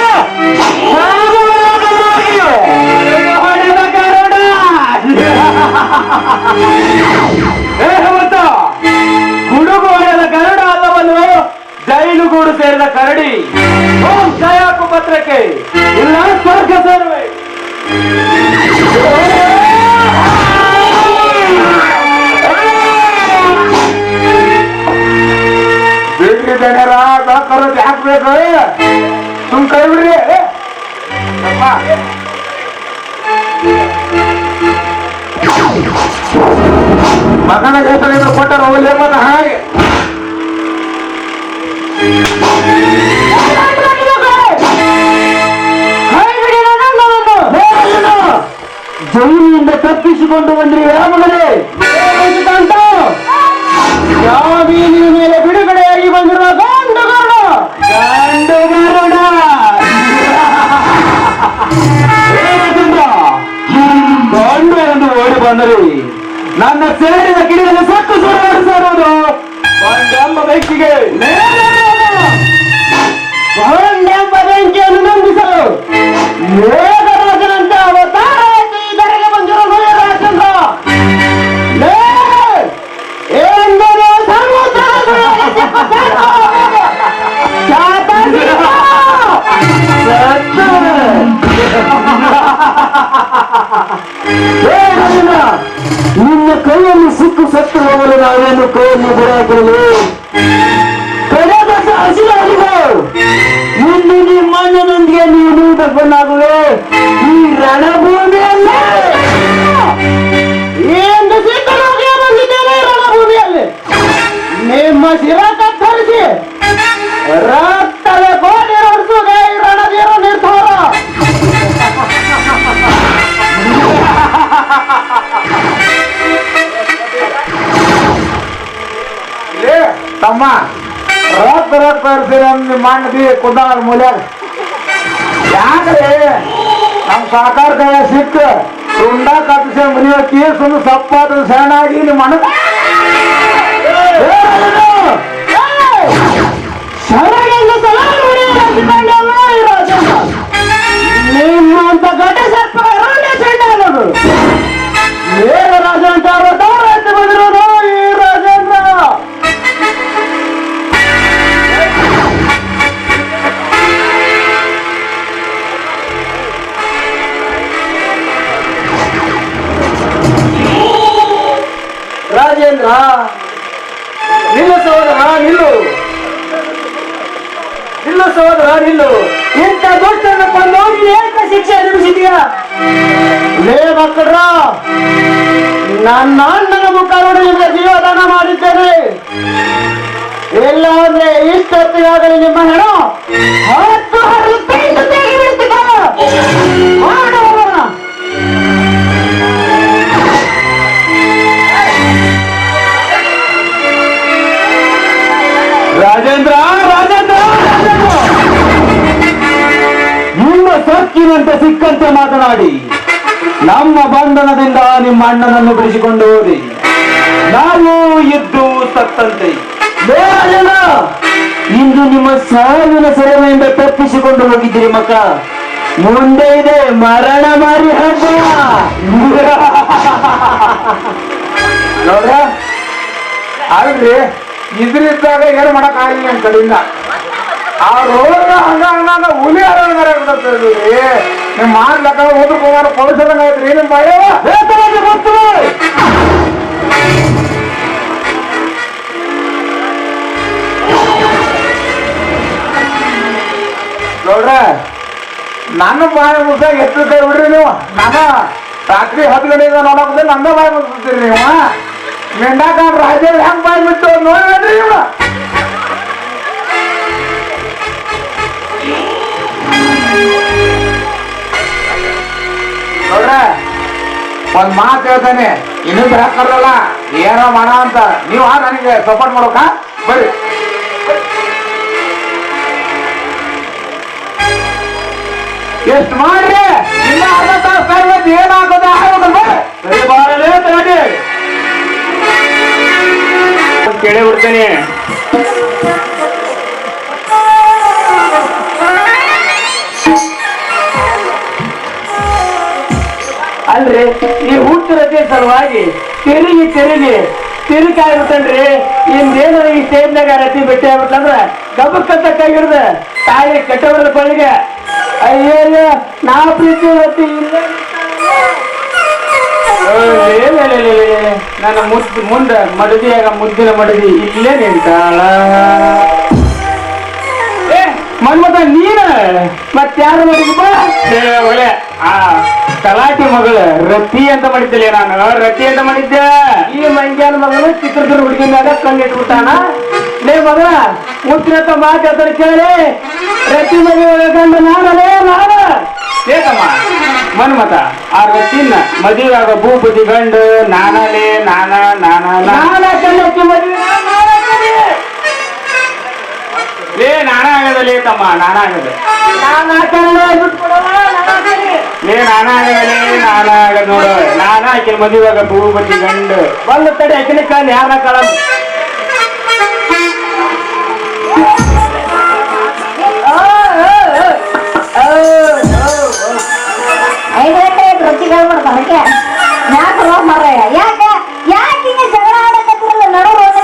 C: ಗುಡುಗು ಹೊಡೆದ ಗರುಡ ಅಲ್ಲವಲ್ಲೋ, ಜೈಲುಗೂಡು ಸೇರಿದ ಕರಡಿ. ಓಂ ಜಯಾಕು ಪತ್ರಕ್ಕೆ ಇಲ್ಲ ಸುಮ್ ಕೈ ಬಿಡ್ರಿ ಮಗನ ಹೆಸರು ಕೊಟ್ಟಾರ ಹೋಗ್ಲಿ ಮತ್ತ ಹಾಗೆ
D: ಜೈಲಿನಿಂದ ತಪ್ಪಿಸಿಕೊಂಡು ಬಂದ್ರಿ ರಾಮಗಳೇ
A: ಯಾವ ಬೀದಿಯ ಮೇಲೆ ಬಿಡುಗಡೆಯಾಗಿ ಬಂದಿರುವ ಗಂಡುಗಾರ
C: ಗಂಡು ಎಂದು ಓಡಿ ಬಂದರೆ ನನ್ನ ಸೇರಿದ ಕಿಡಿಯಲ್ಲಿ ಸತ್ತು ಸುಡಾಡಿಸಿರುವುದು ಎಂಬ ವ್ಯಕ್ತಿಗೆ
A: ಎಂಬ ಬೆಂಕಿಯನ್ನು ನಂಬಿಸಲು ಮೇಘರಾಜನಂತೆ ಅವತಾರ ಎತ್ತಿ ಇದರಿಗೆ ಬಂದಿರುವ ರಾಜೇಂದ್ರ ಎಂದರೆ ಸಮುದ್ರದ
D: ನಿನ್ನ ಕೈಯಲ್ಲಿ ಸಿಕ್ಕು ಸತ್ತು ಹೋಗಲು ನಾವೇನು ಕೈಯನ್ನು ಬಿಡಾಕಿರಲು ಕಡೆದ ಹಸಿರಾಗಿರು ಇನ್ನು ನಿಮ್ಮ ಅಣ್ಣನೊಂದಿಗೆ ನೀನು ತಪ್ಪನಾಗುವೆ ಈ ರಣಭೂಮಿಯಲ್ಲೇ
A: ಎಂದು ಸಿದ್ಧನಾಗಿ ಬಂದಿದ್ದೇನೆ ರಣಭೂಮಿಯಲ್ಲಿ ನಿಮ್ಮ ಶಿರ ಕತ್ತರಿಸಿ ರಕ್ತದ ಕೋಟೆ ಹೊಡಿಸುವುದೇ ಈ ರಣಧೀರ ನಿರ್ಧಾರ
C: ತಮ್ಮ ರಕ್ತ ನಿಮ್ಮ ಅಣ್ಣದಿ ಕುಂದಾರ ಮೂಲ್ಯ ಯಾಕ್ರಿ ನಮ್ ಸಾಕಾರ ಕೈ ಸಿಕ್ಕ ಸುಂಡ ಕತ್ತಿಸ ಮನೆಯಕ್ಕೆ ಸುಂದು ಸಪ್ಪಾದ ಸಣ್ಣಾಗಿ ನಿಮ್ಮ ಅಣ್ಣ
A: ನಿಮ್ಮಂತ ಘಟ ಸರ್ಪ ಅನ್ನೋದು ರಾಜ ಅಂತ ಅವತಾರ ಎತ್ತಿ ಬಂದಿರೋದು ಈ ರಾಜೇಂದ್ರ
D: ರಾಜೇಂದ್ರ ನಿಲ್ಲು ಸಹೋದರ ನಿಲ್ಲು ನಿಲ್ಲು ಸಹೋದರ ನಿಲ್ಲು ಇಂಥ ದುಷ್ಟನ್ನು ಕೊಂದು ಏಕ ಶಿಕ್ಷೆ ಅನುಭವಿಸಿದೀಯಾ
A: ಲೇ ಮಕ್ಕಳ್ರ ನನ್ನ ಅಣ್ಣನ ಮುಖ ನೋಡಿ ನಿಮಗೆ ಜೀವದಾನ ಮಾಡಿದ್ದೇನೆ ಇಲ್ಲ ಅಂದ್ರೆ ಇಷ್ಟೊತ್ತಿಗಾಗಲಿ ನಿಮ್ಮ ಹೆಣ ಹತ್ತು ಹರಿದು ತೆಗೆದು ತೆಗೆದುಬಿಡ್ತಿದ್ದ. ಮಾಡು ಹೋಗೋಣ.
C: ರಾಜೇಂದ್ರ ರಾಜೇಂದ್ರ ನಿಮ್ಮ ಸೊಕ್ಕಿನಂತೆ ಸಿಕ್ಕಂತೆ ಮಾತನಾಡಿ ನಮ್ಮ ಬಂಧನದಿಂದ ನಿಮ್ಮ ಅಣ್ಣನನ್ನು ಬಿಡಿಸಿಕೊಂಡು ಹೋದಿ ನಾವು ಇದ್ದು ಸತ್ತಂತೆ
D: ರಾಜೇಂದ್ರ ಇಂದು ನಿಮ್ಮ ಸಾವಿನ ಸೆರೆಮೆಯಿಂದ ತಪ್ಪಿಸಿಕೊಂಡು ಹೋಗಿದ್ದೀರಿ ಮಕ್ಕ ಮುಂದೆ ಇದೆ ಮರಣ ಮಾರಿ ಹಬ್ಬ
C: ನೋಡ್ರ ಅಲ್ರಿ ಇದ್ರಿದ್ದಾಗ ಏನು ಮಾಡಕ್ ಆಗಿಲ್ಲ ನಮ್ ಕಡೆಯಿಂದ ಆ ರೋಗ ಹಂಗ ಹುಲಿ ಹರಗಾರ ನಿಮ್ ಮಾಡ್ಲಕ್ಕ ಹೋದ್ರ ಹೋಗಾರ ಪೊಲೀಸರಂಗ ಐತ್ರಿ ನಿಮ್ ಭಯ ಗೊತ್ತು ನೋಡ್ರ ನನ್ನ ಬಾಯಿ ಮುಸ ಎಷ್ಟು ಕೈ ಬಿಡ್ರಿ ನೀವು ನಾನು ರಾತ್ರಿ 10 ಗಂಟೆಗೆ ನೋಡಕ್ ನನ್ನ ಬಾಯಿ ಮುಗಿಸ್ತೀರಿ ನೀವು ಮೆಂಡಾಕ ರಾಜೇಂದ್ರ ಹೆಂಗ್ ಬಾಯಿ ಬಿಟ್ಟು ನೋಡ್ರಿ ನೀವು ನೋಡ್ರ ಒಂದ್ ಮಾತು ಹೇಳ್ತಾನೆ ಇನ್ನೊಂದು ಹಾಕಲ್ಲ ಏನೋ ಮಾಡ ಅಂತ ನೀವು ನನಗೆ ಸಪೋರ್ಟ್ ಮಾಡೋಕ ಬರ್ರಿ ಎಷ್ಟು ಮಾಡ್ರಿ ಇನ್ನ ಅರ್ಧ ತಾಸು ಏನಾಗೋದ ಸರಿ ಬಾರಲೇ ತನಗೆ
A: ಕೇಳೇ ಬಿಡ್ತೇನೆ. ಅಲ್ರಿ ಈ ಹುಟ್ಟಿರತೆ ಸಲುವಾಗಿ ತಿರುಗಾಗ್ಬಿಟ್ಟನ್ರಿ ಇಂದೇನು ಈ ಸ್ಟೇಜ್ನಾಗ ರತಿ ಭೇಟಿ ಆಗ್ಬಿಟ್ಟಂದ್ರ ಗಬಕ್ಕಂತ ಕೈ ಹಿಡ್ದ ತಾಯಿ ಕೆಟ್ಟವರ ಬಳಿಗೆ ಅಯ್ಯಯ್ಯ ನಾ ಪ್ರೀತಿ ರತಿ ಇಲ್ಲ ನನ್ನ ಮುಂದ ಮಡದಿಯಾಗ ಮುದ್ದಿನ ಮಡದಿ ಇಲ್ಲೇ ನಿಂತಾಳ ಮನ್ಮತ ನೀನ
D: ಮತ್ಯಾರು ಮಾಡಿದಪ್ಪ
A: ಒಳ್ಳೆ ಆ ತಲಾಟಿ ಮಗಳು ರತಿ ಅಂತ ಮಾಡಿದ್ದಿಲ್ಲ ನಾನು ರತಿ ಅಂತ ಮಾಡಿದ್ದೆ
D: ಈ ಮಂಗ್ಯಾನ ಮಗನು ಚಿತ್ರದುರ್ಗ ಹುಡುಗಿ ಮ್ಯಾಗ ಕಣ್ಣಿಟ್ಬಿಟ್ಟಾನ ಲೇ ಮಗ ಮುಚ್ಚಿನತ್ತ ಮಾತಾಡ್ತಾರೆ ಕೇಳಿ ರತಿ ಮದುವೆ ಗಂಡ ನಾನಲೇ ನಾನ
A: ಏಕಮ್ಮ ಮನ್ಮತ ಆ ರತಿನ ಮದುವೆ ಆಗ ಭೂಪತಿ ಗಂಡು ನಾನಲೇ
D: ನಾನ ಕಣ್ಣಕ್ಕೆ ಮದುವೆ
A: ಲೇ ನಾನ ಆಗದಲೇ ತಮ್ಮ ನಾನ ಆಗದ
D: ನಾನು ಕಣ್ಣ ಬಿಟ್ಕೊಡವ
A: ಲೇ ನಾನ ಆಗದಲೇ ನಾನ ಆಗದ ನೋಡು ನಾನ ಆಕೆ ಮದುವೆ ಆಗ ಭೂಪತಿ ಗಂಡು
D: ಒಂದು ತಡೆ ಅಕಿನ ಕಾಲ ಯಾರ ಕಾಲ
B: 5 ಗಂಟೆ ರೊಚ್ಚಿಗೆ ಹೇಳ್ಬಿಡ್ತಾನ ಅದಕ್ಕೆ ಯಾಕೆ ರೋಗ ಮಾರಾಯ ಯಾಕೆ ಹಿಂಗೆ ಜಗಳ ಆಡಕತ್ತಿರಲ್ಲ ನಡು ರೋಗ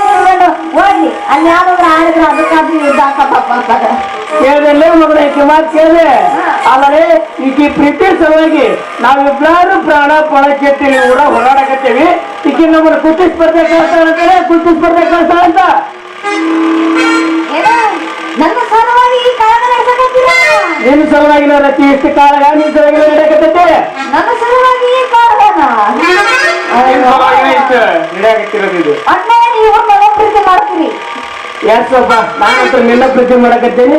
B: ಹೋಗ್ಲಿ ಅಲ್ಲಿ ಯಾವ್ದಾದ್ರು ಆಡಿದ್ರೆ ಅದಕ್ಕಾದ್ರೂ ಯುದ್ಧ ಹಾಕಪ್ಪ ಅಂತಾರೆ
D: ಕೇಳಿದಲ್ಲೇ ಮಗನ ಈಕೆ ಮಾತು ಕೇಳಿದೆ ಆಮೇಲೆ ಈಕಿ ಪ್ರೀತಿ ಸಲುವಾಗಿ ನಾವಿಬ್ಬರು ಪ್ರಾಣ ಪೊಳಕೆತ್ತೀವಿ ಕೂಡ ಹೋರಾಡಕತ್ತೀವಿ ಈಕಿ ನಮ್ಮನ್ನ ಕುಸ್ತಿ ಸ್ಪರ್ಧೆ ಕಳ್ಸ್ತಾಳೆ ಕುಸ್ತಿ ಸ್ಪರ್ಧೆ ಕಳ್ಸ್ತಾಳ ಅಂತ
B: ಏನೋ ನನ್ನ ಸಲುವಾಗಿ ಈ ಕಾಲ ನಡೆಸಕತ್ತೀರ
D: ನಿನ್ನ ಸಲುವಾಗಿ ನಾವು ರತಿ ಇಷ್ಟು ಕಾಲ ನಿನ್ನ ಸಲುವಾಗಿ ನಡೆಯಕತ್ತೈತೆ
B: ನನ್ನ ಸಲುವಾಗಿ ಈ ಕಾಲನ
A: ಹಿಡಿಯಾಗತ್ತಿರೋದು ಇದು
B: ಅಣ್ಣ ನೀವು ಮನೆ ಪ್ರೀತಿ ಮಾಡ್ತೀರಿ
D: ಯಾಕಪ್ಪ ನಾನಂತೂ ನಿನ್ನ ಪ್ರೀತಿ ಮಾಡಕತ್ತೇನೆ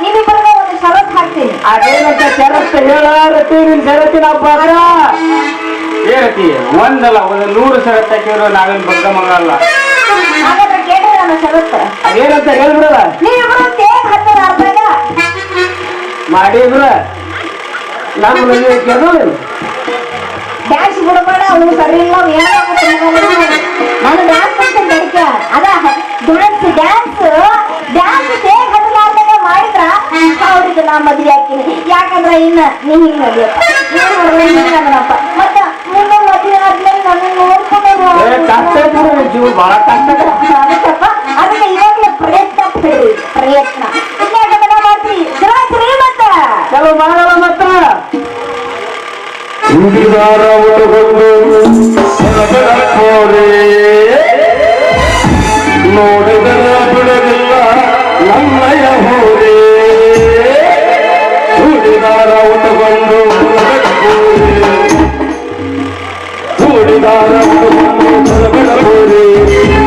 B: ನೀವಿಬ್ಬರಿಗೆ ಒಂದು ಷರತ್ತು ಹಾಕ್ತೀನಿ
D: ಅದೇನಂತ ಷರತ್ತು ಹೇಳ ರತಿ ನಿನ್ ಷರತ್ತಿನ ಹಬ್ಬ
A: ಏ ರತಿ ಒಂದಲ್ಲ 100 ಷರತ್ತು ಹಾಕಿದ್ರು ನಾವೇನ್ ಬಗ್ಗ ಮಗ ಅಲ್ಲ
B: ಹಾಗಾದ್ರೆ ಕೇಳಿ ನನ್ನ ಷರತ್ತು
D: ಅದೇನಂತ ಹೇಳ್ಬಿಡಲ್ಲ
B: ನೀವಿಬ್ಬರು ತೇಗ್ ಹತ್ತದ ಅರ್ಧಾಗ
D: ಮಾಡಿದ್ರ ನಮ್ಮ ಮದುವೆ ಕೇಳೋದು
B: ಡ್ಯಾನ್ಸ್ ಬಿಡಬೇಡ ಅವ್ನು ಸರಿ ಇಲ್ಲ ಏನಾಗುತ್ತೆ ನಾನು ಡ್ಯಾನ್ಸ್ ಮಾಡ್ತೀನಿ ಬೆಳಗ್ಗೆ ಅದ ಡ್ಯಾನ್ಸ್ ತೇಗ್ ಹತ್ತದ ಅರ್ಧಾಗ ಮಾಡಿದ್ರ ಅವ್ರಿಗೆ ನಾ ಮದುವೆ ಹಾಕಿನಿ ಯಾಕಂದ್ರೆ ಇನ್ನ ನೀ ಹಿಂಗ್ ನಡಿಯಪ್ಪ ಹಿಂಗಪ್ಪ ಮತ್ತ ಮುಂದೆ ಮದುವೆ ಆದ್ಮೇಲೆ ನನ್ನ ನೋಡ್ಕೊಂಡು
D: ಕಷ್ಟ ಬಿಡು ಜೀವ ಬಹಳ ಕಷ್ಟ
B: ಅದಕ್ಕಪ್ಪ ಅದಕ್ಕೆ ಇವಾಗಲೇ ಪ್ರಯತ್ನ ಇನ್ಯಾಕ ಮಾಡ್ತೀವಿ ಶ್ರೀ ಮತ್ತ
D: ಕೆಲವು ಮಾಡಲ್ಲ ಮತ್ತ
C: ಹುಡುಗಾರ ಒಳಗೊಂಡು ಹೊರಬರಕೋರೆ ನೋಡಿದರ ಬಿಡಲಿಲ್ಲ ನನ್ನಯ ಹೋರೆ ಹುಡುಗಾರ ಒಳಗೊಂಡು ಹೊರಬರಕೋರೆ ಹುಡುಗಾರ ಒಳಗೊಂಡು ಹೊರಬರಕೋರೆ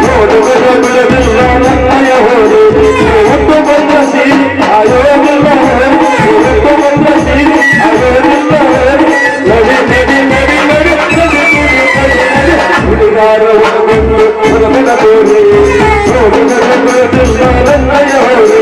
C: ನೋಡಿದರ ಬಿಡಲಿಲ್ಲ ನನ್ನಯ ಹೋರೆ ಒಟ್ಟು ಬಂದ ಸಿರಿ ಆಯೋಗಿಲ್ಲ ಒಟ್ಟು ಬಂದ ಸಿರಿ ಆಯೋಗಿಲ್ಲ ಹುಡುಗಾರ ಒಳಗೊಂಡು ಹೊರಬರಕೋರೆ ನೋಡಿದರ ಬಿಡಲಿಲ್ಲ ನನ್ನಯ ಹೋರೆ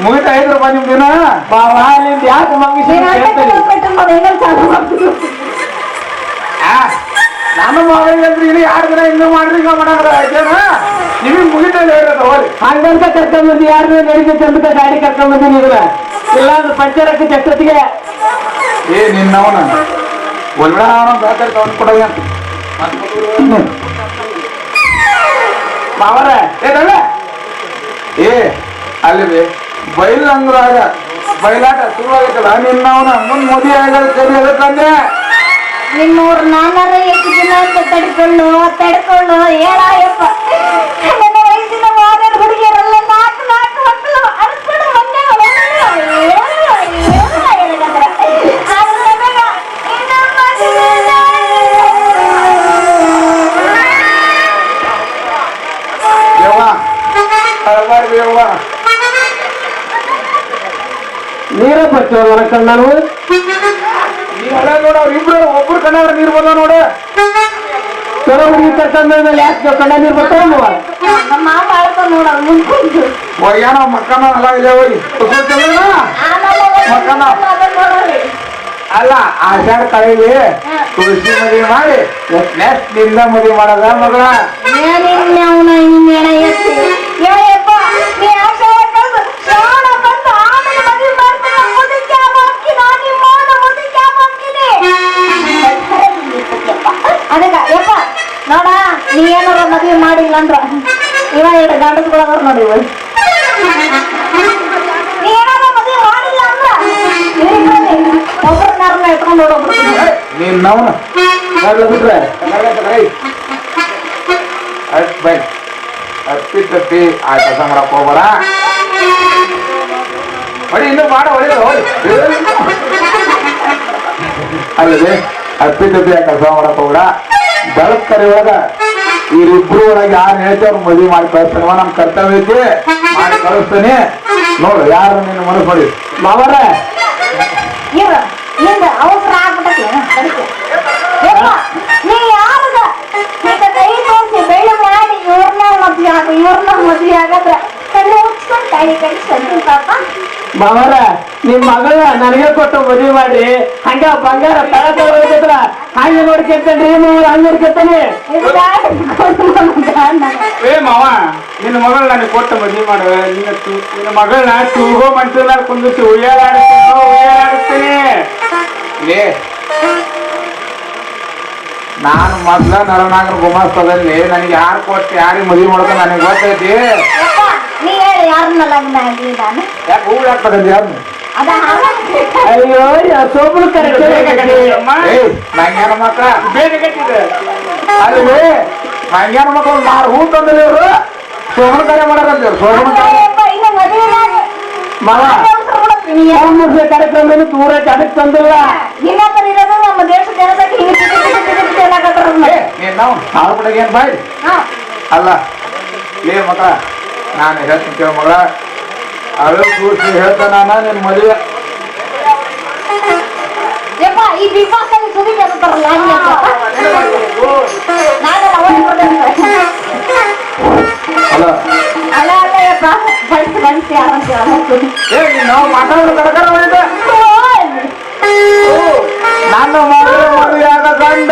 A: ಮುಗಿತಾ 5 ರೂಪಾಯಿ ನಿಮ್ ದಿನ
D: ಬಾಬಾ ನಿಂದ ಯಾಕೆ ಮಂಗಿಸಿ
A: ನನ್ನ ಮಗಳಿಗೆ ಅಂದ್ರೆ ಇಲ್ಲಿ 2 ದಿನ ಇನ್ನೂ ಮಾಡ್ರಿ ಈಗ ಮಾಡಂದ್ರ ಆಯ್ತೇನ ನಿಮಗೆ ಮುಗಿತಾ ಹೇಳಿರೋದು ಹೋಗಿ
D: ಹಂಗಂತ ಕರ್ಕೊಂಡ್ಬಂದು ಯಾರು ನಡಿಗೆ ಚಂದ ಗಾಡಿ ಕರ್ಕೊಂಡ್ಬಂದು ನೀದ್ರ ಇಲ್ಲ ಅಂದ್ರೆ ಪಂಚರಕ್ಕೆ ಚಕ್ರತಿಗೆ
A: ಏ ನಿನ್ನವನ ಒಳ್ಳೆ ಬೇಕಾದ್ರೆ ತಗೊಂಡ್ ಕೊಡೋದು
D: ಮಾವರ
A: ಏ
C: ಏ ಅಲ್ಲಿ ಬೈಲ್ ಅಂದ್ರಾಗ ಬಯಲಾಟ ಶುರುವಾಗೈತಲ್ಲ ನಿನ್ನವನ ಮುಂದ್ ಮದುವೆ ಆಗದ ಸರಿ ಅದಕ್ಕಂದ್ರೆ
B: ನಿನ್ನೂರು ನಾನಾರ ಎಷ್ಟು ದಿನ ಅಂತ ತಡ್ಕೊಂಡು ಹೇಳಪ್ಪ ನನ್ನ ವಯಸ್ಸಿನ ಮಾದರಿ ಹುಡುಗಿಯರೆಲ್ಲ ನಾಲ್ಕು ಮಕ್ಕಳು ಅನ್ಸ್ಕೊಂಡು
C: ಯವ್ವ ಅಳಬಾರ್ದು ಯವ್ವ
A: ನೀರ ಬರ್ತೇವ ಕಣ್ಣನು
C: ನೀ ಅಳ ನೋಡ ಅವ್ರ ಇಬ್ರು ಒಬ್ರು ಕಣ್ಣವ್ರ ನೀರ್ ಬಂದ ನೋಡ
A: ಚಲೋ ಹುಡುಗಿ ಕರ್ಕೊಂಡ್ ಮೇಲೆ ಯಾಕೆ ಕಣ್ಣ ನೀರು ಬರ್ತಾವ
B: ನಮ್ಮ ಮಾಮ ಆಳ್ಕೊಂಡು ನೋಡ ಮುಂದ್ಕೊಂಡು
C: ಏನೋ ಮಕ್ಕನ ಅಲ್ಲ ಇಲ್ಲ ಹೋಗಿ ಮಕ್ಕನ ಅಲ್ಲ ಆಷಾಢ ಕಳೆಗೆ ತುಳಸಿ ಮದುವೆ ಮಾಡಿ ನೆಕ್ಸ್ಟ್ ನಿಂದ ಮದುವೆ ಮಾಡದ ಮಗಳ
B: ಅವನ ಹಿಂಗೇಣ ಎತ್ತಿ ಯಪ್ಪ ನೀ ಆಶಾ ಕಳ್ದು ಶ್ರಾವಣ ಬಂದು ಆಮೇಲೆ ಮದುವೆ ಮಾಡ್ತೀನಿ ಮುದುಕಿ ಹಾಕಿ ನಾನು ನಿಮ್ಮವನ ಮುದುಕಿ ಹಾಕಿನಿ ಅದಕ್ಕ ಯಪ್ಪ ನೋಡ ನೀ ಏನಾರ ಮದುವೆ ಮಾಡಿಲ್ಲ ಅಂದ್ರ ಇವ ಎರಡು ಗಂಡಸ್ಗಳವ್ರು ನೋಡಿ ನೀ ಏನಾರ ಮದುವೆ ಮಾಡಿಲ್ಲ ಅಂದ್ರ ಒಬ್ಬರನ್ನ ಎತ್ಕೊಂಡು ಹೋಗ್ಬಿಡ್ತೀನಿ
C: ನೀನ್ ನವನ ಬಿಟ್ರೆ ಬೈ ಅಪ್ಪಿ ತಪ್ಪಿ ಆ ಕೆಲಸ ಮಾಡಕ್ ಹೋಗ್ಬೇಡ ಹೊಡಿ ಇನ್ನು ಮಾಡ ಹೊಡಿ ಅಲ್ಲದೆ ಅಪ್ಪಿ ತಪ್ಪಿ ಆ ಕೆಲಸ ಮಾಡಕ್ ಹೋಗ್ಬೇಡ ಬೆಳಕ್ ಕರೆಯುವಾಗ ಇವರಿಬ್ರು ಒಳಗೆ ಯಾರು ಹೇಳ್ತೇವೆ ಅವ್ರು ಮದುವೆ ಮಾಡಿ ಕಳಿಸ್ತಾನವ ನಮ್ ಕರ್ತವ್ಯ ಐತಿ ಮಾಡಿ ಕಳಿಸ್ತಾನೆ ನೋಡು ಯಾರು ನಿನ್ನ ಮನಸ್ಸು ಮಾಡಿ
A: ಮಾವರ
B: ಇವ ನಿಂದ ಅವಸರ ಆಗ್ಬಿಟ್ಟೆ ನೀ ಯಾವಾಗ ಈಗ ಕೈ ತೋರಿಸಿ ಬೆಳ್ಳಿ ಮಾಡಿ ಇವ್ರನ್ನ ಮದ್ವೆ ಆಗದ್ರ ಕಣ್ಣು ಮುಚ್ಕೊಂಡು ತಾಯಿ ಕಳಿಸ್ತೀನಿ ಪಾಪ
A: ಮಾವರ ನಿಮ್ ಮಗಳ ನನಗೆ ಕೊಟ್ಟು ಮದುವೆ ಮಾಡಿ ಹಂಗ ಬಂಗಾರ ತಳ ಹಂಗ ನೋಡ್ಕೊಂತೇನ್ರಿ ಮಾವರ ಹಂಗ ನೋಡ್ಕೊಂತಾನೆ ಏ ಮಾವ ನಿನ್ನ ಮಗಳ ನನಗೆ ಕೊಟ್ಟು ಮದುವೆ ಮಾಡುವ ನಿನ್ನ ಮಗಳನ್ನ ತೂಗೋ ಮನ್ಸಲ್ಲ ಕುಂದಿಸಿ ಉಯ್ಯಾಡ್ತೀನಿ
C: ಲೇ ನಾನು ಮೊದ್ಲ ನರನಾಗರ ಗುಮಾಸ್ತದಲ್ಲಿ ನನಗೆ ಯಾರು ಕೊಟ್ಟು ಯಾರಿಗೆ ಮದುವೆ ಮಾಡೋದು ನನಗೆ ಗೊತ್ತೈತಿ
B: ನೀ ಹೇಳಿ ಯಾರನ್ನ ಲಗ್ನ ಆಗ್ಲಿ ನಾನು
C: ಯಾಕೆ ಹೂ ಹಾಕ್ತಕ್ಕಂತ ಯಾರು
B: ಅದ
A: ಅಯ್ಯೋ ಸೋಬಳು
C: ನಂಗೇನ ಮಕ್ಕಳ
A: ಬೇಗ ಕಟ್ಟಿದೆ
C: ಅಲ್ಲಿ ನಂಗೇನ ಮಕ್ಕಳು ಒಂದು 6 ಹೂ ತಂದಿಲ್ಲ ಇವರು ಸೋಮನ ಕಾರ್ಯ ಮಾಡಾರಂತ ಸೋಮನ ಕಾರ್ಯ
B: ಇನ್ನು ಮದುವೆ
A: ಮಾವ ಕಾರ್ಯಕ್ರಮ ದೂರ ಅದಕ್ಕೆ ತಂದಿಲ್ಲ
B: ಇನ್ನೊಬ್ಬರು ಇರೋದು ನಮ್ಮ ದೇಶದ ಜನತೆಗೆ
C: ನೀನ್ ನಾವು ಸಾವಿರ ಪಡೆಗೆ ಏನ್ ಬಾಯ್ ಅಲ್ಲ ಲೇ ಮಕ್ಕಳ ನಾನು ಹೇಳ್ತೀನಿ ಕೇಳ ಮಗಳ ಅಳು ಕೂರಿಸಿ ಹೇಳ್ತಾನ ನಿನ್ ಮದುವೆ
B: ಯಪ್ಪ ಈ ಬಿಗ್ ಬಾಸ್ ಅಲ್ಲಿ ಸುದ್ದಿ ಕೇಳ್ತಾರಲ್ಲ
C: ಅಲ್ಲ
B: ಅಲ್ಲ ಅಲ್ಲ ಯಪ್ಪ ಬಡಿಸಿ ಯಾರಂತ
C: ನಾವು ಮಾತಾಡೋದು ಕಡಕರ ಮಾಡಿದ್ದೆ ನನ್ನ ಮಗಳು ಮದುವೆ ಆಗ ಗಂಡ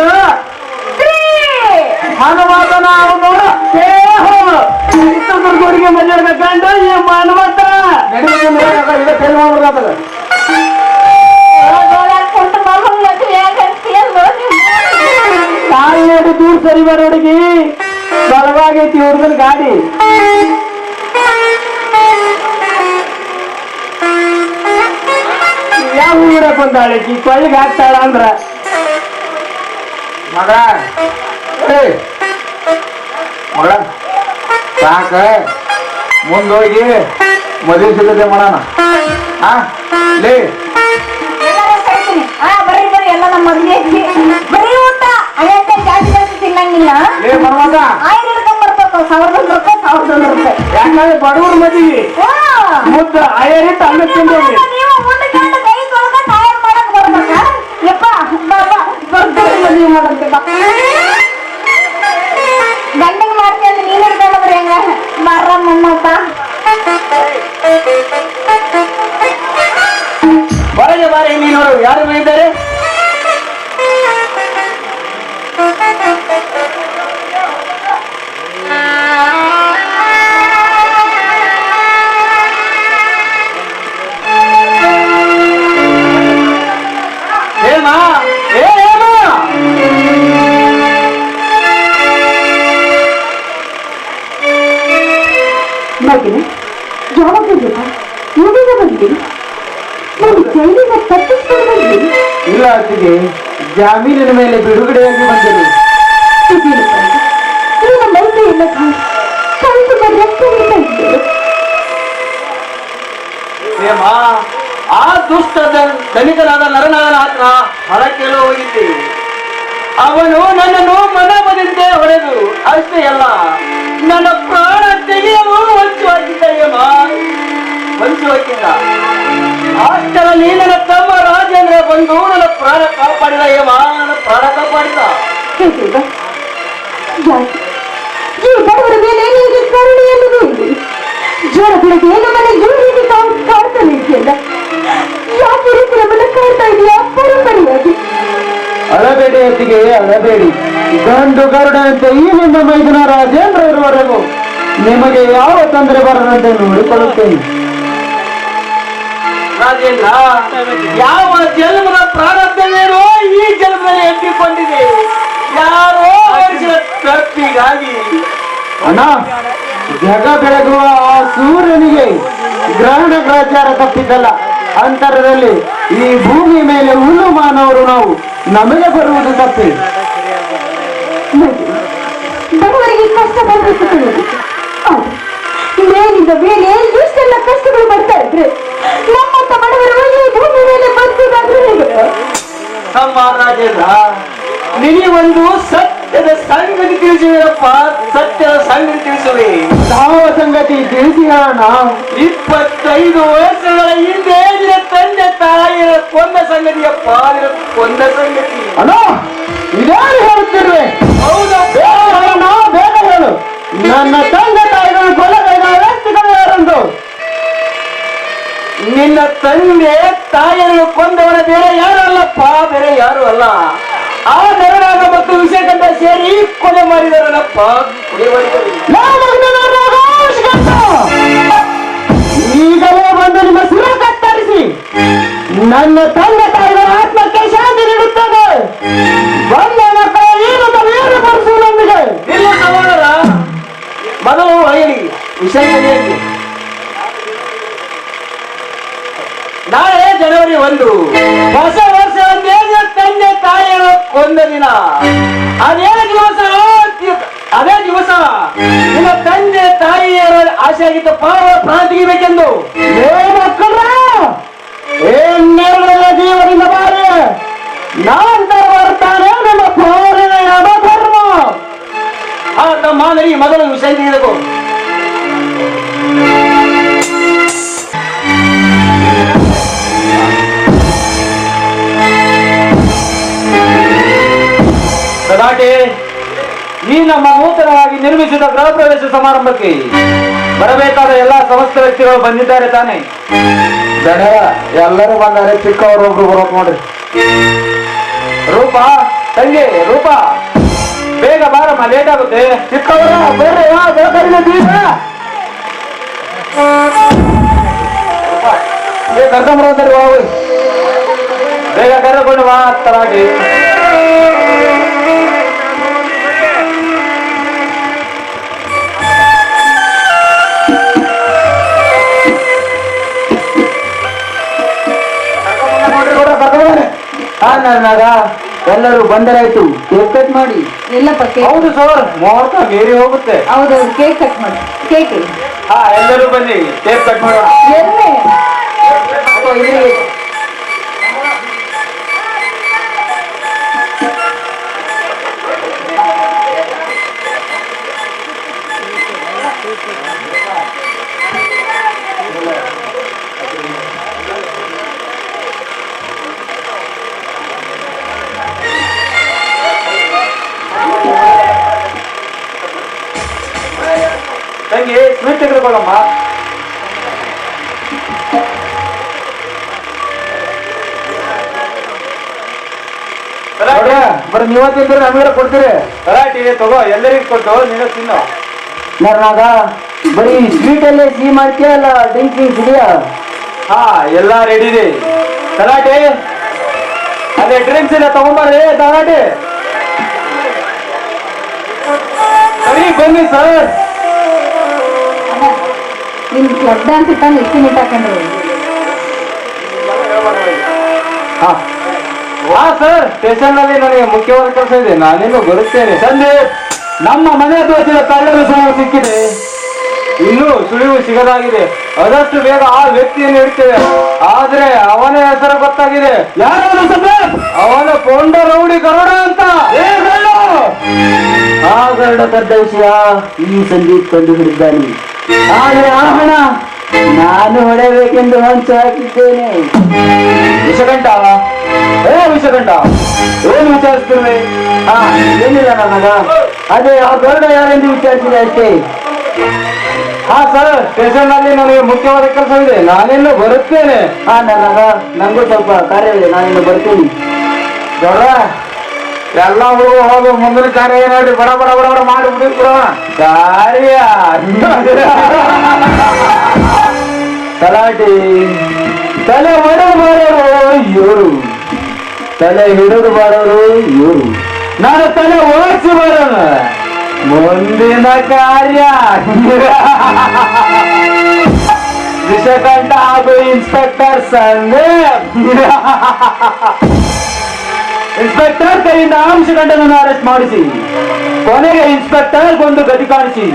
C: ಹನುಮಂತನ ಅವನು
A: ಚಿತ್ರದುರ್ಗರಿಗೆ ಮದುವೆ ಗಂಡ ಈ ಹನುಮಂತ
C: ಇದೆ ಫೇಲ್ ಮಾಡ್ಬಿಡ್ತದ
B: ಕೊಟ್ಟು ಮಗನ ಮದುವೆ
A: ಕಾಲು ನೋಡಿ ದೂರ ಸರಿ ಬರ ಹುಡುಗಿ ಬಲವಾಗೈತಿ ಹುಡುಗನ ಗಾಡಿ ಯಾವ ಊರಕ್ ಬಂದಾಳೆ ಈ ಕೊಯ್ಲಿಗೆ ಹಾಕ್ತಾಳ ಅಂದ್ರ
C: ಮಗ ಮಗಳ ಸಾಕ ಮುಂದೋಗಿ ಮದುವೆ ಸಿದ್ಧತೆ ಮಾಡೋಣ ಹಾ ಲೇ
B: ಬರ್ರಿ ಎಲ್ಲ ನಮ್ಮ ಮದುವೆ ಬರೀ ಊಟ ಅಯ್ಯಂತ ಜಾಸ್ತಿ ತಿನ್ನಂಗಿಲ್ಲ
C: ಲೇ ಬರುವಾಗ
B: ಆಯ್ತು ಹಿಡ್ಕೊಂಡ್ ಬರ್ಬೇಕು 1,000 ರೂಪಾಯಿ
A: ಯಾಕಂದ್ರೆ ಬಡವ್ರ ಮದುವೆ ಮುದ್ದ ಅಯ್ಯರಿಟ್ಟು ಅನ್ನ ತಿಂದೋಗಿ
B: ನೀವು ಮುಂದಕ್ಕೆ ಕೈ ತೊಳೆದ ತಯಾರು ಮಾಡಕ್ ಬರ್ಬೇಕ ಯಪ್ಪ ಬಾಬಾ ಬರ್ತಾರೆ ಮದುವೆ ಮಾಡಂತೆ ಬಾ ಗಂಡಿಗೆ ಮಾಡ್ತೀನಿ ನೀನ್ ಹಿಡ್ಕೊಂಡ್ರೆ ಹೆಂಗ ಮಾರ ಮಮ್ಮಪ್ಪ
A: ಹೊರಗೆ ಬಾರಿ ನೀನು ಯಾರು ಇದ್ದಾರೆ
D: ಅತ್ತಿಗೆ ಜಾಮೀನಿನ ಮೇಲೆ ಬಿಡುಗಡೆಯಾಗಿ ಬಂದರು.
B: ನಿನ್ನ ಮೈಕೈಯಿಂದ ಕವಿತುವ ರಕ್ತ
C: ಪ್ರೇಮ, ಆ ದುಷ್ಟ ಧನಿಕನಾದ ನರನಾಥನ ಹಣ ಕೇಳೋ ಹೋಗಿದ್ದೆ. ಅವನು ನನ್ನನ್ನು ಮನಮದಂತೆ ಹೊಡೆದು ಅಷ್ಟೇ ಅಲ್ಲ, ನನ್ನ ಪ್ರಾಣ ತೆಗೆಯಲು ಹೊಂಚು ಹಾಕಿದ್ದ. ಹೊಂಚು ಹಾಕಿದ್ದ. ಅಷ್ಟರಲ್ಲಿ ನನ್ನ ತಮ್ಮ ರಾಜೇಂದ್ರ ಬಂದು ನನ್ನ ಪ್ರಾಣ ಕಾಪಾಡಿದ. ನನ್ನ ಪ್ರಾಣ ಕಾಪಾಡಿದ.
B: ಈ ಬಡವರ ಮೇಲೆ ನಿಮಗೆ ಕರುಣೆ ಎನ್ನುವುದು ಇದೆ. ಜ್ವರ ಬೆಳಗ್ಗೆ ನಮ್ಮನ್ನ ಈ ರೀತಿ ಕಾಡ್ತಾನೆ ಇದೆಯಲ್ಲ, ಯಾಕೆ ರೀತಿ ನಮ್ಮನ್ನ ಕಾಡ್ತಾ ಇದೆಯಾ ಪರಂಪರೆಯಾಗಿ?
D: ಅಳಬೇಡಿ ಅತ್ತಿಗೆ, ಅಳಬೇಡಿ. ಗಂಡು ಗರುಡಂತೆ ಈ ನಿಮ್ಮ ಮೈದುನ ರಾಜೇಂದ್ರ ಇರುವವರೆಗೂ ನಿಮಗೆ ಯಾವ ತೊಂದರೆ ಬರದಂತೆ ನೋಡಿಕೊಳ್ಳುತ್ತೇನೆ.
C: ರಾಜೇಂದ್ರ, ಯಾವ ಜನ್ಮದ ಪ್ರಾರಬ್ಧವೇನೋ ಈ ಜನ್ಮದಲ್ಲಿ ಎಬ್ಬಿಕೊಂಡಿದೆ. ಯಾರೋ ವರ್ಷದ ತಪ್ಪಿಗಾಗಿ.
D: ಅಣ್ಣ, ಜಗ ಬೆಳಗುವ ಆ ಸೂರ್ಯನಿಗೆ ಗ್ರಹಣ ಗ್ರಾಚಾರ ತಪ್ಪಿದ್ದಲ್ಲ. ಅಂತರದಲ್ಲಿ ಈ ಭೂಮಿ ಮೇಲೆ ಹುಲ್ಲು ಮಾನವರು ನಾವು, ನಮಗೆ ಬರುವುದು ತಪ್ಪಿ.
B: ಬಡವರಿಗೆ ಕಷ್ಟ ಬರಬೇಕು ಮೇಲಿಂದ ಮೇಲೆ ಇಷ್ಟೆಲ್ಲ ಕಷ್ಟಗಳು ಬರ್ತಾ ಇದ್ರೆ ನಮ್ಮಂತ ಬಡವರು ಈ ಭೂಮಿ ಮೇಲೆ ಬದುಕುದಾದ್ರೆ ಹೇಗೆ?
C: ನಮ್ಮ ರಾಜೇಂದ್ರ, ನಿನಗೊಂದು ಸತ್ಯದ ಸಂಗತಿ ತಿಳಿಸುವೆಯಪ್ಪ. ಸತ್ಯದ ಸಂಗತಿ ತಿಳಿಸುವೆ.
D: ಯಾವ ಸಂಗತಿ ತಿಳಿಸಿ ಹೇಳೋಣ.
C: 25 ವರ್ಷಗಳ ಹಿಂದೆ ನಿನ್ನ ತಂದೆ ತಾಯಿಯ ಕೊಂದ ಸಂಗತಿಯಪ್ಪ. ಕೊಂದ ಸಂಗತಿ.
D: ಅಣ್ಣ, ಇದೇನು ಹೇಳುತ್ತಿರುವೆ?
C: ಹೌದು.
D: ಬೇಗ ಹೇಳು. ನನ್ನ ತಂದೆ ತಾಯಿಗಳು ಕೊಲೆಗೈದ ವ್ಯಕ್ತಿಗಳು ಯಾರೆಂದು?
C: ನಿನ್ನ ತಂದೆ ತಾಯಿಯನ್ನು ಕೊಂದವನ ಬೇರೆ ಯಾರು ಅಲ್ಲಪ್ಪ, ಬೇರೆ ಯಾರು ಅಲ್ಲ. ಆ ನರನಾಗ ಮತ್ತು ವಿಷಯಕಂಠ ಸೇರಿ ಕೊಲೆ ಮಾಡಿದರನಪ್ಪ.
D: ಈಗಲೇ ಬಂದು ನಿಮ್ಮ ಸುರ ಕತ್ತರಿಸಿ ನನ್ನ ತಂದೆ ತಾಯಿಗಳ ಆತ್ಮಕ್ಕೆ ಶಾಂತಿ ನೀಡುತ್ತದೆ. ಬಂದ ಮಕ್ಕಳ ಏನು ಬೇರುಪಡಿಸುವುದೊಂದಿಗೆ
C: ಇಲ್ಲ ಸಹೋದರ, ಮೊದಲು ಹೇಳಿ ವಿಷಯ ಹೇಳಿ. ನಾಳೆ ಜನವರಿ 1 ಹೊಸ ವರ್ಷ. ತಂದೆ ತಾಯಿಯನ್ನು ಕೊಂದ ದಿನ. ಅದೇ ದಿವಸ ನಿನ್ನ ತಂದೆ ತಾಯಿಯರ ಆಸೆ ಆಗಿದ್ದ ಪ್ರಾಣ ತೆಗಿಬೇಕೆಂದು.
D: ಮಕ್ಕಳ ಏನೆರಡರ ಜೀವನದಿಂದ ಬಾರಿ ನಂತರ ಬರ್ತಾನೆ ನಮ್ಮ ಪೌರಿನ ಧರ್ಮ.
C: ಆ ತಮ್ಮ ನಡಿ ಮೊದಲು ವಿಷಯ ತೆಗೆದುಕೋ. ಸದಾಟೆ, ಈ ನಮ್ಮ ನೂತನವಾಗಿ ನಿರ್ಮಿಸಿದ ಗೃಹ ಪ್ರವೇಶ ಸಮಾರಂಭಕ್ಕೆ ಬರಬೇಕಾದ ಎಲ್ಲ ಸಮಸ್ತ ವ್ಯಕ್ತಿಗಳು ಬಂದಿದ್ದಾರೆ ತಾನೆ?
D: ಎಲ್ಲರೂ ಬಂದಾರೆ. ಚಿಕ್ಕವರೊಬ್ರು ಬರೋಕ್ ನೋಡ್ರಿ.
C: ರೂಪಾ, ತಂಗಿ ರೂಪಾ, ಬೇಗ ಬಾರಮ್ಮ, ಲೇಟ್ ಆಗುತ್ತೆ.
D: ಚಿಕ್ಕವರ ಬೇರೆ ಕರ್ಕೊಂಡ್ಬರೋದ್ರಿ.
C: ಬೇಗ ಕರೆದುಕೊಂಡು ಬಾ ತರಾಟಿ.
D: ನನ್ನಾಗ ಎಲ್ಲರೂ ಬಂದರಾಯ್ತು. ಕೇಕ್ ಕಟ್ ಮಾಡಿ.
B: ಇಲ್ಲಪ್ಪ ಕೇಕ್.
C: ಹೌದು ಸರ್, ಮುಹೂರ್ತ ಮೀರಿ ಹೋಗುತ್ತೆ.
B: ಹೌದು, ಕೇಕ್ ಕಟ್ ಮಾಡಿ. ಕೇಕ್
C: ಹಾ, ಎಲ್ಲರೂ ಬನ್ನಿ, ಕೇಕ್ ಕಟ್ ಮಾಡೋಣ.
B: ಎಲ್ಲೇ
C: ತಂಗಿ ಸ್ವೀಟ್ ತೆಗೆದುಕೊಳ್ಳಮ್ಮ.
D: ಬರೀ ನೀವ ತಿಂದ್ರೆ ನಮಗೆಲ್ಲ ಕೊಡ್ತೀರಿ.
C: ತರಾಟಿ ತಗೋ, ಎಲ್ಲರಿಗೂ ಕೊಟ್ಟು ನೀನು ತಿನ್ನು.
D: ನರ್ನಾಗ ಬರೀ ಸ್ವೀಟ್ ಅಲ್ಲೇ ಸಿಹಿ ಮಾಡ್ತೀಯ ಅಲ್ಲ ಡ್ರಿಂಕ್ಸ್ ಇದೆಯಾ?
C: ಹಾ, ಎಲ್ಲ ರೆಡಿ ಇದೆ. ತರಾಟಿ ಅದೇ ಡ್ರಿಂಕ್ಸ್ ಇಲ್ಲ ತಗೊಂಬರ್ರಿ. ತರಾಟಿ ಸರಿ, ಬನ್ನಿ ಸರ್.
B: ನಿಮ್ ಕ್ಲಬ್ ಡ್ಯಾನ್ಸ್ ಇಟ್ಟಾಗ ಎಷ್ಟು ನೀಟ್ ಹಾಕೊಂಡ್ರು.
D: ಹಾ,
C: ಹಾ ಸರ್, ಸ್ಟೇಷನ್ ನಲ್ಲಿ ನನಗೆ ಮುಖ್ಯವಾದ ಕೆಲಸ ಇದೆ, ನಾನಿನ್ನು ಬರುತ್ತೇನೆ.
D: ಸಂದೀಪ್, ನಮ್ಮ ಮನೆ ದೋಚಿನ ಕಳ್ಳರು ಸುಳಿವು ಸಿಕ್ಕಿದೆ.
C: ಇನ್ನೂ ಸುಳಿವು ಸಿಗದಾಗಿದೆ. ಆದಷ್ಟು ಬೇಗ ಆ ವ್ಯಕ್ತಿಯನ್ನು ಹಿಡ್ತೇವೆ. ಆದ್ರೆ ಅವನ ಹೆಸರು ಗೊತ್ತಾಗಿದೆ.
D: ಯಾರು ಸಂದೀಪ್?
C: ಅವನ ಪೊಂಡ ರೌಡಿ ಗರುಡ ಅಂತ.
D: ಆ ಗರುಡ ಕದ್ದ ವಿಷಯ ಈ ಸಂದೀಪ್ ಕಂಡು ಹಿಡಿದ್ದಾನೆ. ಆದ್ರೆ ಆ ಹಣ ನಾನು ಹೊಡೆಯಬೇಕೆಂದು ಹೊಂಚು ಹಾಕಿದ್ದೇನೆ.
C: ವಿಷಗಂಟ, ವಿಷಗಂಟ,
D: ಏನು ವಿಚಾರಿಸ್ತಿರುವೆ? ಏನಿಲ್ಲ ನನಗ. ಅದೇ ಆ ಗರುಡ ಯಾರೆಂದು ವಿಚಾರಿಸಿದೆ ಅಷ್ಟೇ.
C: ಹಾ ಸರ್, ಸ್ಟೇಷನ್ ನಲ್ಲಿ ನನಗೆ ಮುಖ್ಯವಾದ ಕೆಲಸ ಇದೆ, ನಾನಿನ್ನು ಬರುತ್ತೇನೆ.
D: ನನಗ ನಂಗೂ ಸ್ವಲ್ಪ ಕಾರ್ಯವಿದೆ, ನಾನಿನ್ನು ಬರ್ತೀನಿ.
C: ದೊಡ್ಡ ಎಲ್ಲ ಹುಡುಗ ಹೋಗು, ಮುಂದಿನ ಕಾರ್ಯ ಏನಾಡಿ ಬಡ ಬಡ ಬಡ ಬಡ ಮಾಡಿ ಬಿಡಿದ್ರು ಕಾರ್ಯ.
D: ತಲಾಟಿ ತಲೆ ಒಡೆದು ಬಾರೋರು ಇವರು, ತಲೆ ಹಿಡಿದು ಬಾರೋರು ಇವರು, ನಾನು ತಲೆ ಓಡಿಸಿ ಬರೋಣ. ಮುಂದಿನ ಕಾರ್ಯ ವಿಷಕಂಠ ಹಾಗೂ ಇನ್ಸ್ಪೆಕ್ಟರ್ ಸಂದೀಪ್. ಇನ್ಸ್ಪೆಕ್ಟರ್ ಕೈಯಿಂದ ವಿಷಕಂಠನನ್ನು ಅರೆಸ್ಟ್ ಮಾಡಿಸಿ ಕೊನೆಗೆ ಇನ್ಸ್ಪೆಕ್ಟರ್ ಒಂದು ಗತಿ ಕಾಣಿಸಿ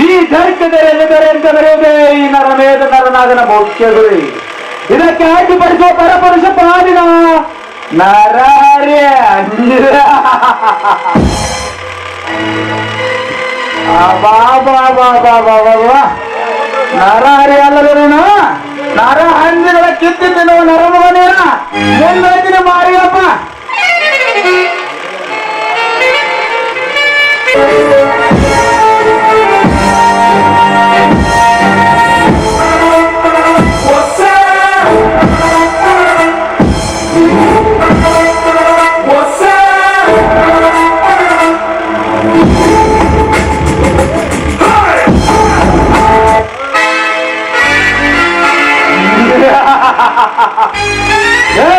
D: ಈ ದೈತ್ಯದರೆಲ್ಲಿದ್ದಾರೆ ಅಂತ ಬರೆಯುವುದೇ ಈ ನರಮೇಧ ನರನಾಗನ ಮುಖ್ಯಗುರಿ. ಇದಕ್ಕೆ ಅಡ್ಡಿಪಡಿಸುವ ಪರಪುರುಷ ಪಾಲಿನ ನರಹರ್ಯ. ನರಹರಿ ಅಲ್ಲದೇನು, ನರ ಹಂದಿಗಳ ಕಿತ್ತಿ ತಿನ್ನುವ ನರಮಗನೇನ ಮುಂದಿನ ಮಾರಿಯಪ್ಪ.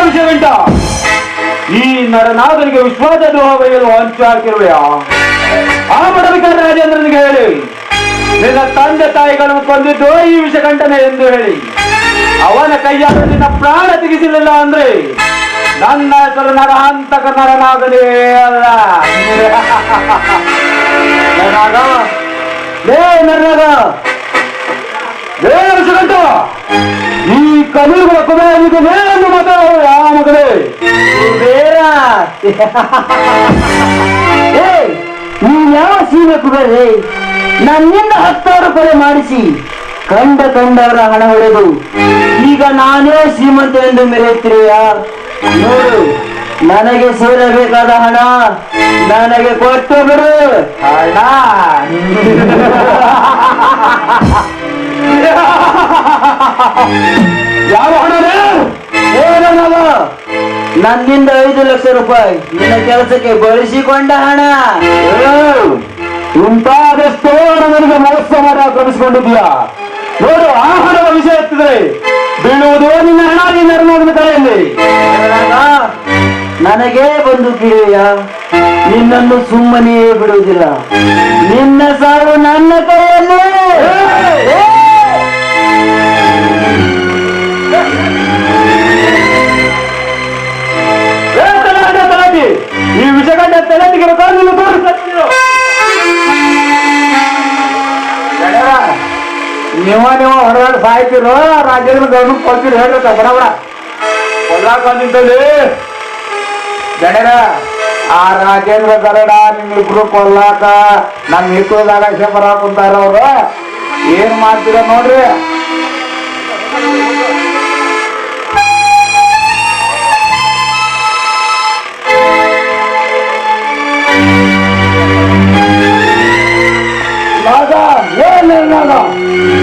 D: ವಿಷಯವೆಂಟ, ಈ ನರನಾಗನಿಗೆ ವಿಶ್ವಾಸ ದ್ರೋಹ ಬರೆಯಲು ಹಂಚು ಹಾಕಿರುವೆಯಾ? ಆ ಬಡವಿಕಾರ ರಾಜೇಂದ್ರನಿಗೆ ಹೇಳಿ, ನಿನ್ನ ತಂದೆ ತಾಯಿಗಳನ್ನು ಕೊಂದಿದ್ದು ಈ ವಿಷಕಂಠನೆ ಎಂದು ಹೇಳಿ ಅವನ ಕೈಯಾದ ನಿನ್ನ ಪ್ರಾಣ ತೆಗೆಸಲಿಲ್ಲ ಅಂದ್ರೆ ನನ್ನ ಹೆಸರು ನರಹಂತಕ ನರನಾಗಲೇ ಅಲ್ಲ. ನರನಾಗ ವಿಷಕಂಠ, ಈ ಕಲಿಯುಗ ಕುಬೇರನಿಗೆ ಬೇರನ್ನು ಮಾತಾಡೋ ಯಾವ ಮಗಳೇ ಬೇರ. ನೀನ್ ಯಾವ ಸೀಮೆ ಕುಬೇರೇ? ನನ್ನಿಂದ 10,000 ಕೊಲೆ ಮಾಡಿಸಿ ಕಂಡವರ ಹಣ ಹೊಡೆದು ಈಗ ನಾನೇ ಶ್ರೀಮಂತ ಎಂದು ಮೆರೆಯುತ್ತಿರುವೆಯ? ನೋಡು, ನನಗೆ ಸೇರಬೇಕಾದ ಹಣ ನನಗೆ ಕೊಟ್ಟು ಬಿಡು. ಹಣ ಯಾವ ಹಣವೇ? ಏನಲ್ಲ, ನನ್ನಿಂದ 5 ಲಕ್ಷ ರೂಪಾಯಿ ನಿನ್ನ ಕೆಲಸಕ್ಕೆ ಬಳಸಿಕೊಂಡ ಹಣ. ಇಂತಾದೆಷ್ಟೋ ನನಗೆ ಮೋಸ ಮಾಡಿ ಆಕ್ರಮಿಸಿಕೊಂಡಿದ್ದೀಯಾ? ನೋಡು, ಆ ಹಣದ ವಿಷಯ ಎತ್ತಿದ್ರೆ ಬೀಳುವುದು ನಿನ್ನ ಹಣ ಈ ನರನಾಗನ ಕಡೆಯಲ್ಲಿ. ನನಗೇ ಬಂದು ಕಿಳಿಯ, ನಿನ್ನನ್ನು ಸುಮ್ಮನೆ ಬಿಡುವುದಿಲ್ಲ. ನಿನ್ನ ಸಾವು ನನ್ನ ಕೈಯಲ್ಲಿ. ಈ ವಿಷಗಂಡ ತಲೆಟಿಗೆ ನೀವು ಹೊರಗಡೆ ಸಾಯ್ತಿರೋ ರಾಜ್ಯದ ಗೌರ್ಮೆಂಟ್ ಕೊಡ್ತೀರಿ ಹೇಳ್ರಕ್ಕ ಬಡ ಬಡ ಕೊಲ್ಲಾಕ ನಿಂತಲ್ಲಿ ಗಣರ. ಆ ರಾಜೇಂದ್ರ ಗರಡ ನಿಮ್ಮಿಬ್ರು ಕೊಲ್ಲಾಕ ನಮ್ ಹಿಕ್ಕುದಾಗ ಬರಾಕ ಕುಂತಾರ ಅವ್ರು. ಏನ್ ಮಾಡ್ತೀರ ನೋಡ್ರಿ.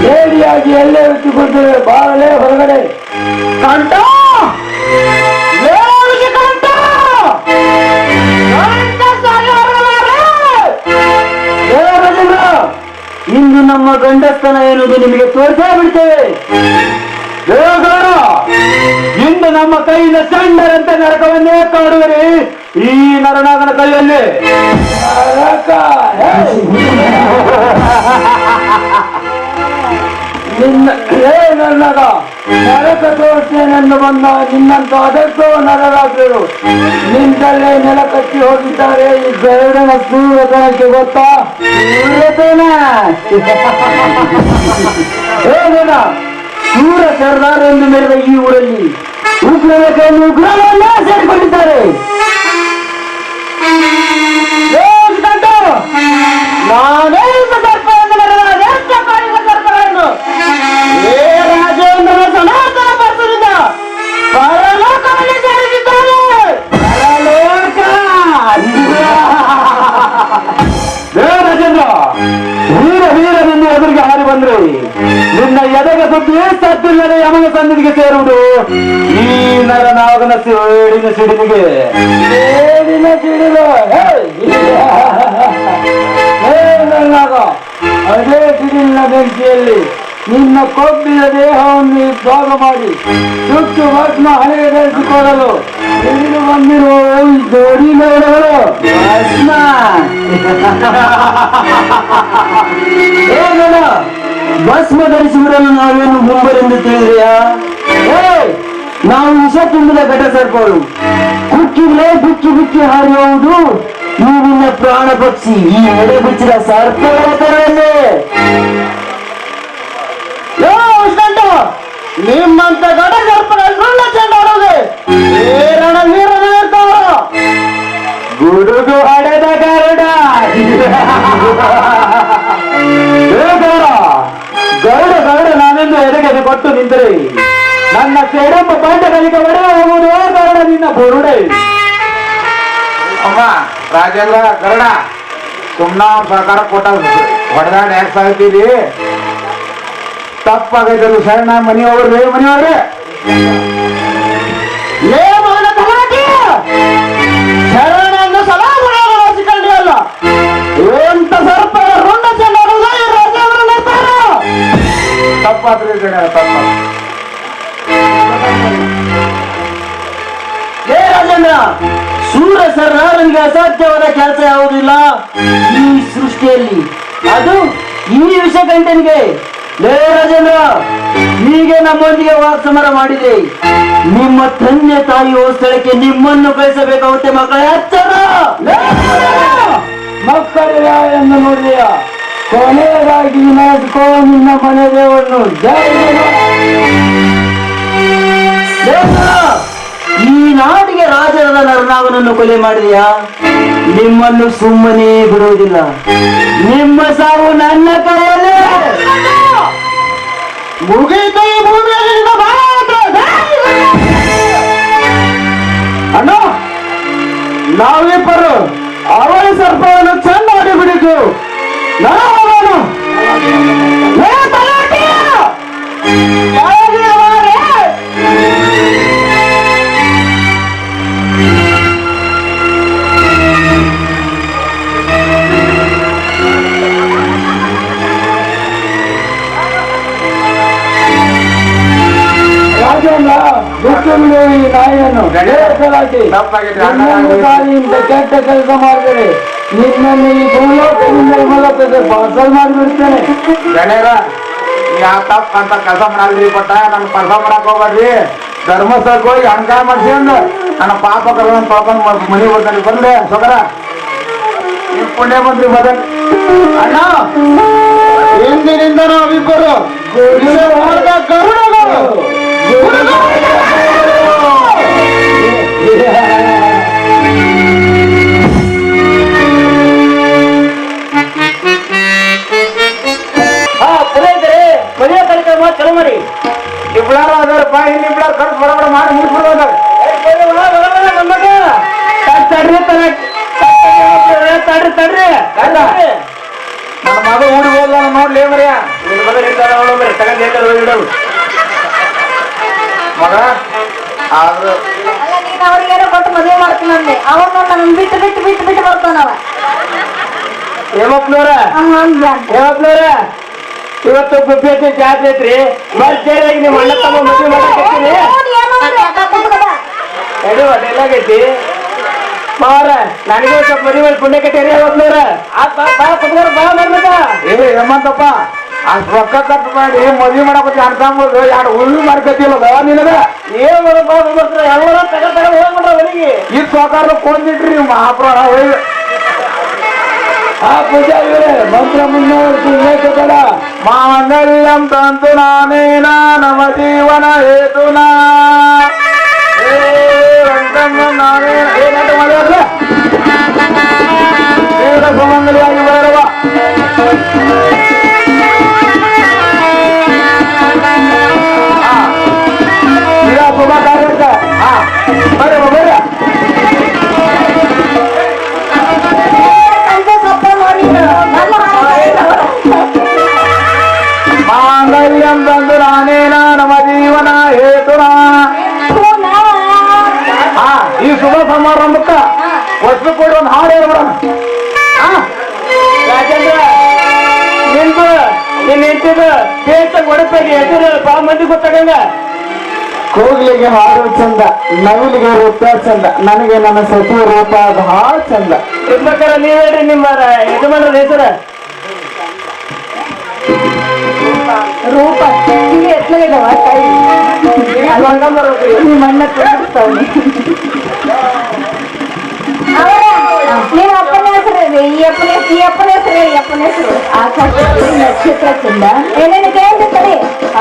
D: ಲೇಡಿಯಾಗಿ ಎಲ್ಲೇ ಇಟ್ಟುಕೊಳ್ತೇವೆ, ಬಾಳಲೇ ಹೊರಗಡೆ. ಕಂಠ ಇಂದು ನಮ್ಮ ಗಂಡಸ್ತನ ಎನ್ನುವುದು ನಿಮಗೆ ತೋರಿಸೇ ಬಿಡ್ತೇವೆ. ಇಂದು ನಮ್ಮ ಕೈಯಿಂದ ಸಣ್ಣರಂತೆ ನರಕವನ್ನೇ ಕಾಡುವರಿ ಈ ನರನಾಗನ ಕೈಯಲ್ಲಿ. ನಿನ್ನ ನರನಾಗ
C: ನರಕ ತೋರಿಸ್ತೇನೆಂದು ಬಂದ ನಿನ್ನಂತ ಅದಕ್ಕೂ ನರರಾಜರು ನಿಂತಲ್ಲೇ ನೆಲ ಕಟ್ಟಿ ಹೋಗಿದ್ದಾರೆ. ಈ ಗರುಡನ ಸೂರ್ಯತನಕ್ಕೆ ಗೊತ್ತಾ?
D: ಸೂರ್ಯತನ ಹೇಗೋಣ ಸೂರ ಸರ್ದಾರ ಎಂದು ಮೆರೆದ ಈ ಊರಲ್ಲಿ ಉಗ್ರರ ಕೈಯಲ್ಲಿ ಉಗ್ರವನ್ನ ಸೇರಿಕೊಂಡಿದ್ದಾರೆ. ನಾನೇ ಸರ್ಪವನ್ನು ಮೆರೆದ ಎಷ್ಟು ಕಾಳಿಕ ಸರ್ಪಗಳನ್ನು ಏ ರಾಜೇಂದ್ರ ಸನಾತನ ಭಾರತದಿಂದ ಪರಲೋಕವನ್ನು ಸೇರಿಸಿದ್ದಾರೆ. ಪರಲೋಕ
C: ರಾಜೇಂದ್ರ ವೀರ ವೀರನೆಂದು ಎದುರಿಗೆ ಹಾರಿ ಬಂದ್ರೆ ನಿನ್ನ ಎದೆಗೆ ಸುದ್ದಿ ಸದ್ದಿಲ್ಲದೆ ಯಮನ ಸನ್ನಿಧಿಗೆ ಸೇರುವುದು ಈ ನರನಾಗನ ಸೇಡಿನ ಸಿಡಿಲಿಗೆ ಸೇಡಿನ ಸಿಡಿಲು ನರನಾಗ ಅದೇ ಸಿಡಿಲಿನ ಬೆಂಕಿಯಲ್ಲಿ ನಿನ್ನ ಕೊಬ್ಬಿದ ದೇಹವನ್ನು ತ್ಯಾಗ ಮಾಡಿ ಸುಟ್ಟು ಭಸ್ಮ ಹಣೆಗೆ ಧರಿಸಿಕೊಳ್ಳಲು ಸಿಡಿಲು ಬಂದಿರುವ ಈ ಜೋಡಿ ನರಗಳು
D: ಭಸ್ಮ ಧರಿಸುವುದನ್ನು ನಾವೇನು ಮುಂಬರೆಂದು ತಿಳಿದೆಯಾ? ನಾವು ವಿಷ ತುಂಬಿದ ಘಟ ಸರ್ಪಗಳು ಕುಕ್ಕಿಗಳೇ ಬಿಕ್ಕಿ ಬಿಕ್ಕಿ ಹಾರಿಯುವುದು ಈ ನಿನ್ನ ಪ್ರಾಣ ಪಕ್ಷಿ ಈ ಎಡೆ ಬಿಚ್ಚಿದ ಸರ್ಪಗಳ ತರವೇ. ನಿಮ್ಮಂತ ಗಡ ಸರ್ಪಗಳು ಚೆಂಡಾಡೋದೆ ಇರ್ತಾವ ಗುಡುಗು ಹಡೆದ ಗರುಡ
C: ಗರುಡ ಗರುಡ ನಾನೆಂದು ಎದೆಗೆ ಕೊಟ್ಟು ನಿಂತರೆ ನನ್ನ ಸೇಡಂಬ ಪಾಂಡಗಳಿಗೆ ಒಡೆ ಹೋಗುವುದು ಗರುಡ ನಿನ್ನ ಬುರುಡೆ.
E: ಅಮ್ಮ ರಾಜೇಂದ್ರ ಗರುಡ ಸುಮ್ನ ಸರ್ಕಾರ ಕೊಟ್ಟ ಹೊಡೆದಾಡ ಯಾಕೆ ಸಾಯ್ತೀರಿ? ತಪ್ಪಾಗೈತಲ್ಲ ಸಣ್ಣ ಮನೆಯವ್ರಿ ಮನೆಯವ್ರೆ
D: ಶರಣನ್ನು ಸಲಾಮುಸಿಕೊಂಡಿ ಅಲ್ಲ ಎಂತ ಸರ್ಪ ರುಂಡ ಚೆಂಡಾಡುವುದ ಈ ರಾಜೇಂದ್ರ ನಿರ್ಧಾರ.
E: ತಪ್ಪಾದ್ರಿ ತಪ್ಪ.
D: ಏ ರಾಜೇಂದ್ರ ಸೂರ್ಯ ಸರ್ದಾರನಿಗೆ ಅಸಾಧ್ಯವಾದ ಕೆಲಸ ಯಾವುದಿಲ್ಲ ಈ ಸೃಷ್ಟಿಯಲ್ಲಿ, ಅದು ಈ ವಿಷಗಂಟನಿಗೆ. ಲೇ ರಾಜೇಂದ್ರ ಹೀಗೆ ನಮ್ಮೊಂದಿಗೆ ವಾಕ್ಸಮರ ಮಾಡಿದೆ ನಿಮ್ಮ ತಂದೆ ತಾಯಿಯ ಸ್ಥಳಕ್ಕೆ ನಿಮ್ಮನ್ನು ಕಳಿಸಬೇಕಾಗುತ್ತೆ ಮಕ್ಕಳ ಎಚ್ಚರ.
C: ಮಕ್ಕಳಿಲ್ಲ ಎಂದು ನೋಡಿದೆಯ ಕೊನೆಯದಾಗಿ ವಿನಾಯಿಸಿಕೋ ನಿನ್ನ ಮನೆ ದೇವರನ್ನು.
D: ಈ ನಾಡಿಗೆ ರಾಜರದ ನರನಾಗನನ್ನು ಕೊಲೆ ಮಾಡಿದೆಯಾ? ನಿಮ್ಮನ್ನು ಸುಮ್ಮನೆ ಬಿಡುವುದಿಲ್ಲ. ನಿಮ್ಮ ಸಾವು ನನ್ನ ಕೈಯಲ್ಲೇ ಮುಗಿಯಿತು. ಈ ಭೂಮಿಯಲ್ಲಿ ನಿಮ್ಮ
C: ಅಣ್ಣ ನಾವಿಬ್ಬರು ಅವಳ ಸರ್ಪವನ್ನು ಚೆನ್ನಾಗಿ ಬಿಡಿತು. ನಾನು ರಾಜೇಂದ್ರ ಬಿಟ್ಟು ಬಿಡು ಈ ನಾಯಿಯನ್ನು. ಇಂತ ಕೆಟ್ಟ ಕೆಲಸ ಮಾಡಿದರೆ ನಿನ್ನನ್ನು ಈ ಭೂಲೋಕದಿಂದ ಮೂಲಕಕ್ಕೆ ಪಾರ್ಸಲ್ ಮಾಡಿಬಿಡ್ತೇನೆ.
E: ಗಣ್ಯರ ಯಾವ ತಪ್ಪ ಅಂತ ಕೆಲಸ ಮಾಡಲ್ರಿ ಪಟ್ಟ ನನ್ನ ಕೆಲಸ ಮಾಡಕ್ ಹೋಗ್ಬೇಡ್ರಿ. ಧರ್ಮಸ್ಥಳಕ್ಕೆ ಹೋಗಿ ಅಣಕಾಯ ಮಾಡ್ಸ್ಕೊಂಡು ನನ್ನ ಪಾಪ ಕರ್ಕೊಂಡು ತೊಳ್ಕೊಂಡು ಮನೆ ಬರ್ತಾನೆ. ಬರ್ಲೆ ಸೊಗರ ಈ ಪುಣ್ಯ ಮಂತ್ರಿ ಬದಲ್
C: ಅಣ್ಣ ಇಂದಿನಿಂದ ನಾವಿಬ್ಬರು ಗರುಡಗಳು.
D: ಮದುವೆ ಕಾರ್ಯಕ್ರಮ ಚಲೋ ಮಾಡಿ
E: ಇಬ್ಬಳಾರ ಅದಾರ ಬಾ ಇನ್ನು ಇಬ್ಬಳಾರ ಖರ್ಚು ಬರೋಬರ ಮಾಡಿ ಮುಗಿಸ್ಬಿಡೋದ.
D: ತಡ್ರಿ
E: ನನ್ನ ಮಗ ಊರಿಗೆ ಹೋದ ನೋಡ್ಲಿ ಮರ್ಯ ಮಗ ಆದ್ರೂ
B: ಅಲ್ಲ ನೀನ್ ಅವ್ರಿಗೇನೋ ಕೊಟ್ಟು ಮದುವೆ ಮಾಡ್ತೀನಂದೆ ಅವನು ನನ್ನ ಬಿಟ್ಟು ಬಿಟ್ಟು ಬಿಟ್ಟು ಬಿಟ್ಟು ಬರ್ತಾನವ.
A: ಹೇಮಪ್ಪನವ್ರ ಇವತ್ತು ಗುಬ್ಬಿ ಜಾತ್ರೆ ಐತ್ರಿ. ಭರ್ಜರಿಯಾಗಿ ನಿಮ್ಮ ಅಣ್ಣ ತಮ್ಮ ಮದುವೆ ಮಾಡಕತ್ತೀನಿ. ಎಡಿ ಹೊಟ್ಟೆಲ್ಲಾಗೈತಿ ಮಾವರ ನನಗೆ ಸ್ವಲ್ಪ ಮದುವೆ ಮಾಡಿ ಪುಣ್ಯ ಕಟ್ಟೇರಿ ಹೇಮಪ್ಪನವ್ರ. ಬಾ ಕುತ್ಕೋರ ಬಾ ಬರ್ಬೇಕ.
E: ಹೇಮಂತಪ್ಪ ಅಷ್ಟ್ ರೊಕ್ಕ ಖರ್ಚು ಮಾಡಿ ಮದ್ವಿ ಮಾಡಕ್ಕೆ ಅನ್ಕೊಂಬೋದು ಎರಡು ಉಳ್ಳು ಮಾಡ್ಕೊತಿಲ್ಲ ನಿನಗ
A: ಏನ್ ಮಾಡಪ್ಪ ಎಲ್ಲರೂ ತಗೊಂಡ್ ಹೋಗ್ಬಿಟ್ರ ಮನೆಗೆ
E: ಈ ಸೋಕಾರ ಕೊಂದಿಟ್ರಿ ನೀವು ಮಹಾಪ್ರಾಣ ಹೋಗಿ
D: ಆ ಪೂಜಾರಿಗಳೇ ಮಂತ್ರ ಮುನ್ನೋಡ
E: ಮಾಂಗಲ್ಯಂ ತಂತು ನಾನೇನ ನಮ ಜೀವನ ಹೇತುನಾ ಏನಂತ ಮಾಡಿದ್ರೆ ಸುಮಂಗಲಿಯಾಗಿ ಬರವ ಈಗ ಶುಭ ಕಾರ್ಯಕ್ಕೆ ಬರ್ರಿ ಬರ್ರಿ ಮಾಂಗಲ್ಯಂ ತಂದು ನಾನೇನ ನಮ ಜೀವನ ಹೇತುನಾ ಈ ಶುಭ ಸಮಾರಂಭಕ್ಕ ವಸ್ತು ಕೊಡಿ ಒಂದು ಹಾಡು ಹೇಳ್ಬಿಡೋಣ
A: ಯಾಕಂದ್ರ ನಿಂದು ನಿನ್ನ ಹೆಂಡತಿದ ದೇಶ ಒಡಪಾಗಿ ಎದುರು ಬಹಳ ಮಂದಿ ಗೊತ್ತಾಗಂಗ
D: ಕೋಗಿಲಿಗೆ ಹಾಡು ಚಂದ ನವಿಲಿಗೆ ರೂಪ ಚಂದ ನನಗೆ ನನ್ನ ಸತಿ ರೂಪ ಬಹಳ ಚಂದ
A: ಇರ್ಬೇಕಾರ ನೀವ್ ಹೇಳ್ರಿ ನಿಮ್ಮ ಯಜಮಾನ್ರ ಹೆಸರ
B: ರೂಪ ಇಲ್ಲಿ ಎತ್ತಲಿದವ ಕೈ ನಿಮ್ಮ ಅಣ್ಣ ತೋರಿಸ್ತಾವನಿ ಅವರ ನಿಮ್ಮ ಅಪ್ಪನ ಹೆಸರು ಈ ಅಪ್ಪನ ಹೆಸರು ಆಕಾಶಕ್ಕೆ ನಕ್ಷತ್ರ ಚಂದ ಏನೇನು ಕೇಳ್ತಾರೆ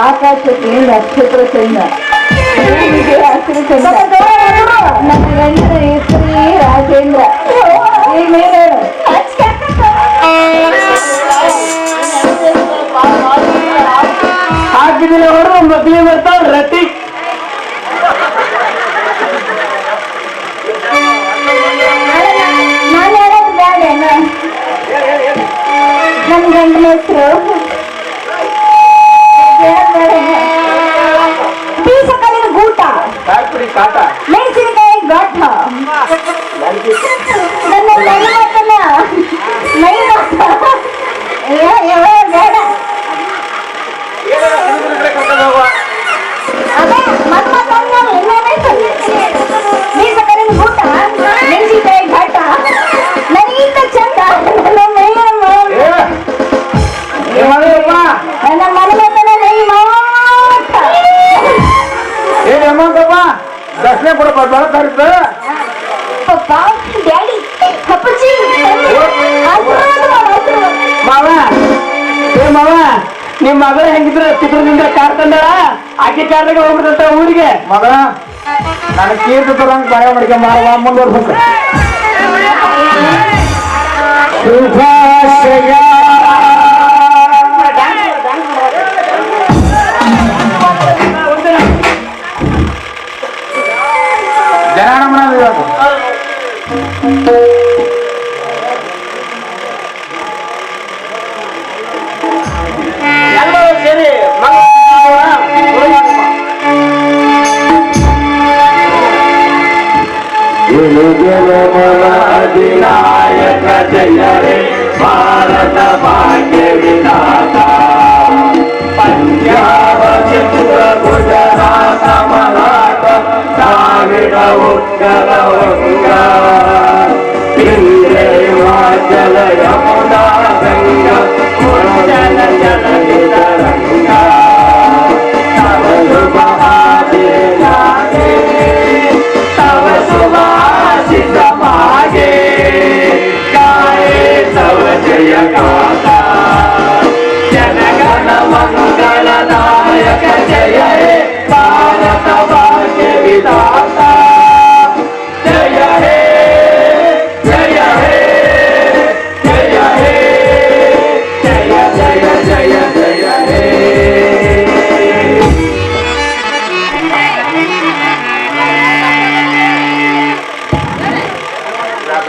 B: ಆಕಾಶಕ್ಕೆ ನಕ್ಷತ್ರ ಚಂದ ಹಸಿರು ಚಂದ ನನ್ನ ಗಂಡನ ಹೆಸರು ರಾಜೇಂದ್ರ ಈಗ ಮೇಲೆ ಹೇಳು
A: ಹಾಕಿದಿಲ್ಲ ಅವರು ಮಕ್ಳಿಗೆ ಬರ್ತಾವ ರತಿ
B: ನಾನು ಹೇಳೋದು ಬೇಡ ನನ್ನ ಗಂಡನ ಹೆಸರು ಬೀಸಕಲ್ಲಿನ ಗೂಟ
A: ಫ್ಯಾಕ್ಟ್ರಿ ಕಾಟ
B: ಮೆಣಸಿನಕಾಯಿ ಘಾಟ ನನ್ನ ಮೈ ಮಾತಲ್ಲ ಮೈ ಮಾತ ಬೇಡ ಅದೇ ಮತ್ ಮಾತಾಡ್ ನಾನು ಇನ್ನೇನಾಯ್ತು ಬೀಸಕಲ್ಲಿನ ಗೂಟ ಮೆಣಸಿನಕಾಯಿ ಘಾಟ ನನಗಿಂತ ಚಂದ ನನ್ನ ಮೈಯ ನನ್ನ ಮನೆಗಂತನ ಮೈ ಮಾತ
E: ಏನ್ ಹೇಮಂತಪ್ಪ ದರ್ಶನ ಕೂಡ ಬರತಾರಿದ್ದ
B: ಪಪ್ಪ ಡ್ಯಾಡಿ ಅಪ್ಪಾಜಿ
A: ಮಾವ ಏ ಮಾವ ನಿಮ್ ಮಗಳ ಹೆಂಗಿದ್ರ ಚಿತ್ರದಿಂದ ಕಾರ್ ತಂದಾಳ ಆಕೆ ಕಾರ್ದಾಗ ಹೋಗ್ಬಿಟ್ಟಂತ ಊರಿಗೆ
E: ಮಗ ನನಗೆ ಕೀರ್ತಿ ತರಂಗ್ ಬಾಯ ಮಾಡ್ಕೊಂಡ್ ಮಾರವ ಮುಂದುವರ್ಬೇಕು ಶುಭಾಶಯ ಜನಗಣಮನ ಇವತ್ತು
A: ಎಲ್ಲರೂ ಸೇರಿ
C: ಅಧಿನಾಯಕ ಜಯ ರೇ ಭಾರತ ಭಾಗ್ಯ ವಿಧಾತ ಪಂಜಾಬ ಚಂದ್ರ ಗುಜರಾತ ಮರಾಠ ದ್ರಾವಿಡ ಉತ್ಕಲ